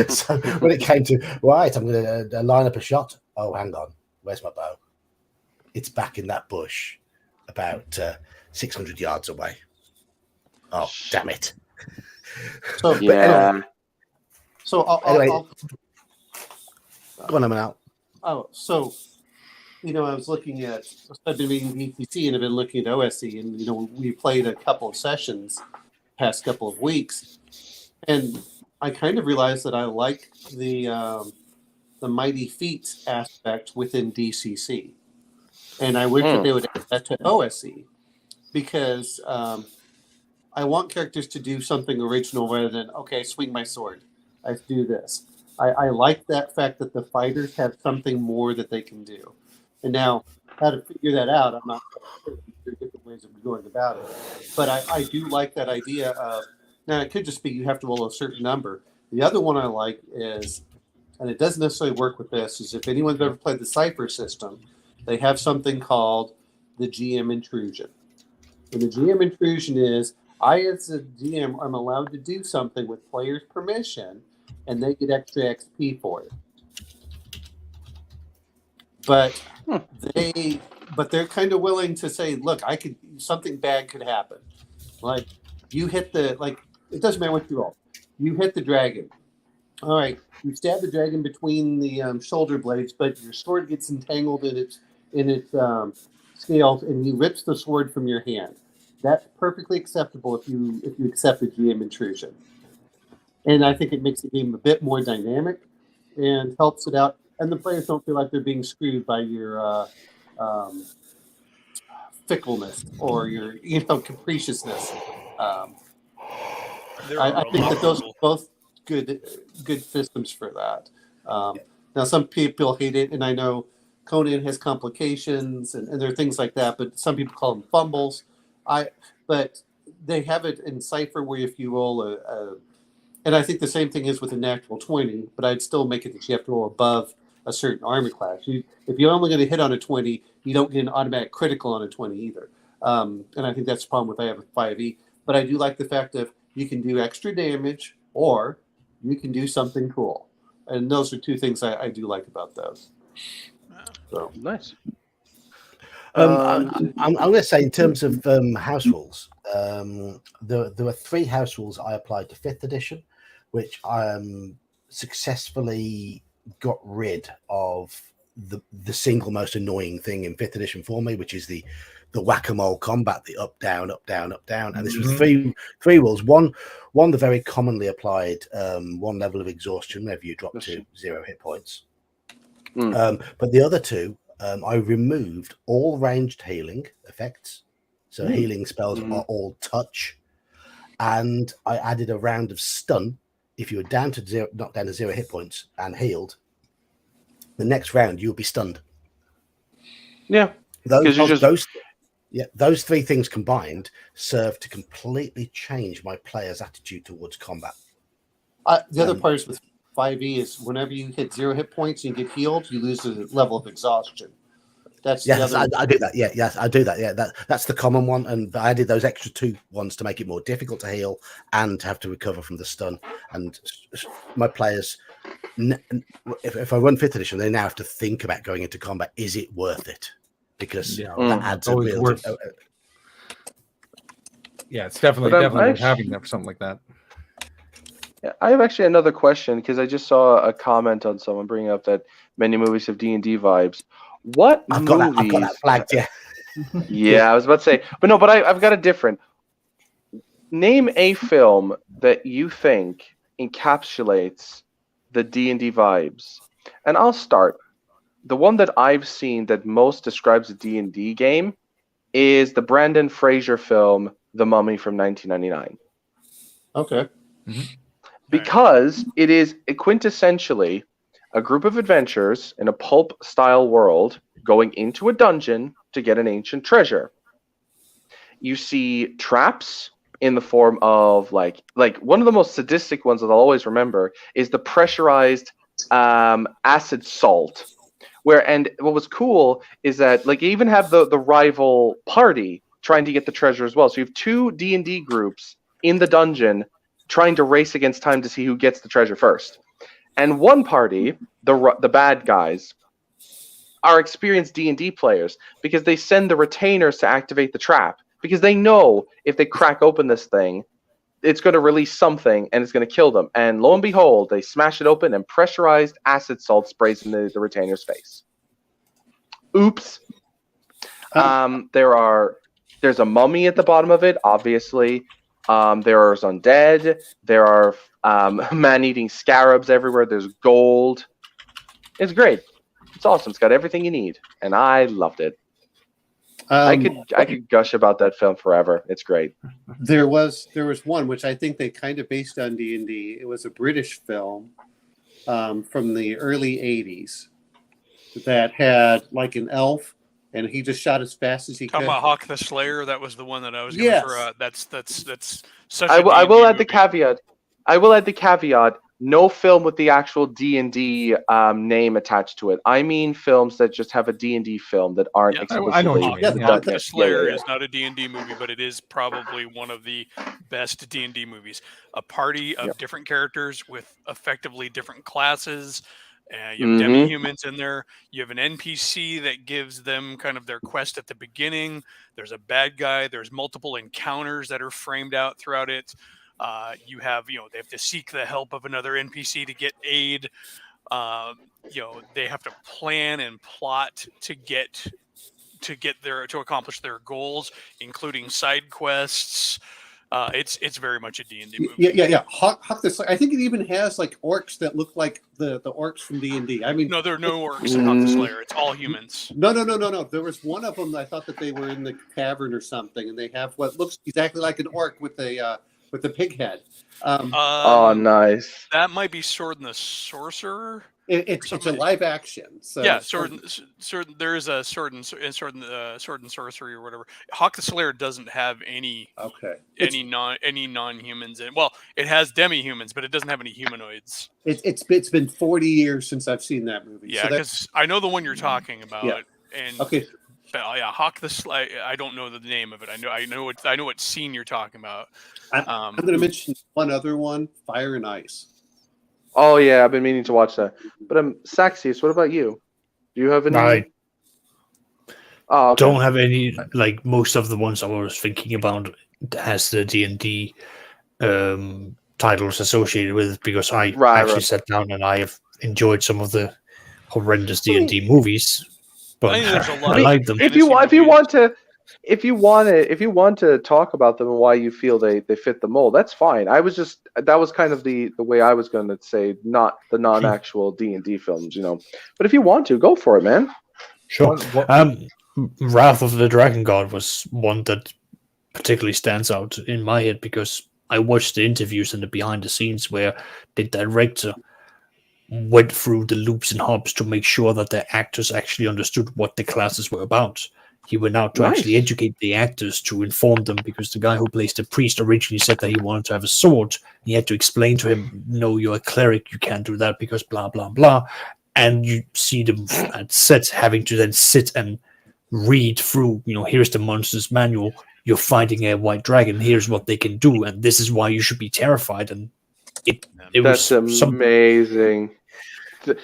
A: So when it came to right, I'm going to line up a shot. Oh, hang on, where's my bow? It's back in that bush, about 600 yards away. Oh, damn it!
G: So
C: yeah.
G: Anyway, so
A: Go on, I'm out.
G: Oh, so I was looking at. I've been reading BTC and I've been looking at OSC, and we played a couple of sessions past couple of weeks, and I kind of realized that I like the mighty feats aspect within DCC, and I wish that they would add that to OSC, because I want characters to do something original rather than swing my sword. I do this. I like that fact that the fighters have something more that they can do, and now how to figure that out, I'm not sure. There are different ways of going about it, but I do like that idea of. Now, it could just be you have to roll a certain number. The other one I like is, and it doesn't necessarily work with this, is if anyone's ever played the Cypher system, they have something called the GM intrusion. And the GM intrusion is, I as a GM am allowed to do something with players' permission, and they get extra XP for it. But they're kind of willing to say, look, something bad could happen. Like, you hit it doesn't matter what you roll. You hit the dragon. All right, you stab the dragon between the shoulder blades, but your sword gets entangled in its scales, and he rips the sword from your hand. That's perfectly acceptable if you accept the GM intrusion. And I think it makes the game a bit more dynamic and helps it out. And the players don't feel like they're being screwed by your fickleness or your capriciousness. I think that those are both good systems for that. Now, some people hate it, and I know Conan has complications, and there are things like that. But some people call them fumbles. But they have it in Cypher where if you roll and I think the same thing is with a natural 20, but I'd still make it that you have to roll above a certain armor class. If you're only going to hit on a 20, you don't get an automatic critical on a 20 either. And I think that's the problem with I have a 5e. But I do like the fact that you can do extra damage or you can do something cool. And those are two things I do like about those. So
C: Nice.
A: I'm going to say in terms of house rules, there were 3 house rules I applied to 5th edition, which successfully got rid of the single most annoying thing in 5th edition for me, which is the whack-a-mole combat, the up down up down up down. And this was three rules. One the very commonly applied 1 level of exhaustion whenever you drop to 0 hit points. But the other 2, I removed all ranged healing effects, so healing spells are all touch, and I added a round of stun. If you were knocked down to 0 hit points and healed, the next round you'll be stunned.
C: Yeah,
A: those 3 things combined serve to completely change my player's attitude towards combat.
G: The other part is with 5e is whenever you hit 0 hit points and you get healed, you lose a level of exhaustion. That's
A: yes,
G: the other.
A: I do that. Yeah, yes, I do that. Yeah, that's the common one, and I added those extra 2 ones to make it more difficult to heal and to have to recover from the stun. And my players, if I run 5th edition, they now have to think about going into combat. Is it worth it? Because that adds a real.
F: Yeah, it's definitely worth having that for something like that.
C: I have actually another question because I just saw a comment on someone bringing up that many movies have D&D vibes. I've got that flagged, yeah. Yeah, I was about to say, but I've got a different. Name a film that you think encapsulates the D&D vibes, and I'll start. The one that I've seen that most describes a D&D game is the Brendan Fraser film, The Mummy from 1999.
G: Okay.
C: Because it is quintessentially a group of adventurers in a pulp-style world going into a dungeon to get an ancient treasure. You see traps in the form of like one of the most sadistic ones that I'll always remember is the pressurized acid salt. And what was cool is that like you even have the rival party trying to get the treasure as well. So you have 2 D&D groups in the dungeon trying to race against time to see who gets the treasure first. And one party, the bad guys, are experienced D&D players because they send the retainers to activate the trap because they know if they crack open this thing, it's going to release something and it's going to kill them. And lo and behold, they smash it open and pressurized acid salt sprays in the retainer's face. Oops. There's a mummy at the bottom of it, obviously. There's undead. There are man-eating scarabs everywhere. There's gold. It's great. It's awesome. It's got everything you need, and I loved it. I could gush about that film forever. It's great.
G: There was one which I think they kind of based on D&D. It was a British film from the early '80s that had like an elf, and he just shot as fast as he could.
D: Tomahawk the Slayer. That was the one that I was going to throw out. That's such.
C: I will add the caveat. No film with the actual D&D name attached to it. I mean films that just have a D&D film that aren't explicitly.
F: I know what you mean.
D: Tomahawk the Slayer is not a D&D movie, but it is probably one of the best D&D movies. A party of different characters with effectively different classes. You have demi-humans in there. You have an NPC that gives them kind of their quest at the beginning. There's a bad guy. There's multiple encounters that are framed out throughout it. You have, they have to seek the help of another NPC to get aid. They have to plan and plot to accomplish their goals, including side quests. It's very much a D&D movie.
G: Yeah. Hawk the I think it even has like orcs that look like the orcs from D&D. I mean,
D: no, there are no orcs in Hawk the Slayer. It's all humans.
G: No. There was one of them that I thought that they were in the cavern or something, and they have what looks exactly like an orc with the pig head.
C: Nice.
D: That might be Sword and the Sorcerer.
G: It's a live action. So
D: yeah, sword. There is a sword and sorcery or whatever. Hawk the Slayer doesn't have any non-humans in. Well, it has demi-humans, but it doesn't have any humanoids.
G: It's been 40 years since I've seen that movie.
D: Yeah, because I know the one you're talking about.
G: Yeah.
D: And
G: Okay.
D: But yeah, Hawk the Slayer. I don't know the name of it. I know what scene you're talking about.
G: I'm going to mention one other one: Fire and Ice.
C: Oh yeah, I've been meaning to watch that. But Saxius, what about you? Do you have any?
E: I
C: Oh, okay.
E: don't have any, like most of the ones I was thinking about has the D&D titles associated with it, because I actually sat down and I have enjoyed some of the horrendous D&D movies. But
D: I think there's a lot
E: I like them.
C: If you want to talk about them and why you feel they fit the mold, that's fine. That was kind of the way I was going to say, not the non-actual D&D films, But if you want to, go for it, man.
E: Sure. Wrath of the Dragon God was one that particularly stands out in my head, because I watched the interviews and the behind the scenes where the director went through the loops and hubs to make sure that the actors actually understood what the classes were about. He went out to actually educate the actors, to inform them, because the guy who plays the priest originally said that he wanted to have a sword. He had to explain to him, no, you're a cleric, you can't do that because blah, blah, blah. And you see them at set having to then sit and read through, here's the monster's manual, you're fighting a white dragon, here's what they can do, and this is why you should be terrified. And
C: that's amazing.
D: That's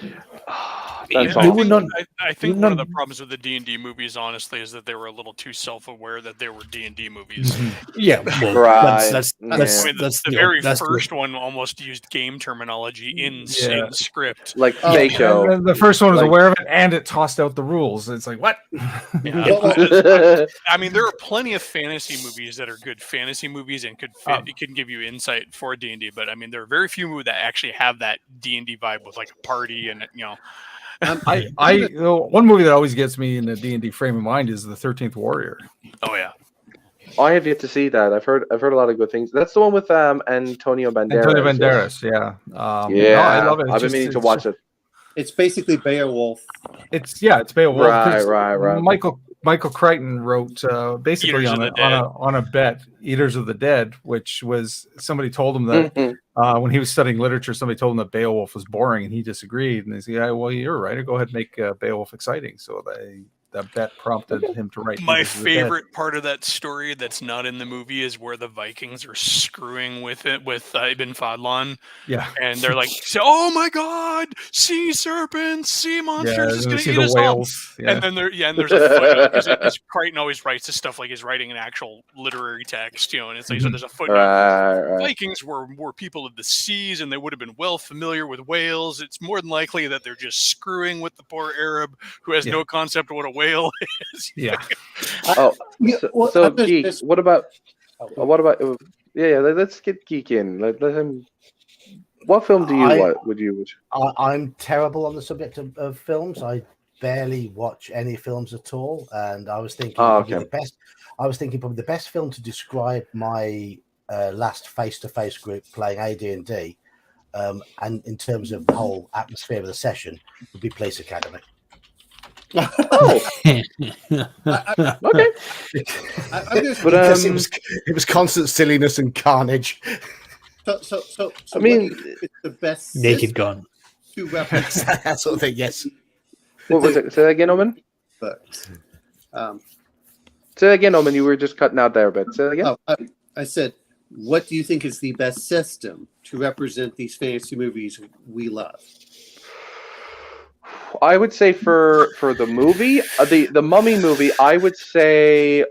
D: awesome. I think one of the problems with the D&D movies, honestly, is that they were a little too self-aware that they were D&D movies.
E: Yeah, well, that's
D: the very first one almost used game terminology in script.
C: Like Mako.
F: The first one was aware of it, and it tossed out the rules. It's like, what?
D: I mean, there are plenty of fantasy movies that are good fantasy movies and it can give you insight for D&D, but I mean, there are very few movies that actually have that D&D vibe with like a party and
F: one movie that always gets me in the D&D frame of mind is the 13th Warrior.
D: Oh yeah.
C: I have yet to see that. I've heard a lot of good things. That's the one with Antonio Banderas.
F: Yeah.
C: No,
F: I love it.
C: I've been meaning to watch it.
G: It's basically Beowulf.
F: It's Beowulf.
C: Right.
F: Michael Crichton wrote basically on a bet, Eaters of the Dead, which was, somebody told him that when he was studying literature, somebody told him that Beowulf was boring, and he disagreed. And they said, "Yeah, well, you're right. Go ahead and make Beowulf exciting." So that bet prompted him to write.
D: My favorite part of that story that's not in the movie is where the Vikings are screwing with Ibn Fadlan.
F: Yeah, and
D: they're like, "Oh my God, sea serpents, sea monsters,
F: going to eat us all."
D: Yeah. And then there's a footnote, because Crichton always writes this stuff like he's writing an actual literary text, and it's like, so there's a footnote.
C: Right.
D: Vikings were people of the seas, and they would have been well familiar with whales. It's more than likely that they're just screwing with the poor Arab who has no concept of what a whale is.
E: Yeah.
C: So Geek, what about? Let's get Geek in. Let him. What film do you would you?
A: I'm terrible on the subject of films. I barely watch any films at all, and I was thinking probably the best film to describe my last face-to-face group playing AD&D, and in terms of the whole atmosphere of the session, would be Police Academy.
C: Okay.
A: Because it was constant silliness and carnage.
G: So
C: I mean,
G: it's the best
E: Naked Gun.
A: That sort of thing. Yes.
C: What was it? Say that again, Omen. Say that again, Omen. You were just cutting out there a bit. Say that again.
G: I said, what do you think is the best system to represent these fantasy movies we love?
C: I would say for the movie, the Mummy movie, I would say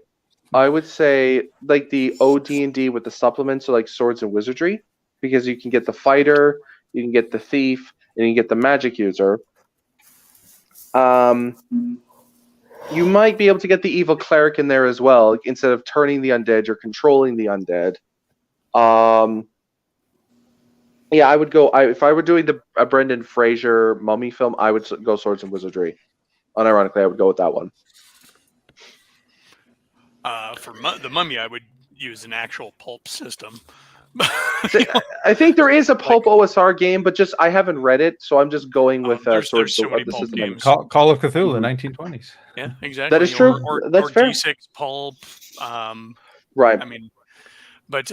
C: like the OD&D with the supplements, so like Swords and Wizardry, because you can get the fighter, you can get the thief, and you can get the magic user. You might be able to get the evil cleric in there as well, instead of turning the undead, you're controlling the undead. Yeah, I would go. If I were doing a Brendan Fraser Mummy film, I would go Swords and Wizardry. Unironically, I would go with that one.
D: For the Mummy, I would use an actual pulp system.
C: I think there is a pulp OSR game, but just I haven't read it, so I'm just going with
D: there's
C: sort of
D: so many
C: the
D: pulp
C: system.
D: games.
F: Call of Cthulhu, 1920s.
D: Yeah, exactly.
C: That is true. That's
D: or
C: fair.
D: D6 pulp.
C: Right.
D: I mean, but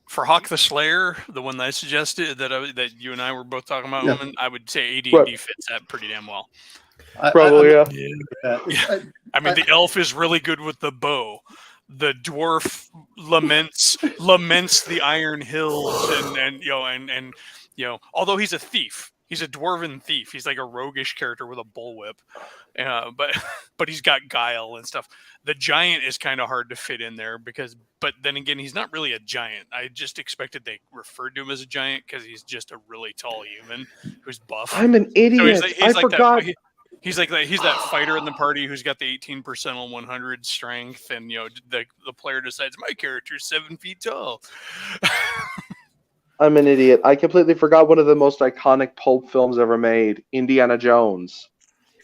D: for Hawk the Slayer, the one that I suggested that you and I were both talking about,
G: Yeah.
D: I would say AD&D
C: Right.
D: fits that pretty damn well.
C: Probably, yeah.
D: Yeah. I mean, the elf is really good with the bow. The dwarf laments the Iron Hills, and although he's a thief, he's a dwarven thief. He's like a roguish character with a bullwhip, but he's got guile and stuff. The giant is kind of hard to fit in there but then again, he's not really a giant. I just expected they referred to him as a giant because he's just a really tall human who's buff.
C: I'm an idiot. I forgot.
D: He's that fighter in the party who's got the 18% on 100 strength, and the player decides my character's 7 feet tall.
C: I'm an idiot. I completely forgot one of the most iconic pulp films ever made, Indiana Jones.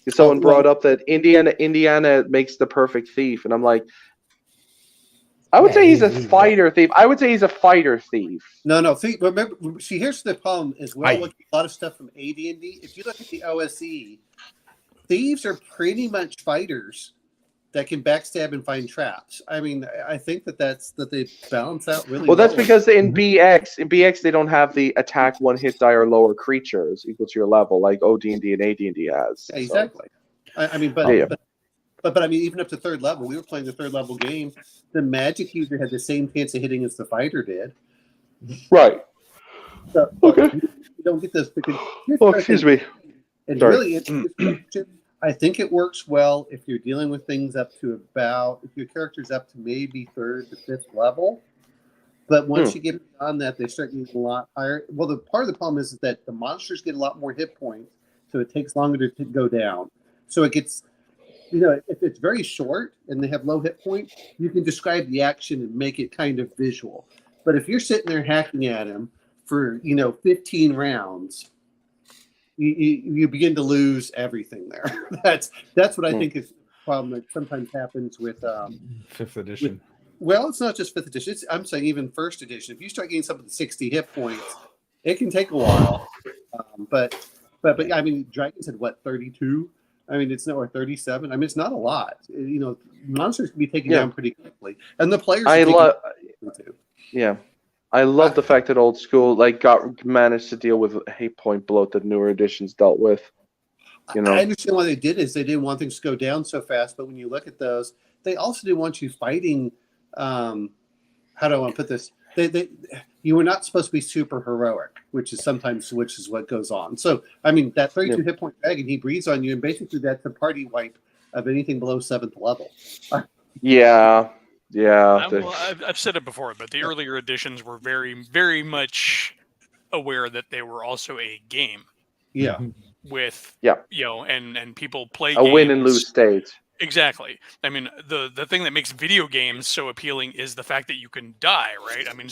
C: Someone brought up that Indiana makes the perfect thief, and I'm like, I would say he's a fighter thief. I would say he's a fighter thief.
G: No. Remember, see, here's the problem as well. Look at a lot of stuff from AD&D. If you look at the OSE, thieves are pretty much fighters that can backstab and find traps. I mean, I think that they balance out really well.
C: Well, that's because in BX they don't have the attack 1 hit die or lower creatures equal to your level like OD&D and AD&D has.
G: Yeah, exactly. So. I mean, but I mean, even up to 3rd level, we were playing the 3rd level game. The magic user had the same chance of hitting as the fighter did.
C: Right.
G: So,
C: okay.
G: You don't get this because.
C: Excuse me.
G: And really, I think it works well if you're dealing with things up to if your character's up to maybe 3rd to 5th level. But once you get beyond that, they start getting a lot higher. Well, the part of the problem is that the monsters get a lot more hit points, so it takes longer to go down. So it gets, if it's very short and they have low hit points, you can describe the action and make it kind of visual. But if you're sitting there hacking at them for 15 rounds, you begin to lose everything there. That's what I think is the problem that sometimes happens with
F: 5th edition.
G: Well, it's not just 5th edition. I'm saying even 1st edition. If you start getting something with 60 hit points, it can take a while. But I mean, Dragons had 32. I mean, it's or 37. I mean, it's not a lot. Monsters can be taken down pretty quickly, and the players.
C: I love the fact that old school managed to deal with a hate point bloat that newer editions dealt with.
G: I understand why they did is they didn't want things to go down so fast. But when you look at those, they also didn't want you fighting. How do I want to put this? You were not supposed to be super heroic, which is what goes on. So I mean, that 32 hit point dragon, he breathes on you, and basically that's a party wipe of anything below 7th level.
C: Yeah.
D: I've said it before, but the earlier editions were very, very much aware that they were also a game.
G: Yeah.
D: With and people play
C: a
D: games.
C: Win and lose state.
D: Exactly. I mean, the thing that makes video games so appealing is the fact that you can die, right? I mean,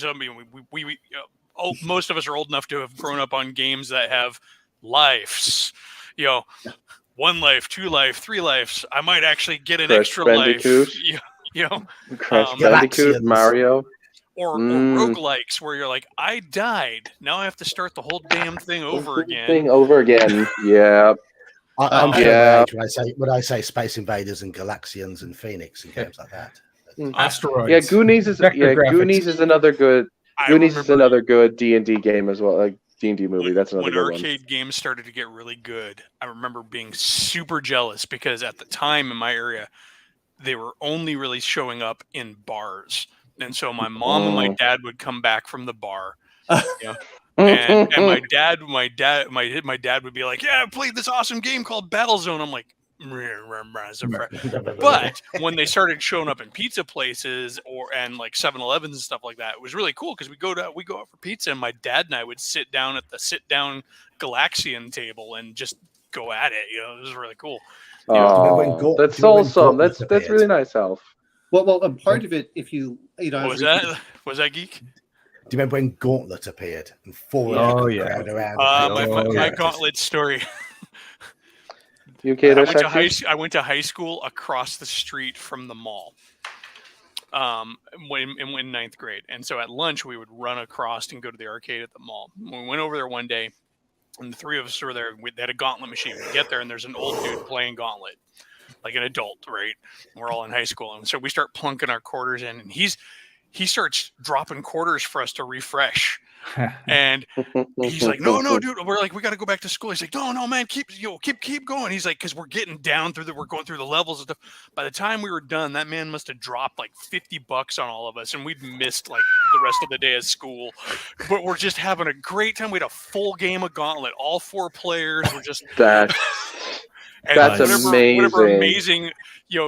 D: most of us are old enough to have grown up on games that have lives. 1 life, 2 life, 3 lives. I might actually get an extra life.
C: Crash Bandicoot, Mario.
D: Or roguelikes where you're like, I died. Now I have to start the whole damn thing over again.
C: Yeah.
A: I'm sure when I say Space Invaders and Galaxians and Phoenix and games like that.
F: Asteroids.
C: Yeah, Goonies is another good. Goonies is another good D&D game as well. Like D&D movie. That's another good one.
D: When arcade games started to get really good, I remember being super jealous because at the time in my area, they were only really showing up in bars. And so my mom and my dad would come back from the bar. And my dad would be like, "Yeah, I played this awesome game called Battlezone." I'm like, but when they started showing up in pizza places and like 7-Elevens and stuff like that, it was really cool because we go out for pizza, and my dad and I would sit down at the sit-down Galaxian table and just go at it. It was really cool.
C: That's awesome. That's really nice, Alf.
G: Well, and part of it, if you
D: was that Geek?
A: Do you remember when Gauntlet appeared and crowd around?
D: My Gauntlet story.
C: I
D: went to high school across the street from the mall. in ninth grade. And so at lunch, we would run across and go to the arcade at the mall. We went over there one day, and the three of us were there. They had a gauntlet machine. We get there, and there's an old dude playing gauntlet, like an adult, right? We're all in high school. And so we start plunking our quarters in, and he starts dropping quarters for us to refresh. And he's like, no, dude. We're like, we got to go back to school. He's like, no, man, keep going. He's like, because we're getting down we're going through the levels and stuff. By the time we were done, that man must have dropped like $50 on all of us, and we'd missed like the rest of the day at school. But we're just having a great time. We had a full game of Gauntlet. All 4 players were just
C: That's amazing.
D: Whatever amazing,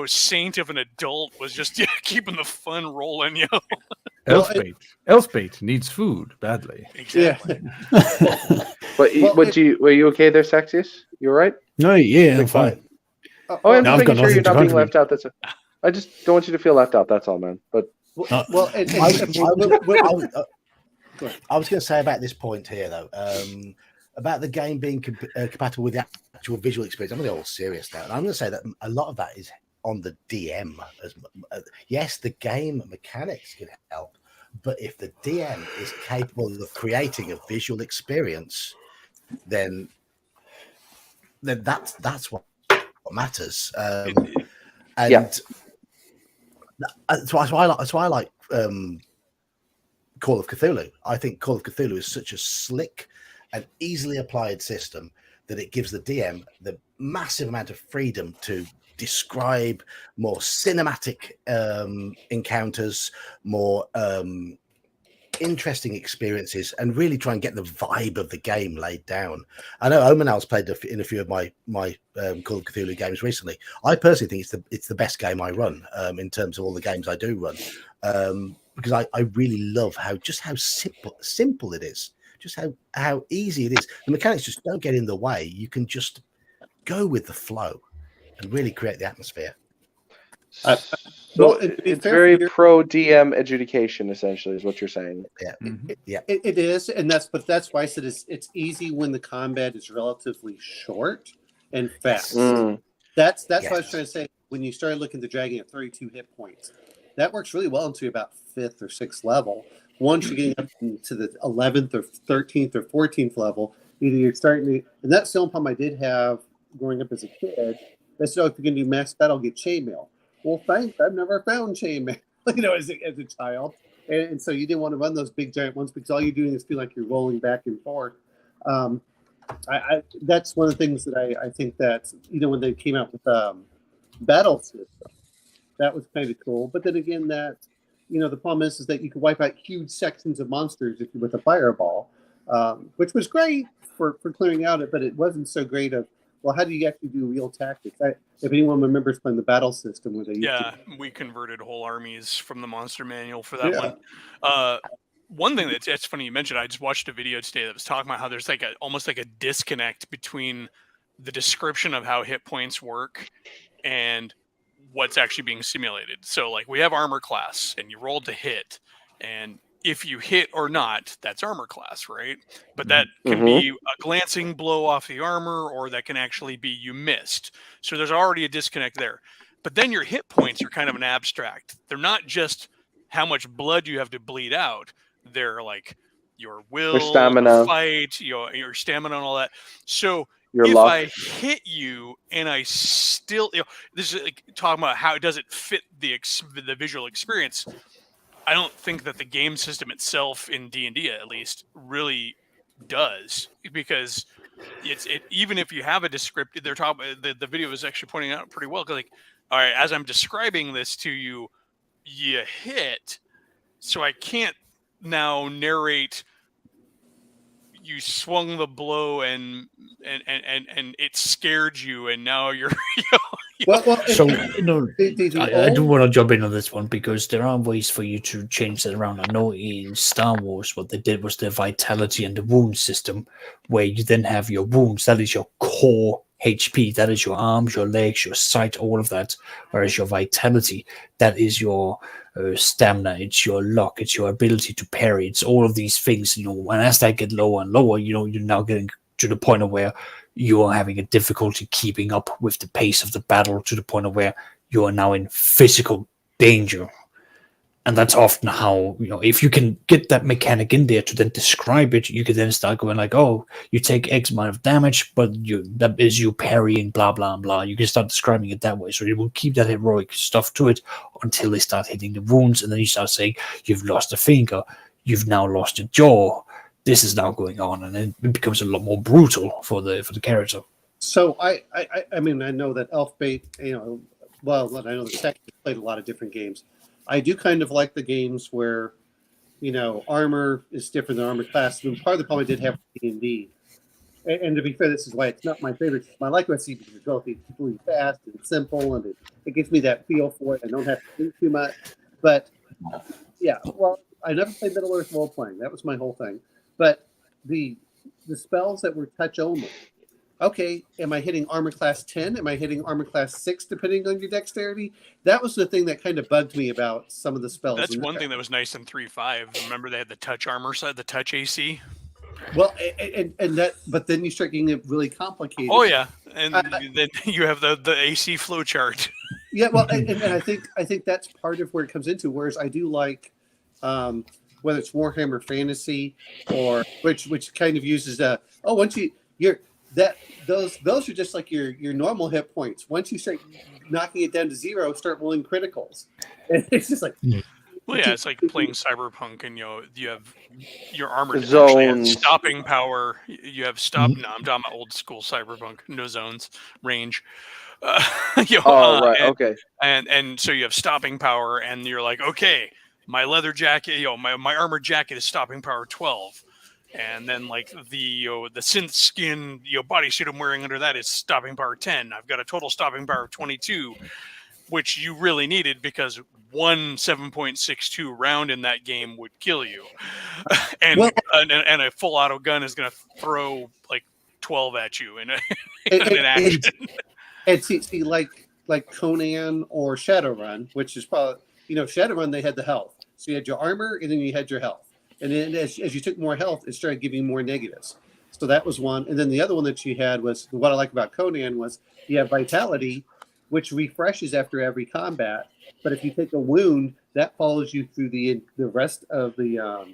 D: saint of an adult was just keeping the fun rolling,
F: Elspeth needs food badly.
D: Exactly.
C: Were you okay there, Sexius? You all right?
E: No, yeah, I'm fine.
C: I'm
E: Now
C: just
E: I've got
C: making sure you're
E: nothing to
C: not being
E: contribute.
C: left out. I just don't want you to feel left out. That's all, man. But
A: I was going to say about this point here, though, about the game being compatible with the actual visual experience. I'm going to get all serious now, and I'm going to say that a lot of that is on the DM. Yes, the game mechanics can help, but if the DM is capable of creating a visual experience, then that's what matters. And that's why I like Call of Cthulhu. I think Call of Cthulhu is such a slick and easily applied system that it gives the DM the massive amount of freedom to describe more cinematic encounters, more interesting experiences, and really try and get the vibe of the game laid down. I know Omanal's played in a few of my Call of Cthulhu games recently. I personally think it's the best game I run in terms of all the games I do run, because I really love how simple it is, just how easy it is. The mechanics just don't get in the way. You can just go with the flow and really create the atmosphere.
C: So it's very pro DM adjudication, essentially, is what you're saying.
A: Yeah,
G: it is, and that's why I said it's easy when the combat is relatively short and fast. That's what I was trying to say. When you started looking at the dragon at 32 hit points, that works really well until about 5th or 6th level. Once you're getting up to the 11th or 13th or 14th level, either you're starting to, and that's the only problem I did have growing up as a kid. They said, if you're going to do mass battle, get chainmail. Well, thanks. I've never found chainmail, as a child. And so you didn't want to run those big giant ones because all you're doing is feel like you're rolling back and forth. That's one of the things that I think that, when they came out with battle system, that was kind of cool. But then again, that, the problem is that you can wipe out huge sections of monsters with a fireball, which was great for clearing out it, but it wasn't so great of, well, how do you actually do real tactics? If anyone remembers playing the battle system where they
D: we converted whole armies from the monster manual for that one. One thing that's funny you mentioned, I just watched a video today that was talking about how there's almost like a disconnect between the description of how hit points work and what's actually being simulated. So like we have armor class and you roll to hit, and if you hit or not, that's armor class, right? But that can be a glancing blow off the armor, or that can actually be you missed. So there's already a disconnect there. But then your hit points are kind of an abstract. They're not just how much blood you have to bleed out. They're like your will,
C: your stamina,
D: your fight, your stamina, and all that. So
C: your
D: if
C: luck.
D: I hit you and I still, this is like talking about how does it fit the visual experience. I don't think that the game system itself in D&D, at least, really does, because even if you have a descriptive, they're talking. The video was actually pointing out pretty well. Like, all right, as I'm describing this to you, you hit, so I can't now narrate. You swung the blow and it scared you, and now you're.
E: So I do want to jump in on this one, because there are ways for you to change that around. I know in Star Wars what they did was the vitality and the wound system, where you then have your wounds. That is your core HP. That is your arms, your legs, your sight, all of that. Whereas your vitality, that is your stamina, it's your luck, it's your ability to parry, it's all of these things. And as they get lower and lower, you're now getting to the point of where you are having a difficulty keeping up with the pace of the battle, to the point of where you are now in physical danger. And that's often how, if you can get that mechanic in there to then describe it, you can then start going like, oh, you take X amount of damage, but that is you parrying, blah, blah, blah. You can start describing it that way. So you will keep that heroic stuff to it until they start hitting the wounds. And then you start saying, you've lost a finger, you've now lost a jaw. This is now going on. And then it becomes a lot more brutal for the character.
G: So I mean, I know that Elfbait, well, I know the tech played a lot of different games. I do kind of like the games where, armor is different than armor class. And part of the problem I did have with D&D, and to be fair, this is why it's not my favorite system. I like OSC because it's relatively fast and simple, and it gives me that feel for it. I don't have to think too much. But, yeah, well, I never played Middle Earth role-playing. That was my whole thing. But the spells that were touch only, okay, am I hitting armor class 10? Am I hitting armor class 6, depending on your dexterity? That was the thing that kind of bugged me about some of the spells.
D: That's one thing that was nice in 3.5. Remember they had the touch armor side, the touch AC?
G: Well, and that, but then you start getting it really complicated.
D: Oh, yeah. And then you have the AC flow chart.
G: Yeah, well, and I think that's part of where it comes into, whereas I do like, whether it's Warhammer Fantasy or which kind of uses once those are just like your normal hit points. Once you start knocking it down to 0, start rolling criticals. And it's just like,
D: well, yeah, it's like playing Cyberpunk, and you have your armor actually has stopping power. You have stop. No, I'm talking about old school Cyberpunk, no zones, range.
C: Right, okay.
D: And so you have stopping power, and you're like, okay, my leather jacket, my armor jacket is stopping power 12. And then like the synth skin bodysuit I'm wearing under that is stopping power 10. I've got a total stopping power of 22, which you really needed because one 7.62 round in that game would kill you, and a full auto gun is going to throw like 12 at you in an action.
G: And see, like Conan or Shadowrun, which is probably Shadowrun, they had the health, so you had your armor and then you had your health. And then as you took more health, it started giving more negatives. So that was one. And then the other one that she had was, what I like about Conan was you have Vitality, which refreshes after every combat. But if you take a wound, that follows you through the rest of the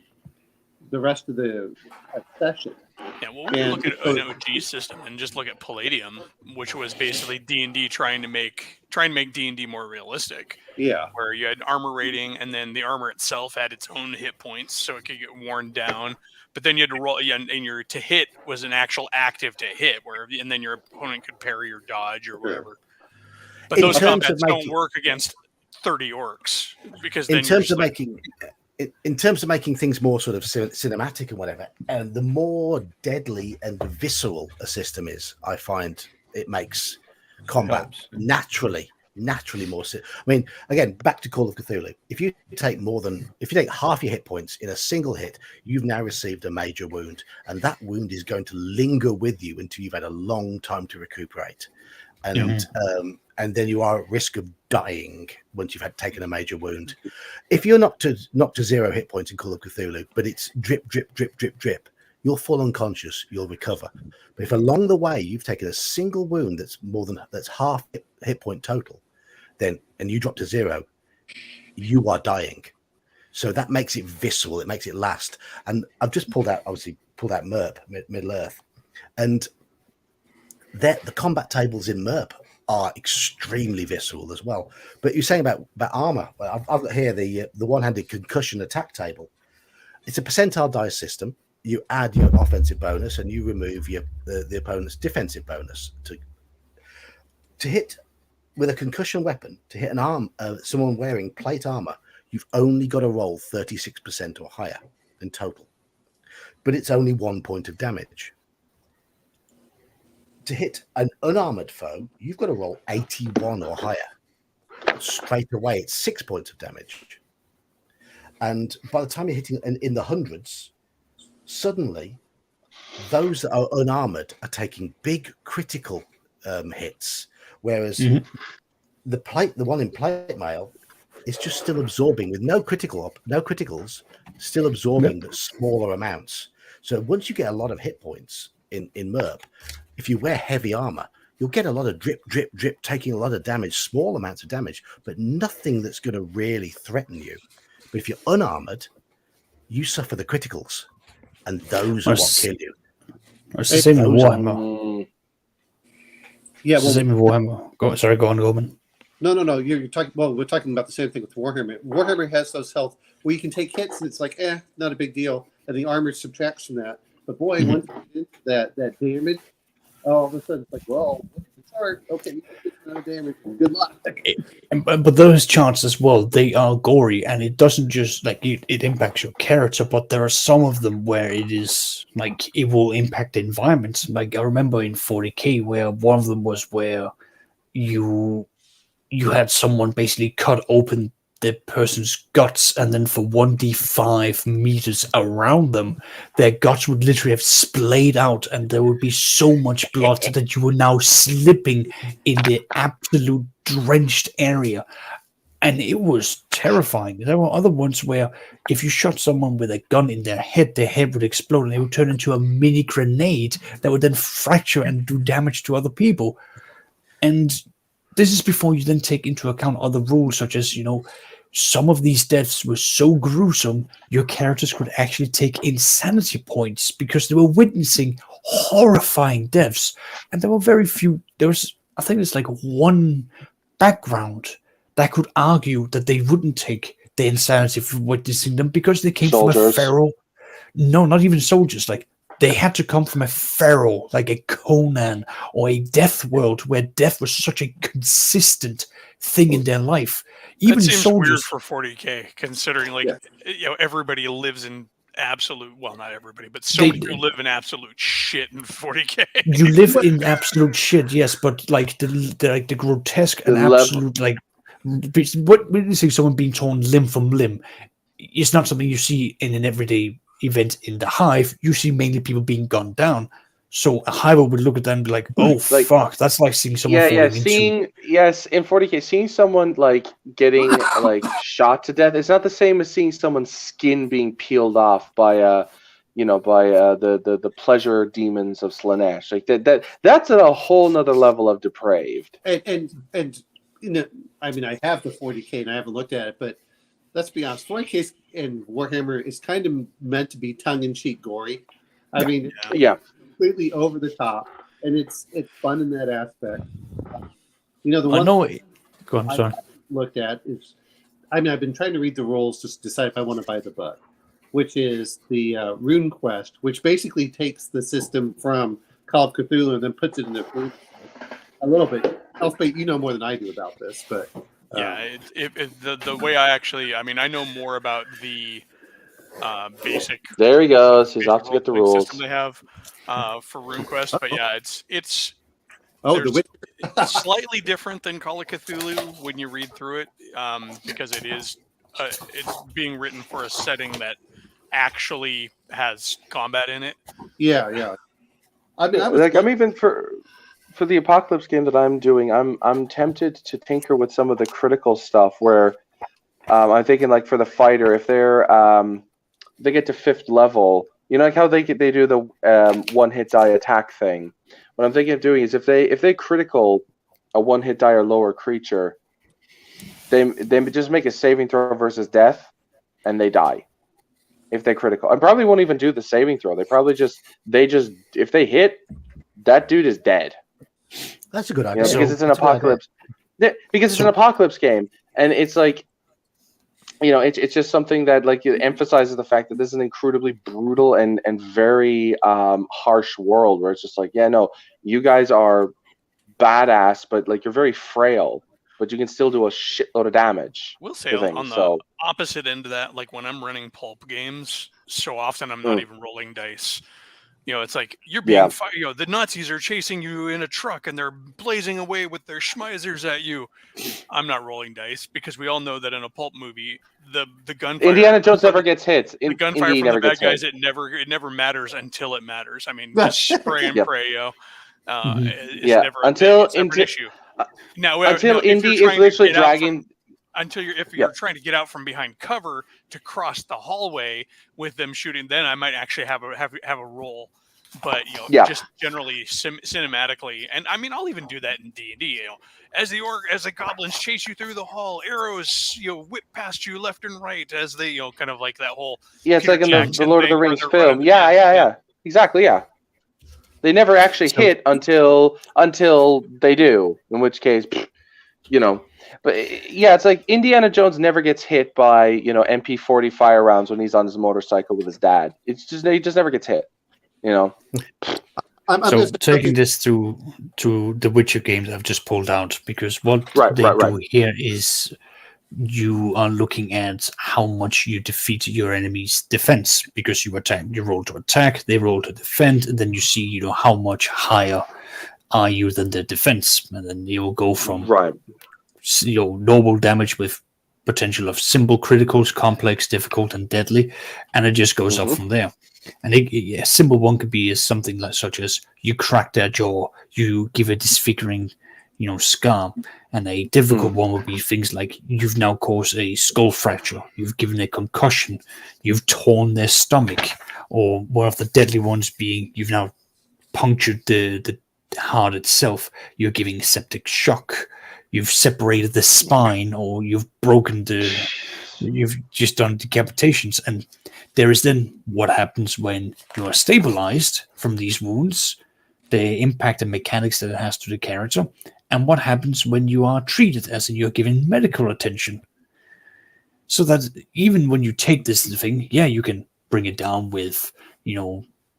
G: session.
D: Yeah, well, we look at an OG system and just look at Palladium, which was basically D&D trying to make D&D more realistic.
G: Yeah,
D: where you had armor rating, and then the armor itself had its own hit points, so it could get worn down. But then you had to roll, and your to hit was an actual active to hit, and then your opponent could parry or dodge or whatever. But those combats don't work against 30 orcs because then
A: in terms of making things more sort of cinematic and whatever, and the more deadly and visceral a system is, I find it makes combat naturally more. I mean, again, back to Call of Cthulhu. If you take half your hit points in a single hit, you've now received a major wound, and that wound is going to linger with you until you've had a long time to recuperate. And then you are at risk of dying once you've taken a major wound. If you're knocked to 0 hit points in Call of Cthulhu, but it's drip, drip, drip, drip, drip, you'll fall unconscious, you'll recover. But if along the way you've taken a single wound that's half hit point total, and you drop to 0, you are dying. So that makes it visceral, it makes it last. And I've just pulled out MERP, Middle Earth, and the combat tables in MERP are extremely visceral as well. But you're saying about armor. Well, I've got here the one-handed concussion attack table. It's a percentile dice system. You add your offensive bonus and you remove the opponent's defensive bonus to hit with a concussion weapon. To hit someone wearing plate armor, you've only got to roll 36% or higher in total, but it's only 1 point of damage. To hit an unarmored foe, you've got to roll 81 or higher. Straight away, it's 6 points of damage. And by the time you're hitting in the hundreds, suddenly those that are unarmored are taking big critical hits, whereas the one in plate mail is just still absorbing with no criticals, still absorbing smaller amounts. So once you get a lot of hit points in MERP, if you wear heavy armor, you'll get a lot of drip, drip, drip, taking a lot of damage, small amounts of damage, but nothing that's going to really threaten you. But if you're unarmored, you suffer the criticals, and those are what kill you.
E: It's the same in
A: Those are-
E: Warhammer.
G: Yeah,
E: It's the
G: well,
E: same in Warhammer. Sorry, go on, Goldman.
G: no. You're talking. Well, we're talking about the same thing with Warhammer. Warhammer has those health where you can take hits, and it's like, not a big deal, and the armor subtracts from that. But boy, once you get that damage, all of a sudden it's like, well, it's hard. Okay, you get no damage. Good luck.
E: But those charts as well, they are gory, and it doesn't just like it impacts your character, but there are some of them where it is like it will impact the environment. Like I remember in 40k where one of them was where you had someone basically cut open the person's guts, and then for 1d5 meters around them, their guts would literally have splayed out, and there would be so much blood that you were now slipping in the absolute drenched area. And it was terrifying. There were other ones where if you shot someone with a gun in their head would explode, and it would turn into a mini grenade that would then fracture and do damage to other people. And this is before you then take into account other rules, such as, some of these deaths were so gruesome, your characters could actually take insanity points because they were witnessing horrifying deaths. And there were very few. I think there's like one background that could argue that they wouldn't take the insanity for witnessing them because they came from a feral. No, not even soldiers. Like, they had to come from a feral, like a Conan or a Death World, where death was such a consistent thing in their life. Even
D: that seems
E: soldiers,
D: weird for 40k, considering everybody lives in absolute. Well, not everybody, but so many people live in absolute shit in 40k.
E: You live in absolute shit, yes, but like the grotesque and absolute like. What when you see someone being torn limb from limb, it's not something you see in an everyday event in the hive. You see mainly people being gunned down. So a hive would look at them and be like, "Oh fuck, that's like seeing someone."
C: In 40k, seeing someone like getting like shot to death. It's not the same as seeing someone's skin being peeled off by the pleasure demons of Slanesh. Like that's at a whole nother level of depraved.
G: And I mean, I have the 40k and I haven't looked at it, but let's be honest, 40k and Warhammer is kind of meant to be tongue-in-cheek gory. I mean, completely over the top, and it's fun in that aspect. The one
E: Go on, sorry.
G: I looked at is, I mean, I've been trying to read the rules to decide if I want to buy the book, which is the Rune Quest, which basically takes the system from Call of Cthulhu and then puts it in the a little bit. Elfbait, you know more than I do about this, but
D: the way I know more about the basic.
C: There he goes. He's off to get the rules.
D: System they have for RuneQuest, but it's slightly different than Call of Cthulhu when you read through it, because it's being written for a setting that actually has combat in it.
G: Yeah. I mean,
C: I'm even for the Apocalypse game that I'm doing, I'm tempted to tinker with some of the critical stuff where I'm thinking like for the fighter, if they're they get to 5th level, like how they do the one-hit die attack thing. What I'm thinking of doing is if they critical a one-hit die or lower creature, they just make a saving throw versus death, and they die if they critical. I probably won't even do the saving throw. They just if they hit, that dude is dead.
A: That's a good idea.
C: Because it's an apocalypse. Because it's an apocalypse game, and it's like, it's just something that like it emphasizes the fact that this is an incredibly brutal and very harsh world where it's just like, you guys are badass, but like you're very frail, but you can still do a shitload of damage.
D: We'll say on the opposite end of that, like when I'm running pulp games, so often I'm not even rolling dice. It's like you're being fired. The Nazis are chasing you in a truck and they're blazing away with their schmeizers at you. I'm not rolling dice because we all know that in a pulp movie, the gunfire.
C: Indiana Jones never gets hit.
D: The gunfire from the bad guys, it never matters until it matters. I mean, just spray and pray, yo. It's never an issue.
C: Until Indy is literally dragging.
D: If you're trying to get out from behind cover to cross the hallway with them shooting, then I might actually have a roll. but
C: Yeah.
D: just generally cinematically, and I mean, I'll even do that in D&D. As the goblins chase you through the hall, arrows whip past you left and right as they kind of like that whole
C: It's
D: Peter
C: like in the
D: Jackson
C: Lord of the
D: thing where
C: Rings
D: they're
C: film.
D: running
C: Yeah. Exactly. Yeah. They never actually
E: So-
C: hit until they do. In which case, But yeah, it's like Indiana Jones never gets hit by MP40 fire rounds when he's on his motorcycle with his dad. He just never gets hit.
G: I'm
E: So
G: just
E: taking this to the Witcher games I've just pulled out, because what
C: Right,
E: they
C: right,
E: do here is you are looking at how much you defeat your enemy's defense, because you roll to attack, they roll to defend, and then you see how much higher are you than their defense, and then you'll go from
C: right.
E: normal damage with potential of simple criticals, complex, difficult, and deadly, and it just goes up from there. And a simple one could be something such as you crack their jaw, you give a disfiguring, scar, and a difficult one would be things like you've now caused a skull fracture, you've given a concussion, you've torn their stomach, or one of the deadly ones being you've now punctured the heart itself, you're giving septic shock, you've separated the spine, or you've just done decapitations. And there is then what happens when you are stabilized from these wounds, the impact and mechanics that it has to the character, and what happens when you are treated, as in you're given medical attention. So that even when you take this thing, you can bring it down with,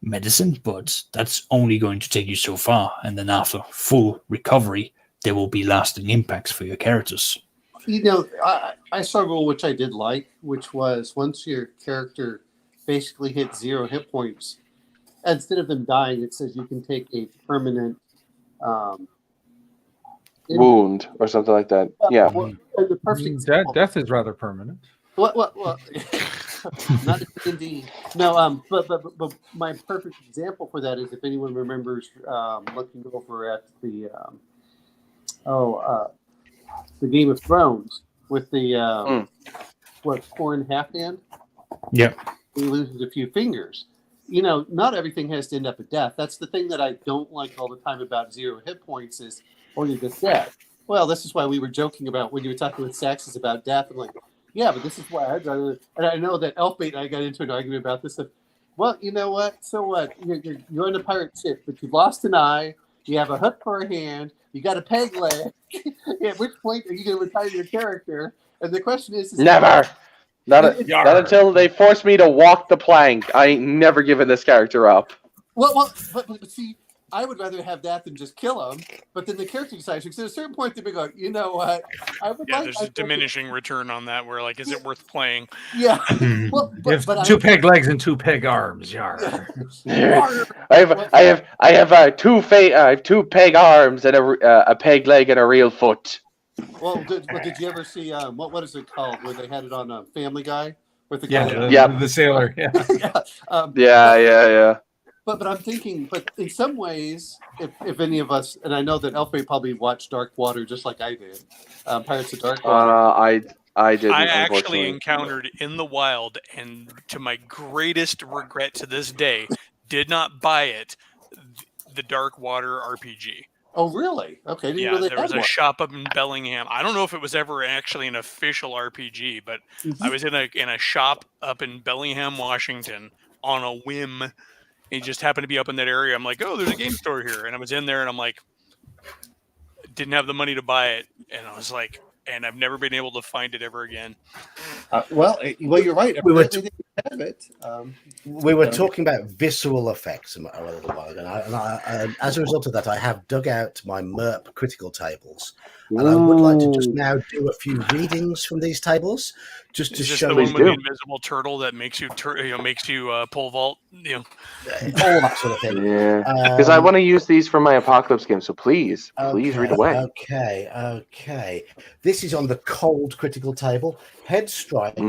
E: medicine, but that's only going to take you so far. And then after full recovery, there will be lasting impacts for your characters.
G: I saw a rule which I did like, which was once your character basically hits 0 hit points, instead of them dying, it says you can take a permanent
C: Wound or something like that. Yeah.
G: Well, the perfect example,
F: Death is rather permanent.
G: What? Not indeed. No. But my perfect example for that is if anyone remembers looking over at the Game of Thrones with the Corrin Halfhand.
E: Yeah.
G: He loses a few fingers. Not everything has to end up at death. That's the thing that I don't like all the time about 0 hit points is, you're just dead. Well, this is why we were joking about when you were talking with Saxes about death. I'm like, yeah, but this is why I'd rather. And I know that Elfbait and I got into an argument about this. Well, you know what? So what? You're on a pirate ship, but you've lost an eye. You have a hook for a hand. You got a peg leg. At which point are you going to retire your character? And the question is
C: Never. Not until they force me to walk the plank. I ain't never given this character up.
G: Well, but see, I would rather have that than just kill him. But then the character decides, because at a certain point, they'd be going, you know what?
D: There's a diminishing return on that where, is it worth playing?
G: Yeah.
F: Well, but 2 peg legs and 2 peg arms. Yar.
C: I have 2 peg arms and a peg leg and a real foot.
G: Well, did you ever see what is it called where they had it on Family Guy with the guy?
F: The sailor. Yeah.
C: Yeah.
G: But I'm thinking, but in some ways, if any of us, and I know that Elfrey probably watched Dark Water just like I did, Pirates of Dark Water.
C: I didn't.
D: I actually encountered in the wild, and to my greatest regret to this day, did not buy it. The Dark Water RPG.
G: Oh, really? Okay.
D: There was a shop up in Bellingham. I don't know if it was ever actually an official RPG, but I was in a shop up in Bellingham, Washington, on a whim. He just happened to be up in that area. I'm like, oh, there's a game store here. And I was in there and I'm like, didn't have the money to buy it. And I was like, and I've never been able to find it ever again.
G: Well, you're right. Apparently they have it.
A: We were talking about visceral effects a little while ago. And as a result of that, I have dug out my MERP critical tables. And I would like to just now do a few readings from these tables, just to show
D: the one with the invisible turtle that makes you pole vault, all
A: that sort of thing.
C: Yeah, because I want to use these for my Apocalypse game. So please read away.
A: Okay. This is on the cold critical table. Head strike,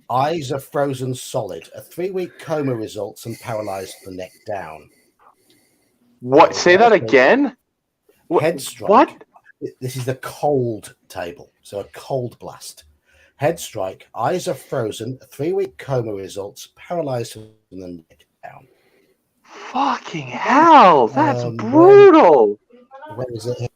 A: eyes are frozen solid. A 3-week coma results and paralyzed the neck down.
C: What? Say that again.
A: Head strike.
C: What?
A: This is the cold table, so a cold blast. Head strike, eyes are frozen, 3-week coma results, paralyzed from the neck down.
C: Fucking hell, that's
A: When-
C: brutal.
A: Where is it?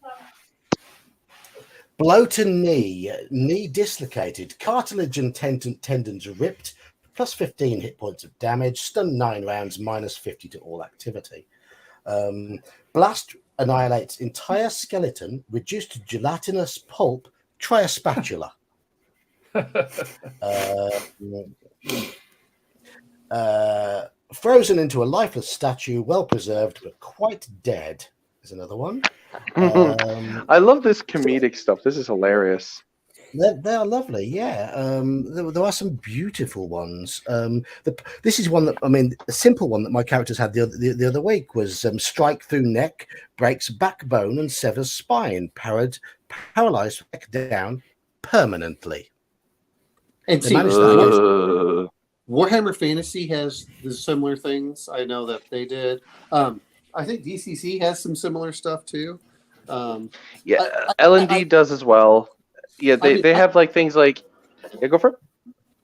A: Bloated knee dislocated, cartilage and tendons ripped, plus 15 hit points of damage, stun 9 rounds, minus 50 to all activity. Blast annihilates entire skeleton, reduced to gelatinous pulp. Try a spatula. Frozen into a lifeless statue, well preserved but quite dead. Is another one.
C: I love this comedic stuff. This is hilarious.
A: They are lovely, yeah. There are some beautiful ones. This is one that, I mean, a simple one that my characters had the other week was strike through neck, breaks backbone and severs spine, paralyzed neck down permanently.
G: And
A: They
G: see,
A: managed that.
G: Warhammer Fantasy has the similar things. I know that they did. I think DCC has some similar stuff too.
C: Yeah, L&D does as well. Yeah, they have like things like. Yeah, go for it.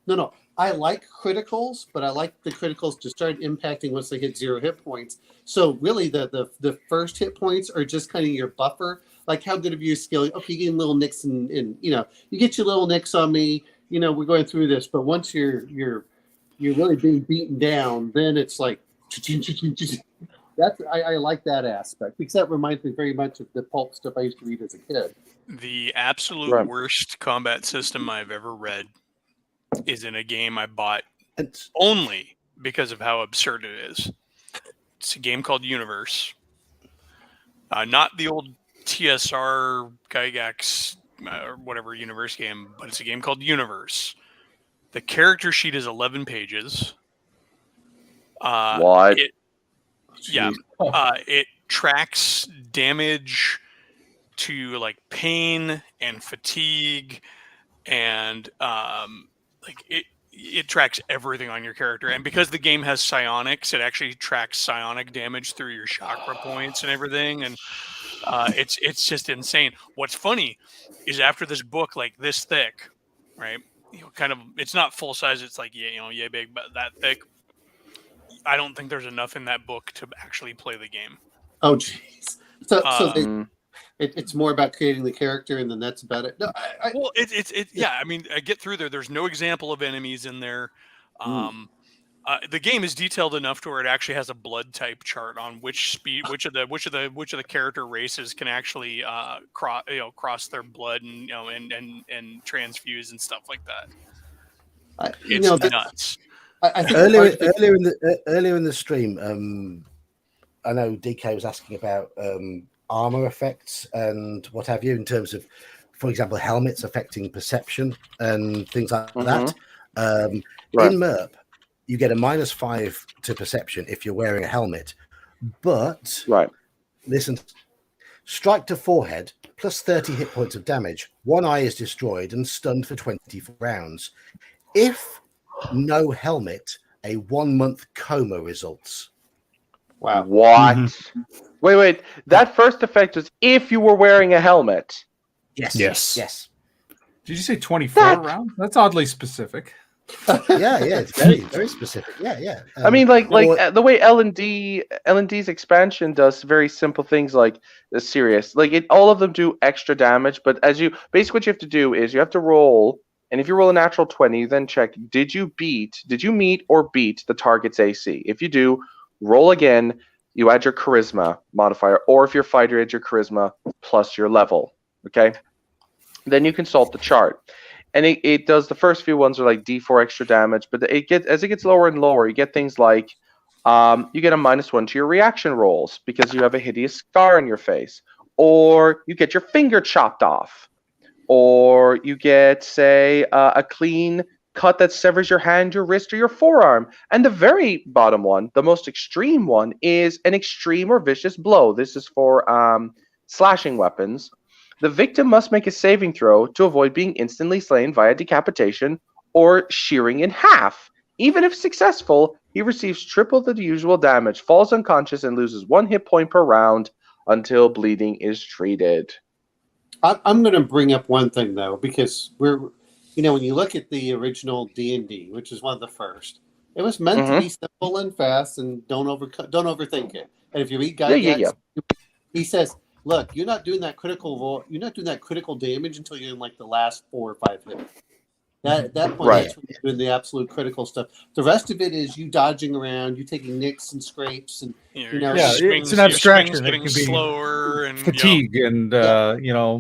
G: No. I like criticals, but I like the criticals to start impacting once they hit 0 hit points. So really, the first hit points are just kind of your buffer. Like, how good of your skill? Okay, you get little nicks, and you get your little nicks on me. We're going through this, but once you're really being beaten down, then it's like I like that aspect because that reminds me very much of the pulp stuff I used to read as a kid.
D: The absolute worst combat system I've ever read is in a game I bought only because of how absurd it is. It's a game called Universe. Not the old TSR Gygax or whatever Universe game, but it's a game called Universe. The character sheet is 11 pages.
C: What?
D: It tracks damage to like pain and fatigue, and it tracks everything on your character. And because the game has psionics, it actually tracks psionic damage through your chakra points and everything. And it's just insane. What's funny is after this book, like this thick, right? Kind of, it's not full size. It's like yay big, but that thick. I don't think there's enough in that book to actually play the game.
G: Oh, jeez. It's more about creating the character, and then that's about it. No,
D: well, yeah. I mean, I get through there. There's no example of enemies in there. The game is detailed enough to where it actually has a blood type chart on which of the character races can actually cross their blood and transfuse and stuff like that. It's nuts.
A: I think earlier in the stream, I know DK was asking about armor effects and what have you in terms of, for example, helmets affecting perception and things like that. In MERP, you get a -5 to perception if you're wearing a helmet, but listen, strike to forehead plus 30 hit points of damage. One eye is destroyed and stunned for 24 rounds. If no helmet, a 1-month coma results.
C: Wow. What? Mm-hmm. Wait. That first effect was if you were wearing a helmet.
A: Yes.
F: Did you say 24 rounds? That's oddly specific.
A: yeah, it's very, very specific. Yeah.
C: I mean, like the way L&D's expansion does very simple things like serious. Like all of them do extra damage, but basically what you have to do is you have to roll. And if you roll a natural 20, then check, did you meet or beat the target's AC? If you do, roll again, you add your charisma modifier, or if you're a fighter, add your charisma plus your level, okay? Then you consult the chart. And it does, the first few ones are like D4 extra damage, but as it gets lower and lower, you get things like, you get a -1 to your reaction rolls because you have a hideous scar on your face, or you get your finger chopped off. Or you get, say, a clean cut that severs your hand, your wrist, or your forearm. And the very bottom one, the most extreme one, is an extreme or vicious blow. This is for slashing weapons. The victim must make a saving throw to avoid being instantly slain via decapitation or shearing in half. Even if successful, he receives triple the usual damage, falls unconscious, and loses 1 hit point per round until bleeding is treated.
G: I'm going to bring up one thing though, because when you look at the original D&D, which is one of the first, It was meant to be simple and fast, and don't overthink it. And if you read Guy Gax, he says, "Look, you're not doing that critical damage until you're in like the last 4 or 5 hits. At that point, that's when you're doing the absolute critical stuff. The rest of it is you dodging around, you taking nicks and scrapes, and
F: it's an abstraction.
D: Getting
F: It can be
D: slower and
F: fatigue, and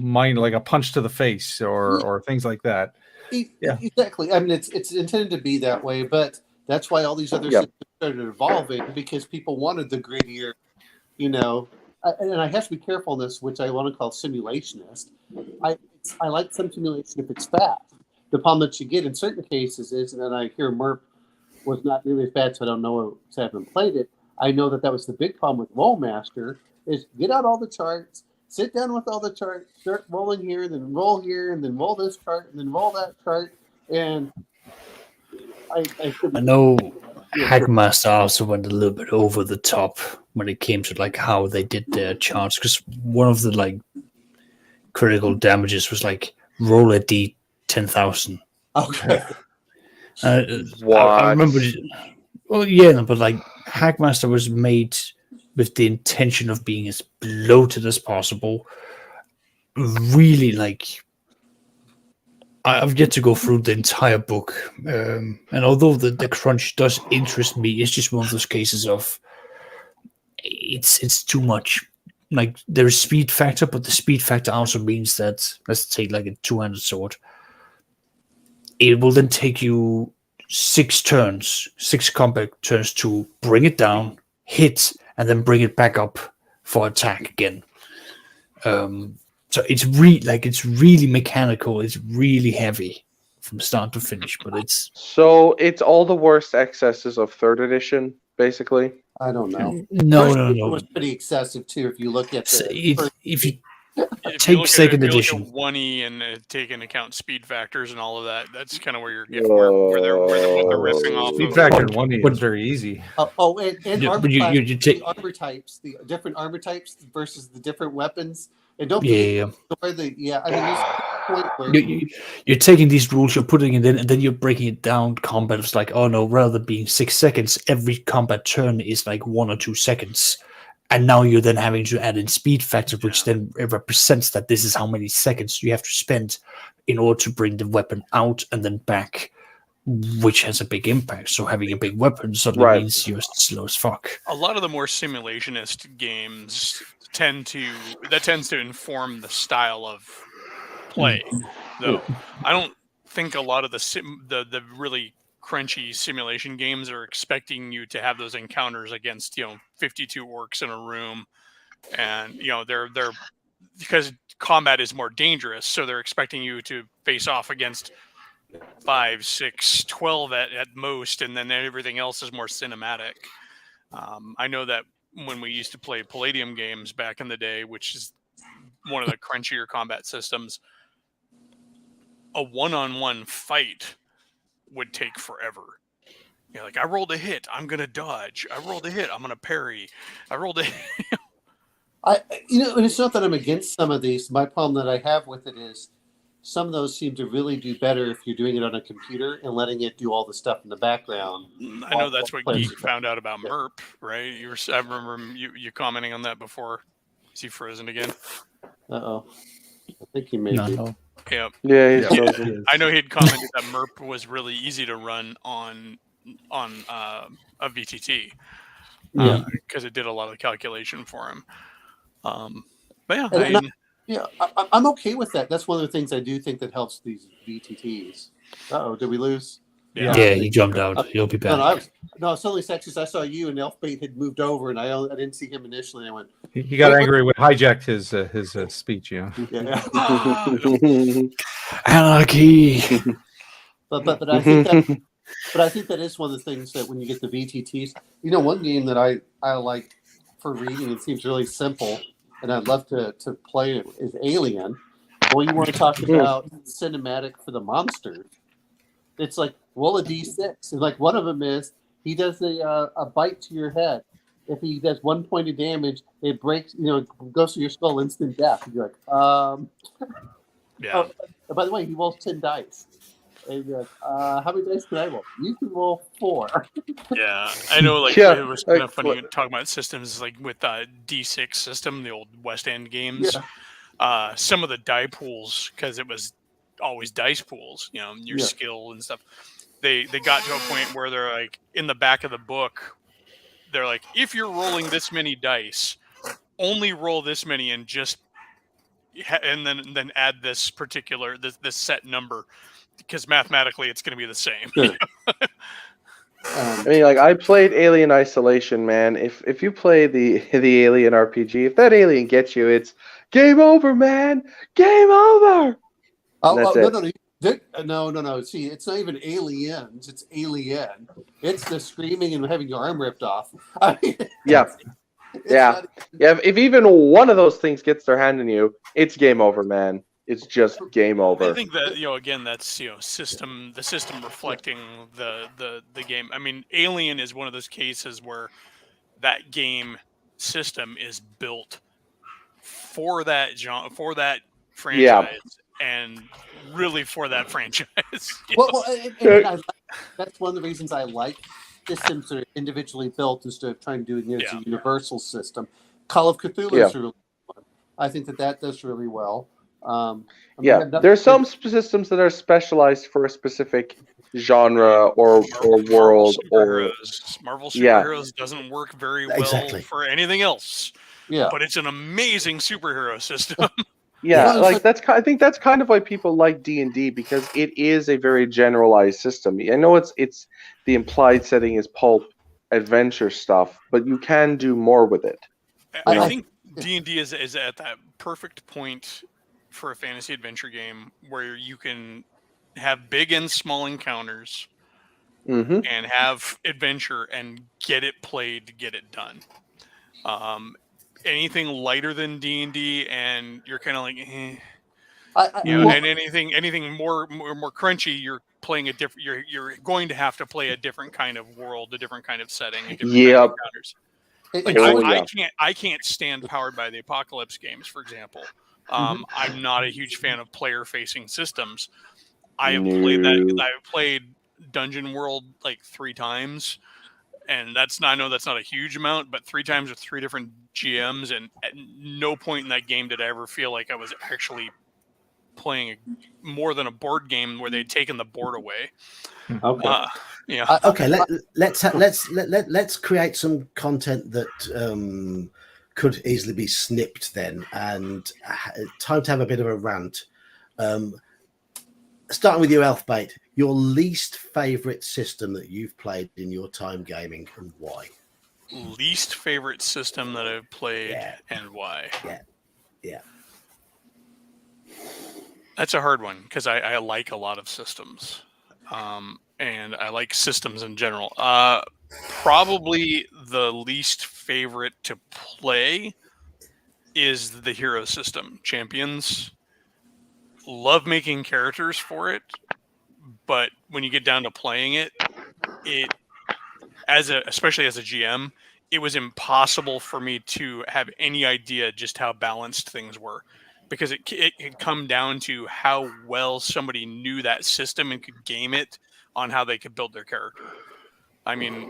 F: mind like a punch to the face or things like that.
G: Exactly. I mean, it's intended to be that way, but that's why all these other systems started evolving, because people wanted the grittier, and I have to be careful in this, which I want to call simulationist. I like some simulation if it's fast. The problem that you get in certain cases is, and I hear MERP was not nearly as bad, so I don't know because I haven't played it. I know that was the big problem with Rollmaster, is get out all the charts, sit down with all the charts, start rolling here, and then roll this chart, and then roll that chart, and
E: I know Hackmaster also went a little bit over the top when it came to like how they did their charts, because one of the like critical damages was like roll a D10,000.
G: Okay.
E: I remember. Well, yeah, but like Hackmaster was made with the intention of being as bloated as possible. Really, like I've yet to go through the entire book, and although the crunch does interest me, it's just one of those cases of it's too much. Like there's speed factor, but the speed factor also means that, let's take like a two-handed sword. It will then take you 6 combat turns to bring it down, hit, and then bring it back up for attack again. So it's really mechanical. It's really heavy from start to finish, but it's
C: all the worst excesses of 3rd edition, basically.
G: I don't know.
E: No.
G: It was pretty excessive too. If you look at
E: if you take 2nd edition,
D: 1E and take into account speed factors and all of that, that's kind of where you're getting where they're riffing off.
F: Speed factor 1E is very easy.
G: And the armor types, the different armor types versus the different weapons. And don't
E: yeah.
G: I mean, there's a point where
E: you're taking these rules, you're putting it in, and then you're breaking it down. Combat is like, oh no, rather than being 6 seconds, every combat turn is like 1 or 2 seconds. And now you're then having to add in speed factor, which then represents that this is how many seconds you have to spend in order to bring the weapon out and then back, which has a big impact. So having a big weapon suddenly means you're slow as fuck.
D: A lot of the more simulationist games tends to inform the style of play, though. I don't think a lot of the really crunchy simulation games are expecting you to have those encounters against 52 orcs in a room, and they're because combat is more dangerous, so they're expecting you to face off against 5, 6, 12 at most, and then everything else is more cinematic. I know that when we used to play Palladium games back in the day, which is one of the crunchier combat systems, a one-on-one fight would take forever. Like I rolled a hit, I'm gonna dodge. I rolled a hit, I'm gonna parry. I rolled a hit.
G: and it's not that I'm against some of these. My problem that I have with it is some of those seem to really do better if you're doing it on a computer and letting it do all the stuff in the background.
D: I know that's what Geek found out about MERP, right? I remember you commenting on that before. Is he frozen again?
G: I think he may be.
E: No.
C: Yeah.
D: I know he'd commented that MERP was really easy to run on a VTT because it did a lot of calculation for him. But
G: I'm okay with that. That's one of the things I do think that helps these VTTs. Did we lose?
E: Yeah, he jumped out. He'll be back.
G: No, suddenly sexist. I saw you and Elfbait had moved over, and I didn't see him initially. I went.
F: He got angry when hijacked his speech.
G: Yeah.
E: Anarchy.
G: But I think that. But I think that is one of the things that when you get the VTTs, one game that I like for reading, it seems really simple, and I'd love to play it, is Alien. Well, you want to talk about cinematic for the monsters. It's like roll a d6, and like one of them is he does a bite to your head. If he does 1 point of damage, it breaks, goes through your skull, instant death. You're like,
D: Yeah.
G: Oh, by the way, he rolls 10 dice. And you're like, how many dice can I roll? You can roll 4.
D: Yeah, I know. Like
C: Yeah,
D: it was kind of
C: like,
D: funny
C: what-
D: talking about systems, like with D6 system, the old West End games.
G: Yeah.
D: Some of the die pools, because it was always dice pools, your
G: Yeah.
D: skill and stuff. They got to a point where they're like in the back of the book, they're like, if you're rolling this many dice, only roll this many and just and then add this particular this set number, because mathematically it's going to be the same.
G: Yeah.
C: I mean, like I played Alien Isolation, man. If you play the Alien RPG, if that alien gets you, it's game over, man. Game over. And that's it.
G: No. See, it's not even aliens. It's alien. It's the screaming and having your arm ripped off. I mean,
C: Yeah.
G: it's
C: Yeah.
G: not-
C: Yeah, if even one of those things gets their hand in you, it's game over, man. It's just game
D: I
C: over.
D: think that again, that's the system reflecting the game. I mean, Alien is one of those cases where that game system is built for that genre, for that franchise, and really for that franchise.
G: and that's one of the reasons I like systems that are individually built instead of trying to do it as a universal system. Call of Cthulhu is really fun. I think that does really well.
C: There's some systems that are specialized for a specific genre or world
D: Marvel Superheroes doesn't work very well for anything else.
G: Yeah,
D: but it's an amazing superhero system.
C: Like I think that's kind of why people like D&D, because it is a very generalized system. I know it's the implied setting is pulp adventure stuff, but you can do more with it.
D: I think D&D is at that perfect point for a fantasy adventure game where you can have big and small encounters and have adventure and get it played, get it done. Anything lighter than D&D and you're kind of like, and anything more crunchy, you're playing a different. You're going to have to play a different kind of world, a different kind of setting, a different kind of encounters. Like I can't stand Powered by the Apocalypse games, for example. I'm not a huge fan of player-facing systems. I have played that. I've played Dungeon World like 3 times. And I know that's not a huge amount, but 3 times with 3 different GMs, and at no point in that game did I ever feel like I was actually playing more than a board game where they'd taken the board away.
G: Okay.
A: Okay. Let's create some content that could easily be snipped then, and time to have a bit of a rant. Starting with you, Elfbait, your least favorite system that you've played in your time gaming, and why?
D: Least favorite system that I've played and why?
A: Yeah.
D: That's a hard one because I like a lot of systems, and I like systems in general. Probably the least favorite to play is the hero system. Champions. Love making characters for it, but when you get down to playing it, especially as a GM, it was impossible for me to have any idea just how balanced things were, because it could come down to how well somebody knew that system and could game it on how they could build their character. I mean,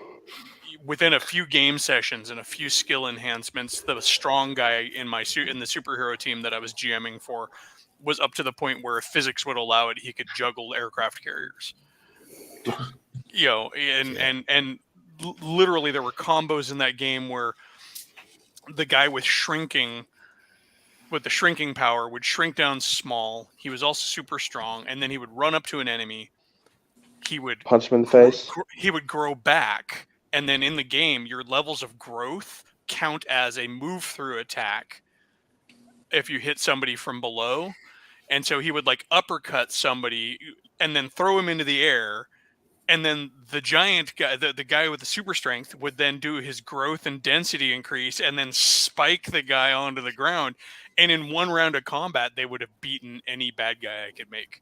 D: within a few game sessions and a few skill enhancements, the strong guy in the superhero team that I was GMing for was up to the point where if physics would allow it, he could juggle aircraft carriers. And literally there were combos in that game where the guy with the shrinking power would shrink down small. He was also super strong, and then he would run up to an enemy. He would
C: punch him in the face.
D: He would grow back, and then in the game, your levels of growth count as a move through attack if you hit somebody from below. And so he would like uppercut somebody and then throw him into the air. And then the giant guy, the guy with the super strength, would then do his growth and density increase and then spike the guy onto the ground. And in one round of combat, they would have beaten any bad guy I could make.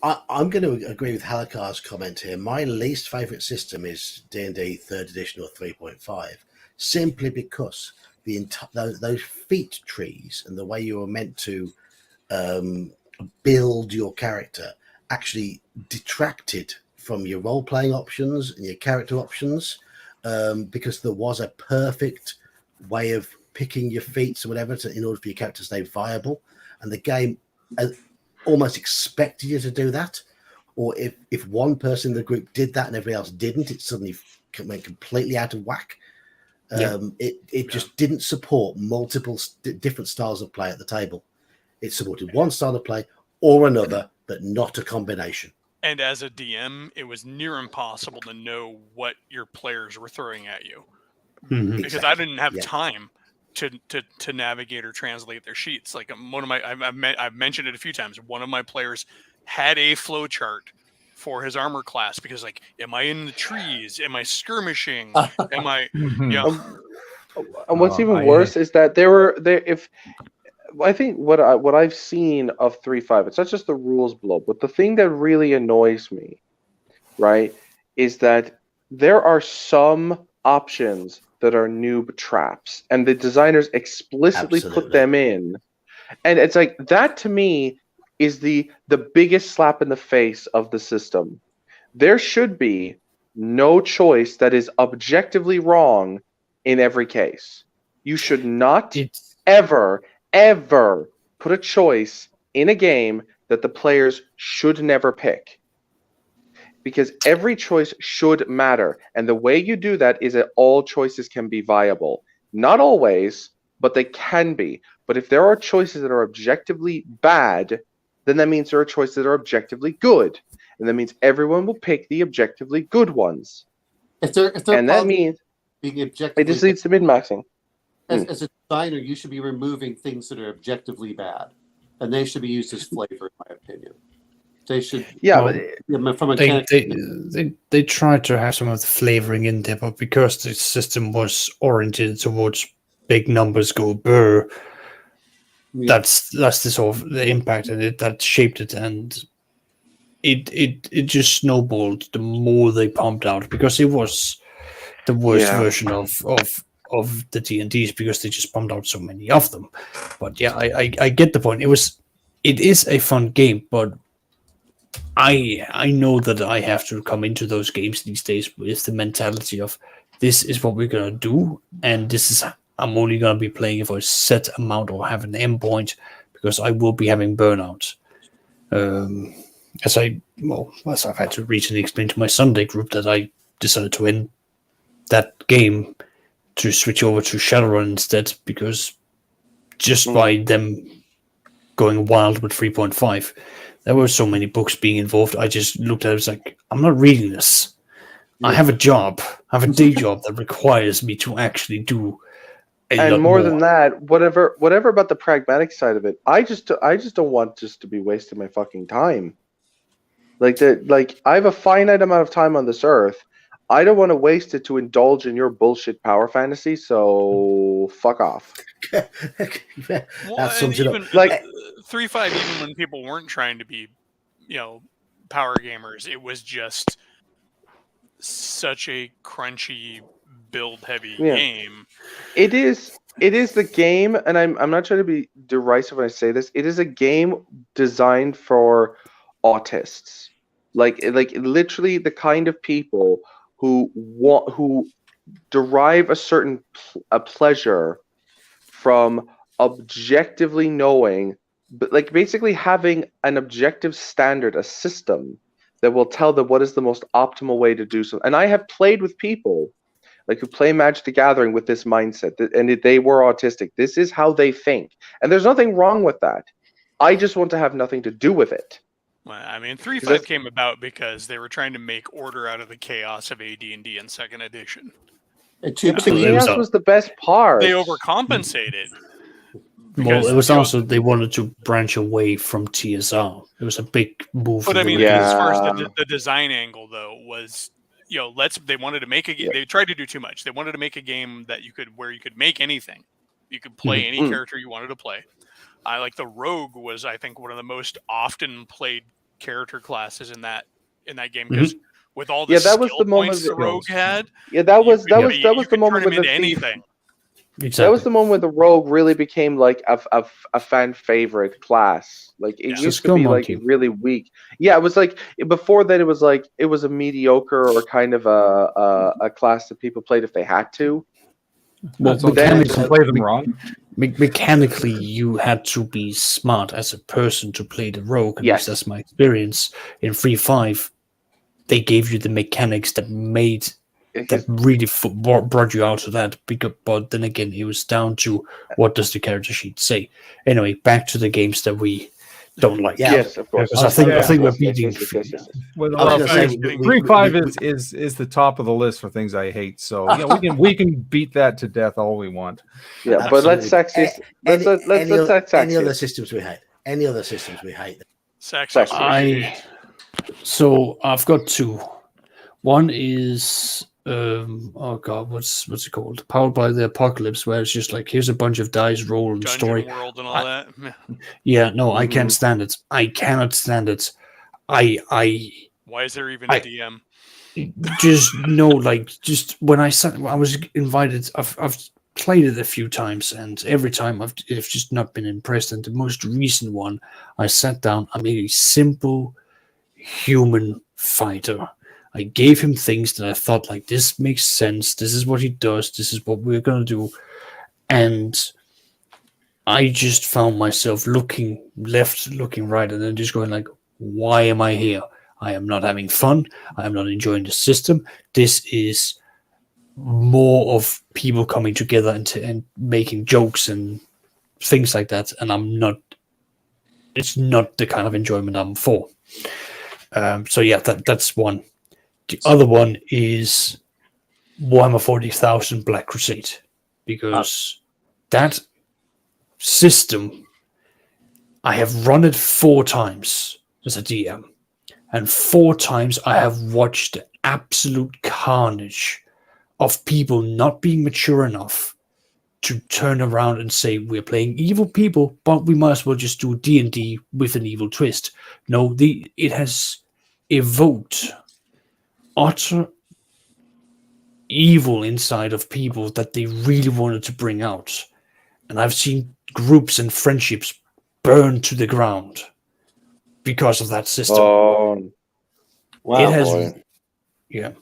A: I'm going to agree with Halakar's comment here. My least favorite system is D&D 3rd edition or 3.5, simply because those feat trees and the way you were meant to build your character actually detracted from your role-playing options and your character options, because there was a perfect way of picking your feats or whatever in order for your character to stay viable, and the game almost expected you to do that. Or if one person in the group did that and everybody else didn't, it suddenly went completely out of whack. It just didn't support multiple different styles of play at the table. It supported one style of play or another, but not a combination.
D: And as a DM, it was near impossible to know what your players were throwing at you, because I didn't have time to navigate or translate their sheets. Like one of my, I've mentioned it a few times. One of my players had a flow chart for his armor class because, like, am I in the trees? Am I skirmishing? Am I,
C: And what's even worse is that I think what I've seen of 3.5, it's not just the rules blow, but the thing that really annoys me, right, is that there are some options that are noob traps, and the designers explicitly put them in, and it's like that to me is the biggest slap in the face of the system. There should be no choice that is objectively wrong in every case. You should not ever put a choice in a game that the players should never pick. Because every choice should matter. And the way you do that is that all choices can be viable. Not always, but they can be. But if there are choices that are objectively bad, then that means there are choices that are objectively good. And that means everyone will pick the objectively good ones. And that means
G: being objectively
C: it just leads to min-maxing.
G: As a designer, you should be removing things that are objectively bad, and they should be used as flavor, in my opinion. They should.
E: Yeah,
G: but from a
E: they tried to have some of the flavoring in there, but because the system was oriented towards big numbers go burr, that's the sort of the impact and it that shaped it, and it just snowballed the more they pumped out, because it was the worst version of the D&Ds because they just pumped out so many of them. But yeah, I get the point. It is a fun game, but I know that I have to come into those games these days with the mentality of this is what we're gonna do, and this is I'm only gonna be playing it for a set amount or have an endpoint, because I will be having burnout. As I've had to recently explain to my Sunday group that I decided to end that game to switch over to Shadowrun instead, because just by them going wild with 3.5, there were so many books being involved. I just looked at it, I was like, I'm not reading this. I have a job. I have a day job that requires me to actually do a lot
C: more than that, whatever about the pragmatic side of it, I just don't want just to be wasting my fucking time. Like I have a finite amount of time on this earth. I don't want to waste it to indulge in your bullshit power fantasy, so fuck off.
A: That sums it up.
D: Like 3.5, even when people weren't trying to be, power gamers, it was just such a crunchy, build-heavy game.
C: It is the game, and I'm not trying to be derisive when I say this. It is a game designed for autists, like literally the kind of people who derive a certain pleasure from objectively knowing, but like basically having an objective standard, a system that will tell them what is the most optimal way to do so. And I have played with people like who play Magic the Gathering with this mindset, and they were autistic. This is how they think, and there's nothing wrong with that. I just want to have nothing to do with it.
D: Well, I mean, 3.5 came about because they were trying to make order out of the chaos of AD&D in 2nd edition.
C: But the chaos was the best part.
D: They overcompensated.
E: Well, it was also they wanted to branch away from TSR. It was a big move.
D: But I mean, as far as the design angle, though, was they wanted to make a game. They tried to do too much. They wanted to make a game that you could make anything. You could play any character you wanted to play. I like the Rogue was, I think, one of the most often played character classes in that game, because with all the skill points the Rogue had,
C: that was the moment with
D: anything.
E: Exactly.
C: That was the moment when the rogue really became like a fan favorite class. Like it
D: Yeah.
C: used
E: Skill
C: to be like
E: monkey.
C: really weak. Yeah, it was like before that. It was like it was a mediocre or kind of a class that people played if they had to.
E: Well,
F: So
C: then-
F: to play them wrong.
E: mechanically, you had to be smart as a person to play the rogue. At least
C: Yes.
E: that's my experience. In 3.5, they gave you the mechanics that made that really brought you out to that. But then again, it was down to what does the character sheet say. Anyway, back to the games that we don't like.
A: Yeah.
C: Yes, of course.
E: Because I think we're
C: Yes,
E: beating.
C: yes.
F: Well,
A: I was gonna say,
F: 3.5 is the top of the list for things I hate. So yeah, we can beat that to death all we want.
C: Yeah, but let's
A: Absolutely.
C: Saxiest. Let's attack
A: Any other
C: Saxiest.
A: systems we hate? Any other systems we hate?
D: Saxon, what do you hate?
E: So I've got two. One is oh god, what's it called? Powered by the Apocalypse, where it's just like here's a bunch of dice, roll and
D: Dungeon
E: story.
D: World and all that.
E: Yeah, no, I can't
C: Mhm.
E: stand it. I cannot stand it. I
D: Why is there even a DM?
E: just no, like just when I was invited. I've played it a few times, and every time I've just not been impressed. And the most recent one, I sat down. I made a simple human fighter. I gave him things that I thought like this makes sense. This is what he does. This is what we're gonna do, and I just found myself looking left, looking right, and then just going like, "Why am I here? I am not having fun. I am not enjoying the system. This is more of people coming together and making jokes and things like that, and I'm not. It's not the kind of enjoyment I'm for." So yeah, that's one. The other one is Warhammer 40,000 Black Crusade, because that system, I have run it 4 times as a DM, and 4 times I have watched the absolute carnage of people not being mature enough to turn around and say we're playing evil people, but we might as well just do D&D with an evil twist. No, it has evoked utter evil inside of people that they really wanted to bring out. And I've seen groups and friendships burn to the ground because of that system.
C: Oh,
A: Wow.
E: It has,
C: boy.
E: yeah.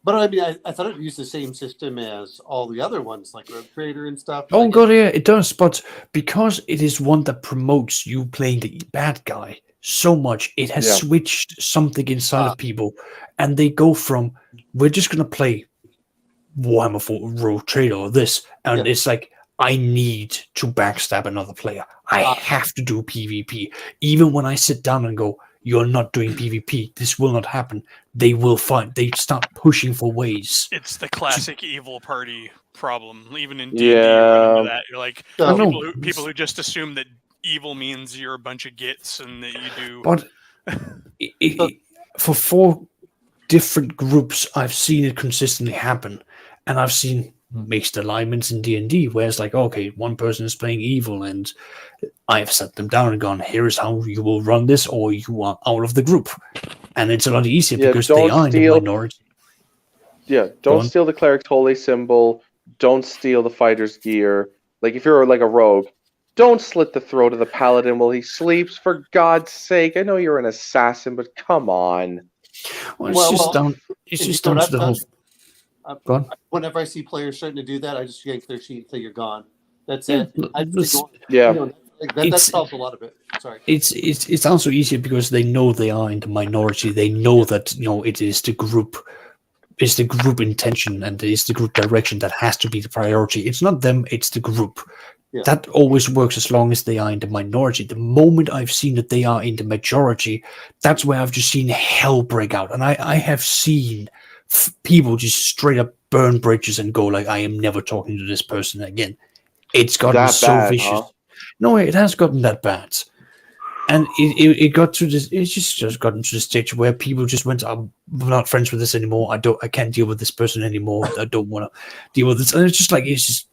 G: But I mean, I thought it used the same system as all the other ones, like Rogue Trader and stuff.
E: Oh
G: Like,
E: god, yeah, it does. But because it is one that promotes you playing the bad guy so much, it has switched something inside of people, and they go from we're just gonna play Warhammer 4 Rogue Trader or this, and it's like I need to backstab another player. I have to do PvP. Even when I sit down and go, you're not doing PvP, this will not happen. They will find. They start pushing for ways.
D: It's the classic evil party problem. Even in D&D, you run into that. You're like people who just assume that evil means you're a bunch of gits and that you do.
E: But for 4 different groups, I've seen it consistently happen, and I've seen mixed alignments in D&D where it's like, okay, one person is playing evil, and I've sat them down and gone, here is how you will run this, or you are out of the group. And it's a lot easier because they are in the minority.
C: Yeah, don't steal the cleric's holy symbol. Don't steal the fighter's gear. Like, if you're like a rogue, don't slit the throat of the paladin while he sleeps, for God's sake. I know you're an assassin, but come on.
E: Well, it's just down to the whole... Go on.
G: Whenever I see players starting to do that, I just yank their sheet until you're gone. That's it. That solves a lot of it. Sorry.
E: It's also easier because they know they are in the minority. They know that it is the group. It's the group intention and it's the group direction that has to be the priority. It's not them, it's the group. Yeah. That always works as long as they are in the minority. The moment I've seen that they are in the majority, that's where I've just seen hell break out. And I have seen people just straight up burn bridges and go like, I am never talking to this person again. It's gotten so vicious. Huh? No, it has gotten that bad. And it got to this. It's just gotten to the stage where people just went, I'm not friends with this anymore. I can't deal with this person anymore. I don't want to deal with this. And it's just like it's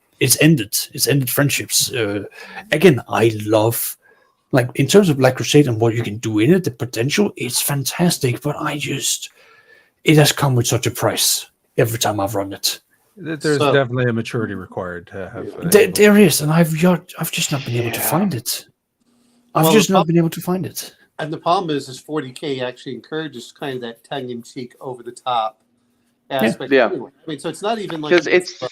E: ended. It's ended friendships. Again, I love, like, in terms of Black Crusade and what you can do in it, the potential, it's fantastic. But it has come with such a price every time I've run it.
F: There's
G: So-
F: definitely a maturity required to have.
E: There is, and I've just not been able to
C: Yeah.
E: find it. I've
G: Well,
E: just
G: the
E: not been able to find it.
G: And the problem is 40K actually encourages kind of that tongue-in-cheek, over-the-top aspect.
C: Yeah.
G: Anyway, I mean, so it's not even like
C: Because it's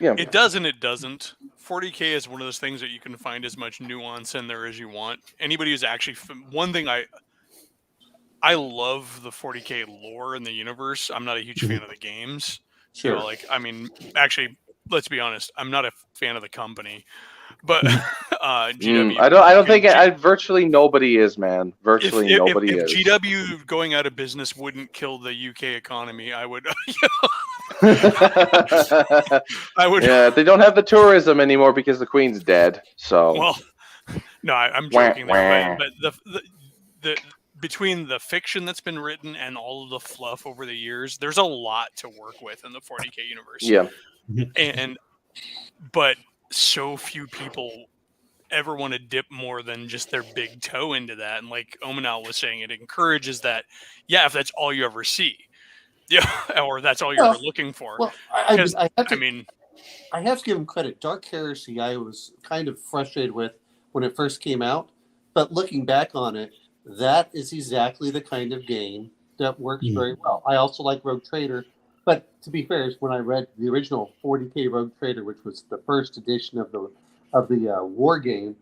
C: yeah.
D: It does and it doesn't. 40K is one of those things that you can find as much nuance in there as you want. Anybody who's actually one thing I love the 40K lore in the universe. I'm not a huge fan of the games.
G: Sure.
D: You know, like I mean, actually, let's be honest. I'm not a fan of the company, but GW.
C: I don't think virtually nobody is, man. Virtually nobody
D: if
C: is.
D: GW going out of business wouldn't kill the UK economy, I would. I would.
C: Yeah, they don't have the tourism anymore because the Queen's dead. So
D: Well, no, I'm
C: Wah,
D: joking there,
C: wah.
D: but the between the fiction that's been written and all of the fluff over the years, there's a lot to work with in the 40K universe.
C: yeah,
D: But so few people ever want to dip more than just their big toe into that. And like Omanal was saying, it encourages that. Yeah, if that's all you ever see, yeah, or that's all you're ever looking for.
G: Well,
D: Because,
G: I have to.
D: I mean,
G: I have to give him credit. Dark Heresy, I was kind of frustrated with when it first came out, but looking back on it, that is exactly the kind of game that works very well. I also like Rogue Trader, but to be fair, when I read the original 40K Rogue Trader, which was the first edition of the war game,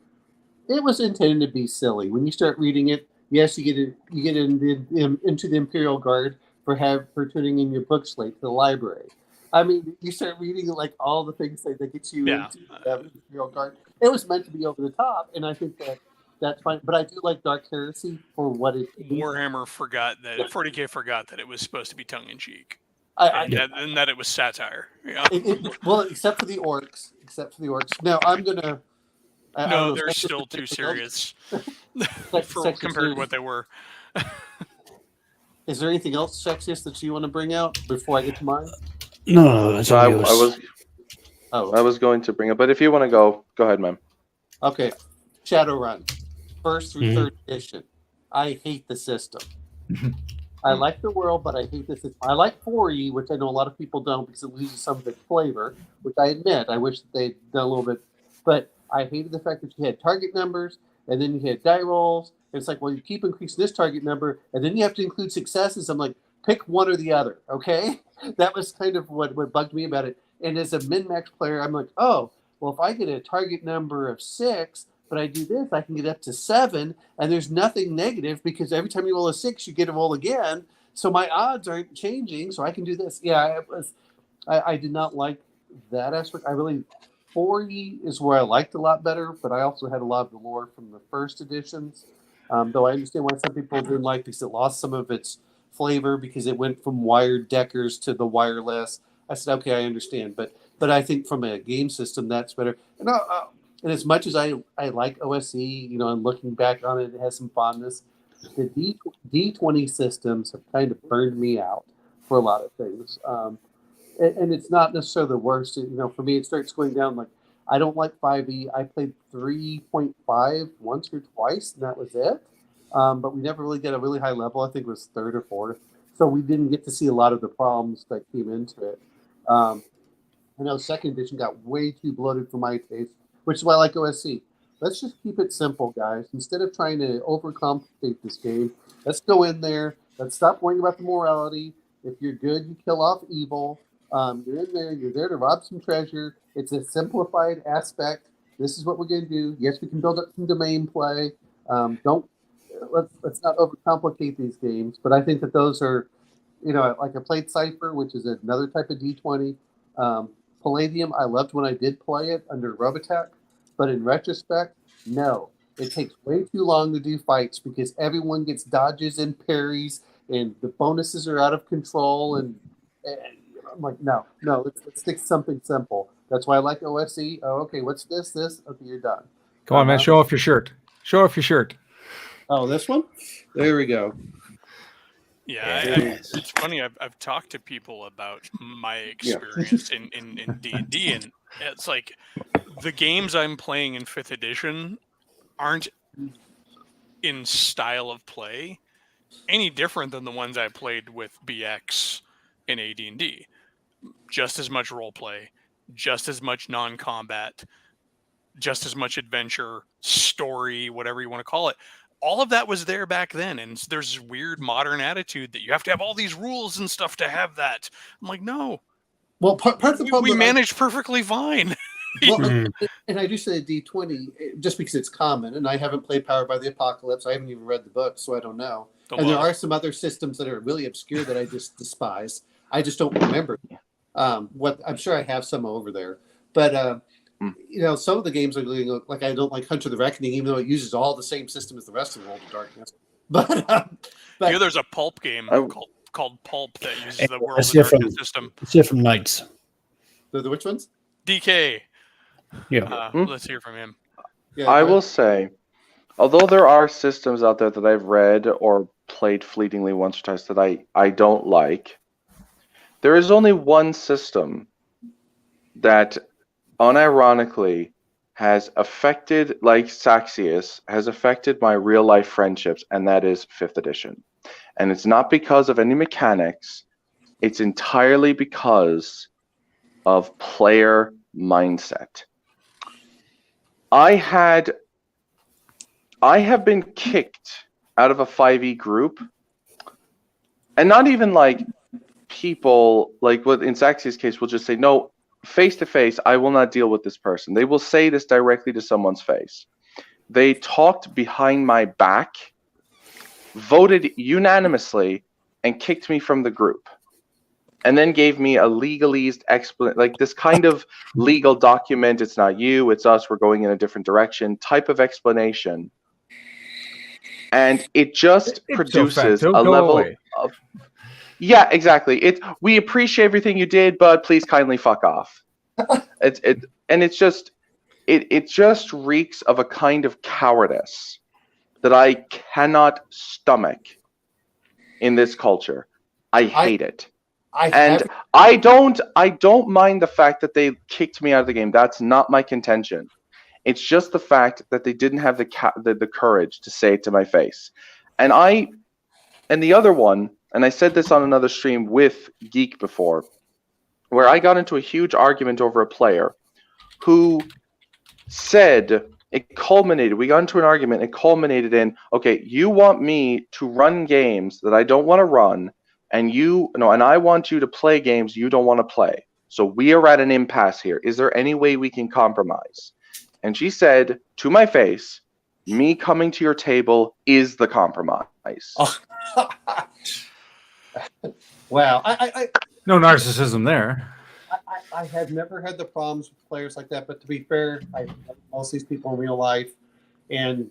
G: it was intended to be silly. When you start reading it, yes, you get into the Imperial Guard for turning in your book slate to the library. I mean, you start reading like all the things that get you into the Imperial Guard. It was meant to be over the top, and I think that's fine. But I do like Dark Heresy for what it is.
D: Warhammer forgot that 40K forgot that it was supposed to be tongue in cheek,
G: and
D: that it was satire. Yeah.
G: Well, except for the orcs. Now I'm gonna.
D: No, they're still too serious compared to what they were.
G: Is there anything else sexiest that you want to bring out before I get to mine?
E: No, that's
C: so
E: all
C: I
E: yours.
C: was going to bring it, but if you want to go ahead, man.
G: Okay, Shadowrun, first through third edition. I hate the system. I like the world, but I hate the system. I like 4E, which I know a lot of people don't because it loses some of its flavor, which I admit. I wish that they'd done a little bit, but I hated the fact that you had target numbers and then you had die rolls. It's like, well, you keep increasing this target number, and then you have to include successes. I'm like, pick one or the other, okay? That was kind of what bugged me about it. And as a min-max player, I'm like, oh, well, if I get a target number of 6, but I do this, I can get up to 7, and there's nothing negative because every time you roll a 6, you get to roll again. So my odds aren't changing, so I can do this. Yeah, I did not like that aspect. 40 is where I liked a lot better, but I also had a lot of the lore from the first editions. Though I understand why some people didn't like because it lost some of its flavor because it went from wired deckers to the wireless. I said, okay, I understand, but I think from a game system that's better. And as much as I like OSE, and looking back on it, it has some fondness. The D20 systems have kind of burned me out for a lot of things. And it's not necessarily the worst. For me, it starts going down. Like, I don't like 5e. I played 3.5 once or twice, and that was it. But we never really get a really high level. I think it was third or fourth. So we didn't get to see a lot of the problems that came into it. I know second edition got way too bloated for my taste, which is why I like OSC. Let's just keep it simple, guys. Instead of trying to overcomplicate this game, let's go in there. Let's stop worrying about the morality. If you're good, you kill off evil. You're in there. You're there to rob some treasure. It's a simplified aspect. This is what we're going to do. Yes, we can build up some domain play. Let's not overcomplicate these games. But I think that those are, like I played Cypher, which is another type of D20. Palladium, I loved when I did play it under Robotech. But in retrospect, no. It takes way too long to do fights because everyone gets dodges and parries, and the bonuses are out of control. And I'm like, no, let's stick to something simple. That's why I like OSE. Oh, okay, what's this? Okay, you're done.
F: Come on, man, show off your shirt. Show off your shirt.
G: Oh, this one? There we go.
D: Yeah, it's funny. I've talked to people about my experience in D&D, and it's like the games I'm playing in 5th edition aren't in style of play any different than the ones I played with BX in AD&D. just as much role play, just as much non-combat, just as much adventure, story, whatever you want to call it. All of that was there back then, and there's this weird modern attitude that you have to have all these rules and stuff to have that. I'm like, no.
G: Well, part of the problem
D: we managed perfectly fine.
G: Well, and I do say D20 just because it's common, and I haven't played Powered by the Apocalypse. I haven't even read the book, so I don't know. And there are some other systems that are really obscure that I just despise. I just don't remember what. I'm sure I have some over there, but some of the games are really like I don't like Hunter the Reckoning, even though it uses all the same system as the rest of World of Darkness. But
D: there's a pulp game called Pulp that uses the World of Darkness system.
E: Let's hear from Knights.
G: The which ones?
D: DK.
E: Yeah.
D: Let's hear from him.
C: Yeah, I will say, although there are systems out there that I've read or played fleetingly once or twice that I don't like, there is only one system that unironically has affected, like Saxius, has affected my real life friendships, and that is 5th edition. And it's not because of any mechanics, it's entirely because of player mindset. I have been kicked out of a 5e group, and not even like people like what in Saxi's case will just say, no, face to face, I will not deal with this person. They will say this directly to someone's face. They talked behind my back, voted unanimously, and kicked me from the group. And then gave me a legalese explanation, like this kind of legal document, it's not you, it's us, we're going in a different direction type of explanation. And it just produces a level of... Yeah, exactly. We appreciate everything you did, but please kindly fuck off. It just reeks of a kind of cowardice that I cannot stomach in this culture. I hate it. I don't mind the fact that they kicked me out of the game. That's not my contention. It's just the fact that they didn't have the courage to say it to my face. And the other one, and I said this on another stream with Geek before, where I got into a huge argument over a player who said it culminated. We got into an argument. It culminated in, okay, you want me to run games that I don't want to run. And I want you to play games you don't want to play. So we are at an impasse here. Is there any way we can compromise? And she said to my face, me coming to your table is the compromise.
G: Oh. Wow.
F: No narcissism there.
G: I have never had the problems with players like that, but to be fair, I know most of these people in real life, and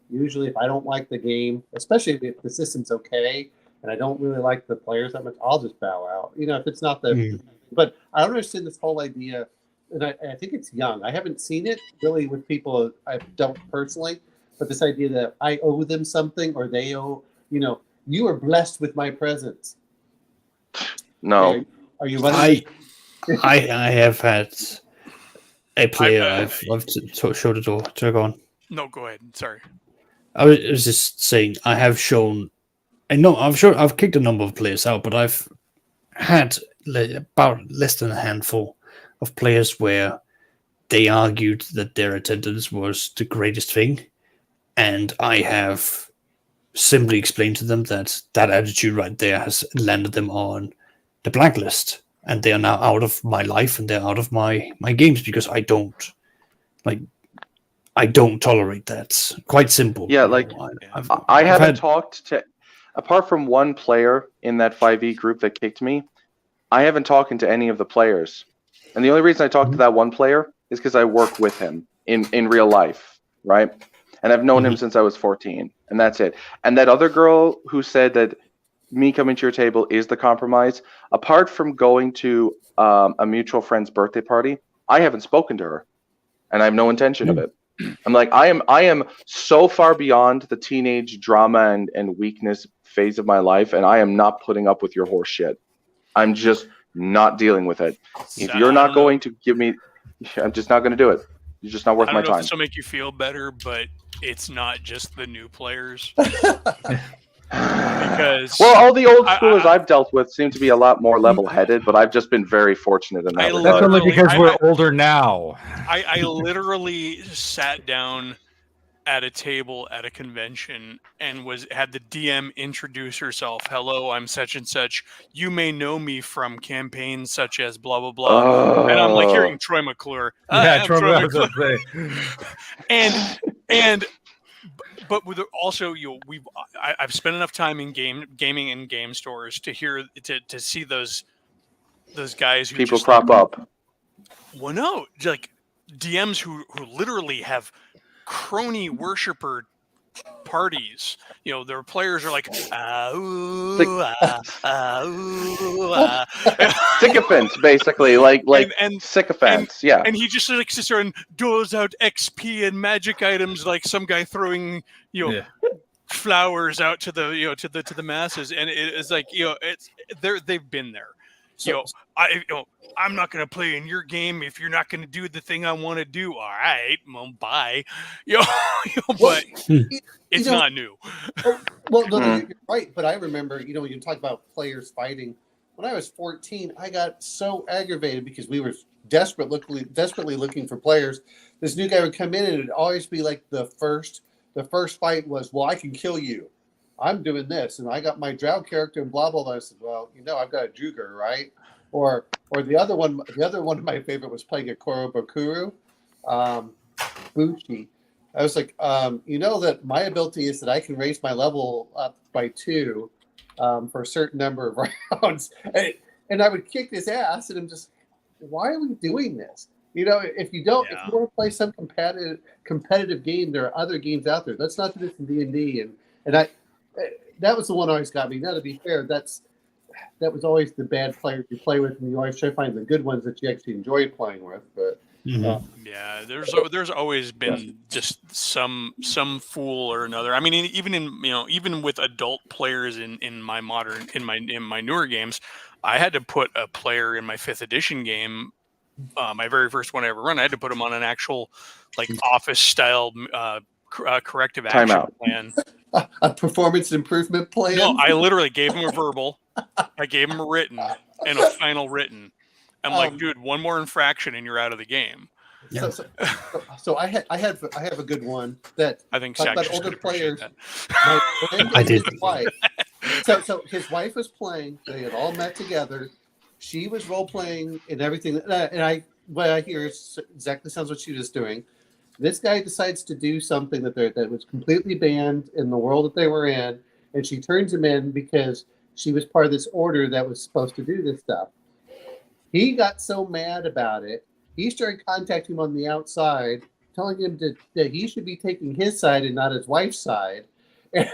G: usually if I don't like the game, especially if the system's okay, and I don't really like the players that much, I'll just bow out. If it's not the... But I don't understand this whole idea, and I think it's young. I haven't seen it really with people I don't personally, but this idea that I owe them something or they owe, you are blessed with my presence.
C: No.
G: Are you...
E: I have had a player I've showed it all. So go on.
D: No, go ahead. Sorry.
E: I was just saying I have shown... And no, I'm sure I've kicked a number of players out, but I've had about less than a handful of players where they argued that their attendance was the greatest thing, and I have simply explained to them that attitude right there has landed them on the blacklist, and they are now out of my life and they're out of my games because I don't tolerate that. Quite simple.
C: Yeah, I haven't talked to... Apart from one player in that 5e group that kicked me, I haven't talked to any of the players. And the only reason I talked to that one player is because I work with him in real life, right? And I've known him since I was 14, and that's it. And that other girl who said that me coming to your table is the compromise, apart from going to a mutual friend's birthday party, I haven't spoken to her, and I have no intention of it. I'm like, I am so far beyond the teenage drama and weakness phase of my life, and I am not putting up with your horse shit. I'm just not dealing with it. If you're not going to give me, I'm just not going to do it. You're just not worth my time.
D: I don't know if this will make you feel better, but it's not just the new players. Because
C: Well, all the old schoolers
D: I-
C: I've dealt with seem to be a lot more level-headed, but I've just been very fortunate in that
D: I
C: regard.
F: That's only
D: Literally,
F: because we're older now.
D: I literally sat down at a table at a convention and had the DM introduce herself. Hello, I'm such and such. You may know me from campaigns such as blah blah blah. And I'm like hearing Troy McClure.
F: Yeah,
D: I'm
F: Troy
D: Troy
F: was
D: McClure.
F: gonna say.
D: and but with also I've spent enough time in gaming and game stores to hear to see those guys who
C: people
D: just
C: crop up.
D: well, no, like DMs who literally have crony worshiper parties. You know, their players are like,
C: Sycophants, basically, like
D: and
C: sycophants. Yeah.
D: and he just like sits there and doles out XP and magic items like some guy throwing flowers out to the to the masses, and it's like they've been there. I'm not going to play in your game if you're not going to do the thing I want to do. All right, well, bye. But it's not new.
G: Well, no, you're right. But I remember, when you talk about players fighting, when I was 14, I got so aggravated because we were desperately looking for players. This new guy would come in, and it'd always be like the first fight was, well, I can kill you. I'm doing this, and I got my drow character, and blah blah blah. I said, well, I've got a Druger, right? Or the other one of my favorite was playing a Korobokuru, Bushi. I was like, that my ability is that I can raise my level up by 2 for a certain number of rounds, and I would kick his ass, and I'm just, why are we doing this? If you want to play some competitive game, there are other games out there. Let's not do this in D&D, and that was the one that always got me. Now, to be fair, that was always the bad players you play with, and you always try to find the good ones that you actually enjoy playing with. But
D: there's always been just some fool or another. I mean, even with adult players in my newer games, I had to put a player in my 5th edition game. My very first one I ever run, I had to put him on an actual office style corrective action plan.
G: A performance improvement plan?
D: No, I literally gave him a verbal, I gave him a written, and a final written. I'm like, dude, one more infraction and you're out of the game.
A: Yeah.
G: So I have a good one that
D: I think
G: talk
D: Zach
G: about older players.
D: That.
G: My friend
E: I did.
G: His wife. So his wife was playing. They had all met together. She was role playing and everything. And what I hear is exactly sounds what she was doing. This guy decides to do something that was completely banned in the world that they were in, and she turns him in because she was part of this order that was supposed to do this stuff. He got so mad about it, he started contacting him on the outside, telling him that he should be taking his side and not his wife's side. Wait.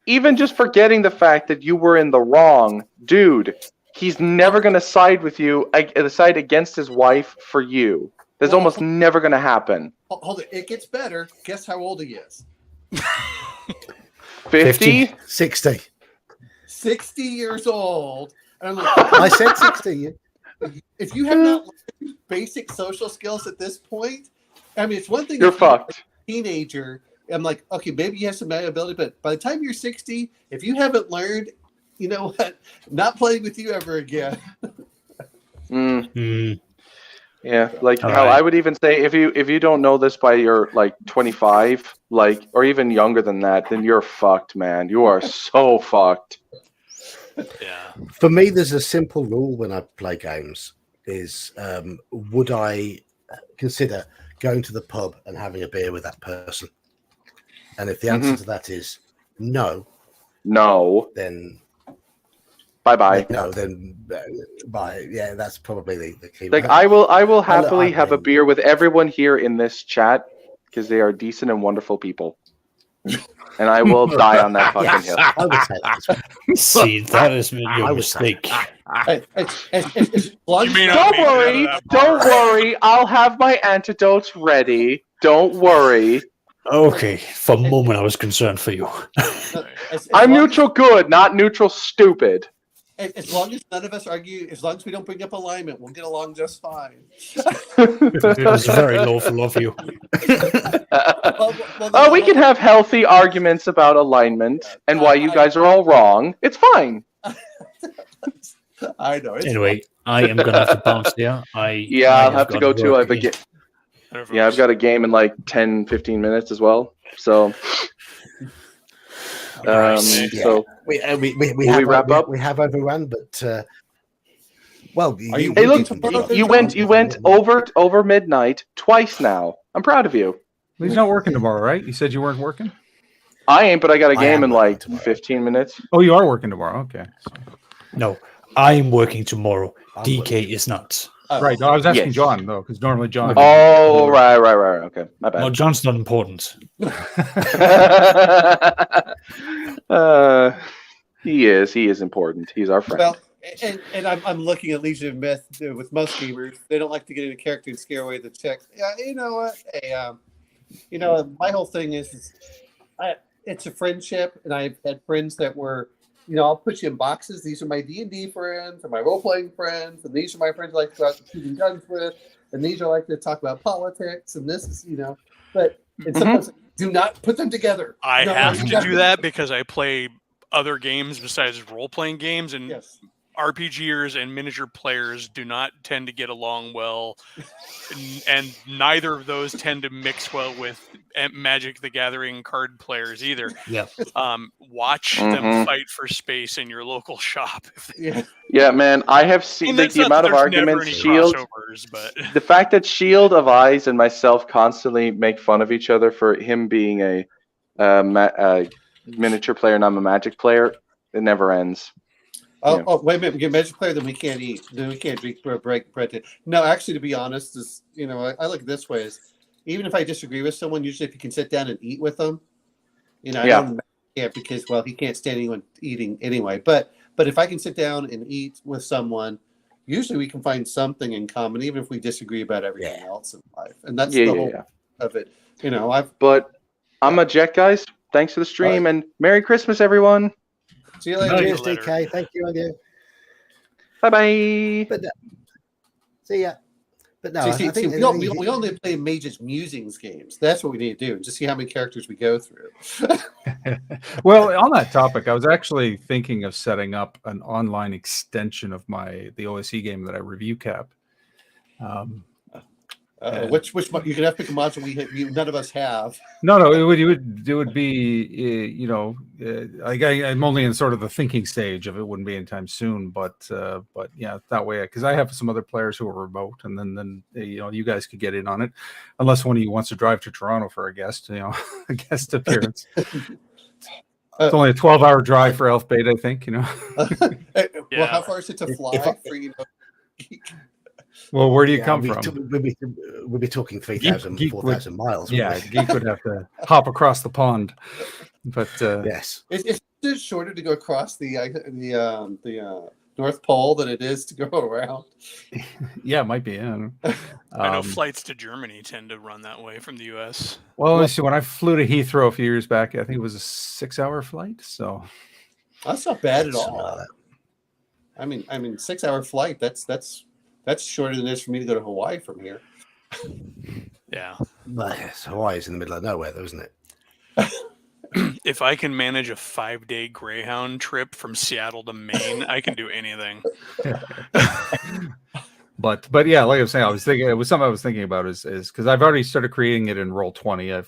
C: Even just forgetting the fact that you were in the wrong, dude. He's never going to side with you, side against his wife for you. That's almost never going to happen.
G: Hold it. It gets better. Guess how old he is?
C: 50?
A: 60.
G: 60 years old. And I'm like,
A: I said 60.
G: If you have not learned basic social skills at this point, I mean, it's one thing.
C: You're fucked.
G: Like a teenager, I'm like, okay, maybe you have some ability, but by the time you're 60, if you haven't learned, you know what? Not playing with you ever again.
C: Yeah, like how I would even say if you don't know this by your 25, or even younger than that, then you're fucked, man. You are so fucked.
D: Yeah.
A: For me, there's a simple rule when I play games: is would I consider going to the pub and having a beer with that person? And if the answer to that is no, then
C: bye.
A: No, then bye. Yeah, that's probably the key.
C: I will happily have a beer with everyone here in this chat because they are decent and wonderful people, and I will die on that fucking hill.
A: I would say that.
E: See, that has been your mistake.
C: Don't worry. I'll have my antidotes ready. Don't worry.
E: Okay, for a moment I was concerned for you.
C: I'm neutral good, not neutral stupid.
G: As long as none of us argue, as long as we don't bring up alignment, we'll get along just fine.
E: It was very lawful of you.
C: Oh, we can have healthy arguments about alignment and why you guys are all wrong. It's fine.
G: I know. It's
E: Anyway, I am gonna have to bounce there.
C: Yeah,
E: I
C: I'll have to
E: got
C: go too. I
E: work
C: have a
E: again.
C: yeah, I've got a game in like 10, 15 minutes as well. So, so
A: we
C: will
A: have
C: we wrap up?
A: We have overrun, but well,
G: you-
C: Hey, look,
G: tomorrow-
C: you went over midnight twice now. I'm proud of you.
F: He's not working tomorrow, right? You said you weren't working.
C: I ain't, but I got a
A: I
C: game
A: am
C: in
A: working
C: like
A: tomorrow.
C: 15 minutes.
F: Oh, you are working tomorrow. Okay.
E: No, I'm working tomorrow.
A: I'm
E: DK is not.
G: Oh,
F: Right. No, I was asking
C: Yes.
F: John though, because normally John.
C: Oh, right. Okay, my
E: No,
C: bad.
E: John's not important.
C: He is important. He's our friend.
G: Well, and I'm looking at Legion of Myth with most gamers. They don't like to get into character and scare away the chick. Yeah, you know what? Hey, my whole thing is it's a friendship, and I've had friends that were, I'll put you in boxes. These are my D&D friends, or my role-playing friends, and these are my friends I like to go out shooting guns with, and these are like to talk about politics, and this is, but and sometimes do not put them together.
D: I
G: No,
D: have
G: no.
D: to do that because I play other games besides role-playing games, and
G: Yes.
D: RPGers and miniature players do not tend to get along well, and neither of those tend to mix well with Magic the Gathering card players either.
E: Yeah.
D: Watch them fight for space in your local shop.
G: Yeah.
C: Yeah, man, I have seen
D: And that's
C: the
D: not
C: amount
D: that
C: of
D: there's never
C: arguments.
D: any
C: Shield,
D: crossovers, but
C: the fact that Shield of Eyes and myself constantly make fun of each other for him being a miniature player and I'm a Magic player, it never ends.
G: Oh, wait a minute. We get Magic player, then we can't eat. Then we can't drink break bread. No, actually, to be honest, is I look at it this way: is even if I disagree with someone, usually if you can sit down and eat with them, I don't because he can't stand anyone eating anyway. But if I can sit down and eat with someone, usually we can find something in common, even if we disagree about everything else in life. And that's the whole of it.
C: But I'm a jet, guys. Thanks for the stream and Merry Christmas, everyone.
G: See you later.
A: Cheers, DK. Thank you, and you.
C: Bye bye.
A: But see ya. But no,
G: See,
A: I think
G: we only play Mage's Musings games. That's what we need to do. Just see how many characters we go through.
F: Well, on that topic, I was actually thinking of setting up an online extension of the OSE game that I review cap.
G: Which you can have to pick a module none of us have.
F: No, it would be I'm only in sort of the thinking stage of it. Wouldn't be anytime soon, but yeah, that way because I have some other players who are remote, and then you guys could get in on it, unless one of you wants to drive to Toronto for a guest a guest appearance. It's only a 12-hour drive for Elf Bait, I think.
G: Well, how far is it to fly for
F: Well, where do you come from?
A: We'll be talking 3,000, 4,000 miles.
F: Yeah, Geek would have to hop across the pond. But
A: yes,
G: it's just shorter to go across the North Pole than it is to go around.
F: Yeah, it might be. I
D: know flights to Germany tend to run that way from the U.S.
F: Well, let's see. When I flew to Heathrow a few years back, I think it was a 6-hour flight. So
G: that's not bad at all. I mean, 6-hour flight. That's shorter than it is for me to go to Hawaii from here.
D: Yeah.
A: But yes, Hawaii's in the middle of nowhere, though, isn't it?
D: If I can manage a 5-day Greyhound trip from Seattle to Maine, I can do anything.
F: But yeah, like I was saying, it was something I was thinking about is because I've already started creating it in Roll20.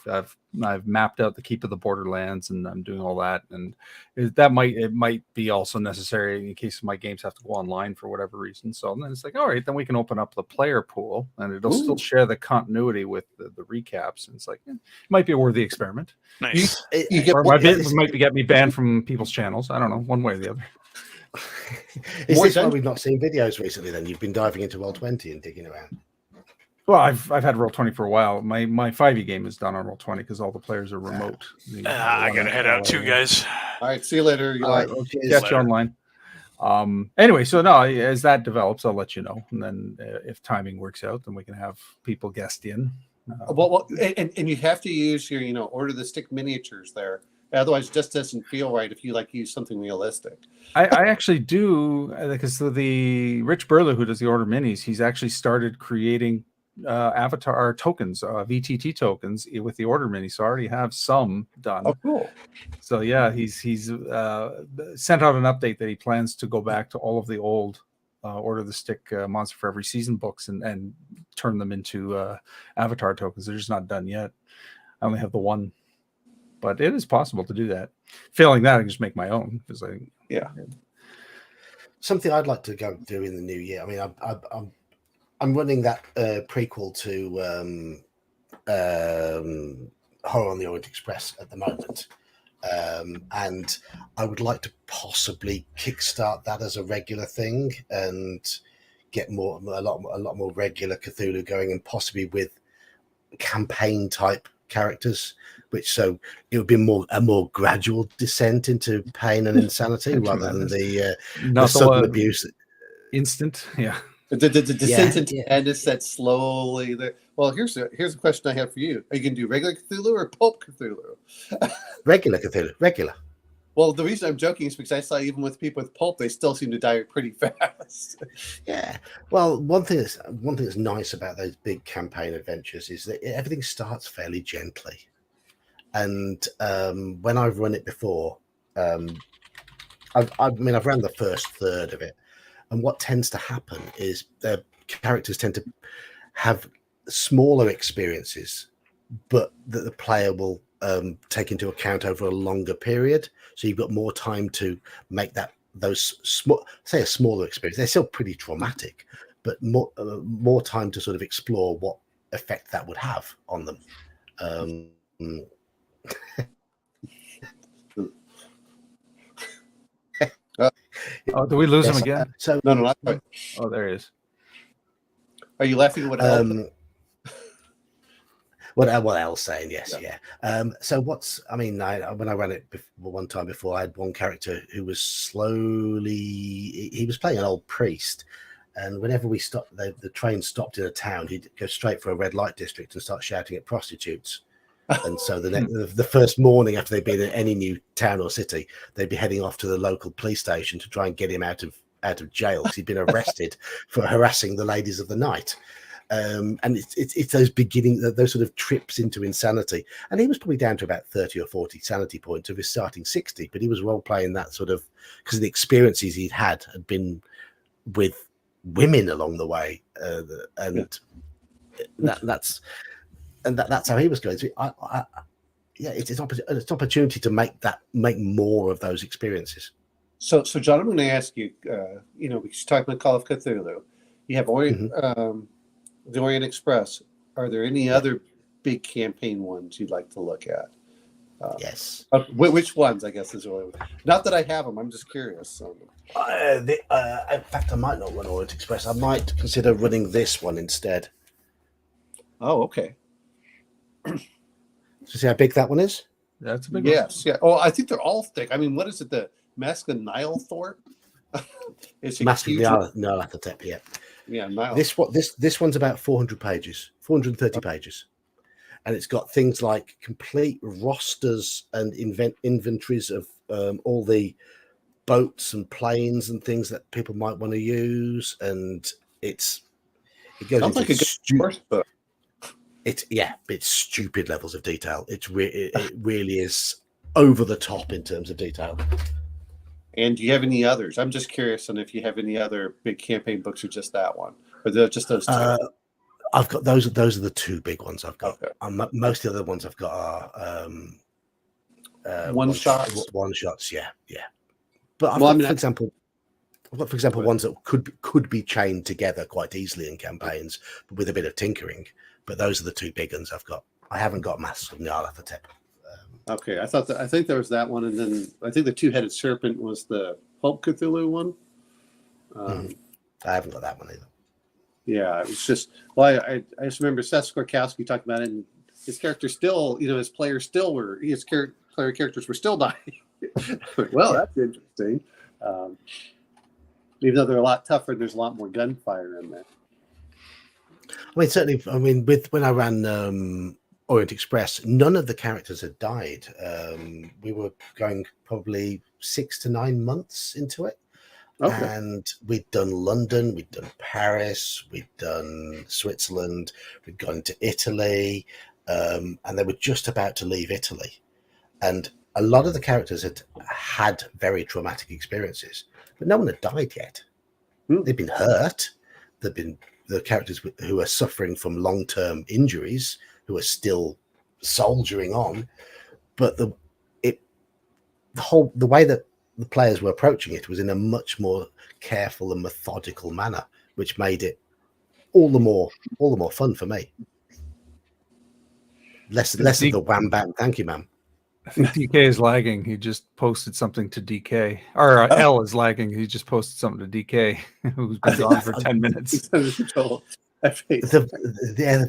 F: I've mapped out the Keep of the Borderlands, and I'm doing all that, and it might be also necessary in case my games have to go online for whatever reason. So then it's like, all right, then we can open up the player pool, and it'll still share the continuity with the recaps. And it's like, it might be a worthy experiment.
D: Nice.
F: It might get me banned from people's channels. I don't know, one way or the other.
A: Is this why we've not seen videos recently? Then you've been diving into Roll20 and digging around.
F: Well, I've had Roll20 for a while. My 5e game is done on Roll20 because all the players are remote.
D: I gotta head out too, guys.
G: All right, see you later.
F: Catch you online. Anyway, so no, as that develops, I'll let you know, and then if timing works out, then we can have people guest in.
G: Well, and you have to use your order the stick miniatures there. Otherwise, it just doesn't feel right if you use something realistic.
F: I actually do, because the Rich Burler, who does the order minis, he's actually started creating avatar tokens, VTT tokens with the order mini. So I already have some done.
G: Oh, cool.
F: So yeah, he's sent out an update that he plans to go back to all of the old Order of the Stick Monster for Every Season books and turn them into avatar tokens. They're just not done yet. I only have the one, but it is possible to do that. Failing that, I can just make my own because
A: something I'd like to go do in the new year. I mean, I'm running that prequel to Horror on the Orient Express at the moment, and I would like to possibly kickstart that as a regular thing and get a lot more regular Cthulhu going, and possibly with campaign type characters, so it would be a more gradual descent into pain and insanity rather than the sudden abuse.
F: Instant, yeah.
G: The descent into madness that slowly. Well, here's a question I have for you: are you going to do regular Cthulhu or Pulp Cthulhu?
A: Regular Cthulhu, regular.
G: Well, the reason I'm joking is because I saw even with people with Pulp, they still seem to die pretty fast.
A: Yeah. Well, one thing that's nice about those big campaign adventures is that everything starts fairly gently, and when I've run it before, I've run the first third of it. And what tends to happen is the characters tend to have smaller experiences, but that the player will take into account over a longer period. So you've got more time to make those a smaller experience. They're still pretty traumatic, but more time to sort of explore what effect that would have on them.
F: Oh, do we lose him again?
G: No, not quite.
F: Oh, there he is.
G: Are you laughing at what
A: what Elle's saying? Yes, yeah. So when I ran it one time before, I had one character who was he was playing an old priest, and whenever we stopped, the train stopped in a town, he'd go straight for a red light district and start shouting at prostitutes. And so the first morning after they'd been in any new town or city, they'd be heading off to the local police station to try and get him out of jail because he'd been arrested for harassing the ladies of the night. And it's those sort of trips into insanity. And he was probably down to about 30 or 40 sanity points of his starting 60, but he was role playing that sort of because the experiences he'd had been with women along the way, that's how he was going to. It's an opportunity to make more of those experiences.
G: So John, I'm going to ask you. Because you're talking about Call of Cthulhu, you have the Orient Express. Are there any other big campaign ones you'd like to look at?
A: Yes.
G: Which ones? I guess is really not that I have them. I'm just curious. So.
A: In fact, I might not run Orient Express. I might consider running this one instead.
G: Oh, okay.
A: So see how big that one is?
F: That's a big
G: one. Yes, yeah. Oh, I think they're all thick. I mean, what is it? The Mask of Nyarlathotep?
A: Mask of Nyarlathotep, yeah.
G: Yeah, Nile.
A: This one's about 400 pages, 430 pages. And it's got things like complete rosters and inventories of all the boats and planes and things that people might want to use. And it goes
G: into like a good first book.
A: It's stupid levels of detail. It really is over the top in terms of detail.
G: And do you have any others? I'm just curious on if you have any other big campaign books or just that one, or just those two.
A: I've got those. Those are the two big ones I've got. Okay. Most of the other ones I've got are
G: one shots.
A: One shots, yeah. But for example, ones that could be chained together quite easily in campaigns, but with a bit of tinkering. But those are the two big ones I've got. I haven't got Mask of Nyarlathotep.
G: Okay, I think there was that one, and then I think the Two-Headed Serpent was the Pulp Cthulhu one.
A: I haven't got that one either.
G: Yeah, it was just I just remember Seth Skorkowski talking about it, and his character still, his players still were player characters were still dying. Well, that's interesting. Even though they're a lot tougher, there's a lot more gunfire in there.
A: I mean, certainly. I mean, when I ran Orient Express, none of the characters had died. We were going probably 6 to 9 months into it, And we'd done London, we'd done Paris, we'd done Switzerland, we'd gone to Italy, and they were just about to leave Italy. And a lot of the characters had very traumatic experiences, but no one had died yet. They've been hurt. They've been the characters who are suffering from long-term injuries, who are still soldiering on. But the way that the players were approaching it was in a much more careful and methodical manner, which made it all the more fun for me. Less of the wham bam. Thank you, ma'am.
F: I think DK is lagging. He just posted something to DK. Or L is lagging. He just posted something to DK, who's been gone for 10 minutes.
A: There have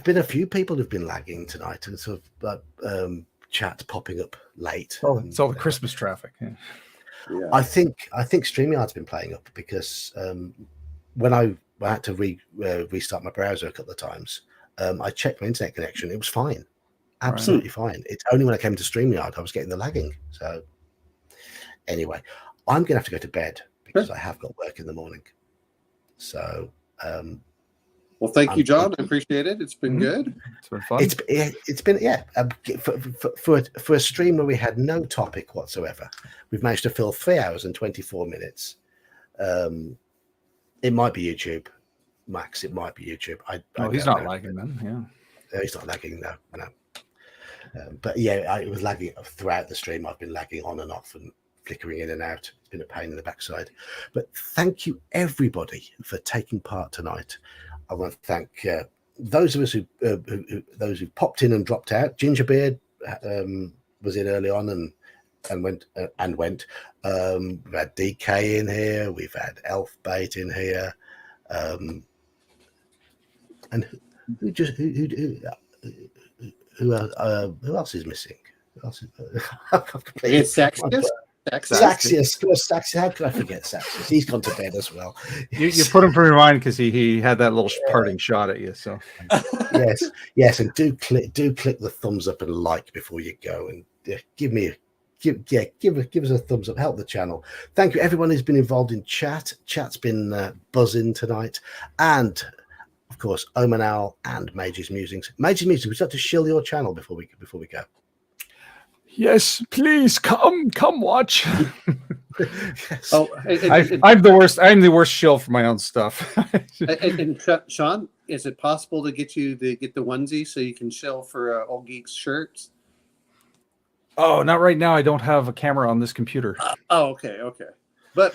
A: been a few people who've been lagging tonight, and sort of chat popping up late.
F: Oh, it's all the Christmas traffic. Yeah.
A: I think StreamYard's been playing up because when I had to restart my browser a couple of times, I checked my internet connection. It was fine. Absolutely fine. It's only when I came to StreamYard I was getting the lagging. So anyway, I'm gonna have to go to bed because I have got work in the morning. So
G: well, thank you, John. I appreciate it. It's been good.
F: It's been fun.
A: It's been for a stream where we had no topic whatsoever. We've managed to fill 3 hours and 24 minutes. It might be YouTube, Max. It might be YouTube.
F: He's not lagging then. Yeah,
A: he's not lagging. No. But yeah, it was lagging throughout the stream. I've been lagging on and off and flickering in and out. It's been a pain in the backside. But thank you everybody for taking part tonight. I want to thank those of us who popped in and dropped out. Gingerbeard was in early on and went. We've had DK in here. We've had Elfbait in here, and who else is missing? Who else is,
G: it's Saxius.
A: Saxius, of course, Saxius. How could I forget Saxius? He's gone to bed as well.
F: You put him from your mind because he had that little parting shot at you. So
A: yes, and do click the thumbs up and like before you go, and give us a thumbs up. Help the channel. Thank you everyone who's been involved in chat. Chat's been buzzing tonight, and of course Omen Owl and Mage's Musings. Mage's Musings. We've got to shill your channel before we go.
F: Yes, please come watch.
A: Yes.
G: Oh,
F: I'm the worst. I'm the worst shill for my own stuff.
G: and Sean, is it possible to get the onesie so you can shill for Old Geek's shirts?
F: Oh, not right now. I don't have a camera on this computer.
G: Okay. But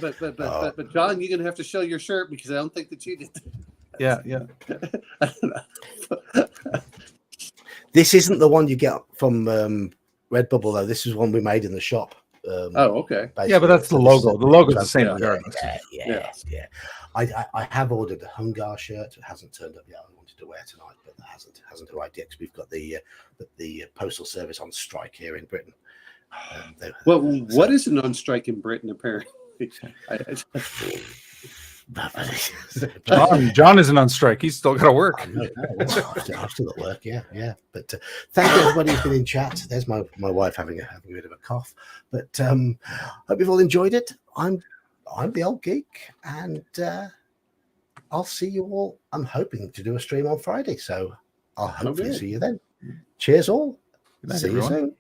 G: John, you're gonna have to show your shirt because I don't think that you did.
F: Yeah.
G: I don't know.
A: This isn't the one you get from Redbubble though. This is one we made in the shop.
G: Okay.
F: Yeah, but that's the logo. The logo's the same regardless.
A: Yeah. I have ordered a Hungar shirt. It hasn't turned up yet. I wanted to wear tonight, but that hasn't arrived yet because we've got the postal service on strike here in Britain.
G: What is an on strike in Britain apparently?
F: John isn't on strike. He's still got to work.
A: I've still got work. Yeah. But thank you everybody who's been in chat. There's my wife having a bit of a cough. But hope you've all enjoyed it. I'm the Old Geek, and I'll see you all. I'm hoping to do a stream on Friday, so I'll hopefully see you then. Cheers all.
F: Good night,
A: See
F: everyone.
A: you soon.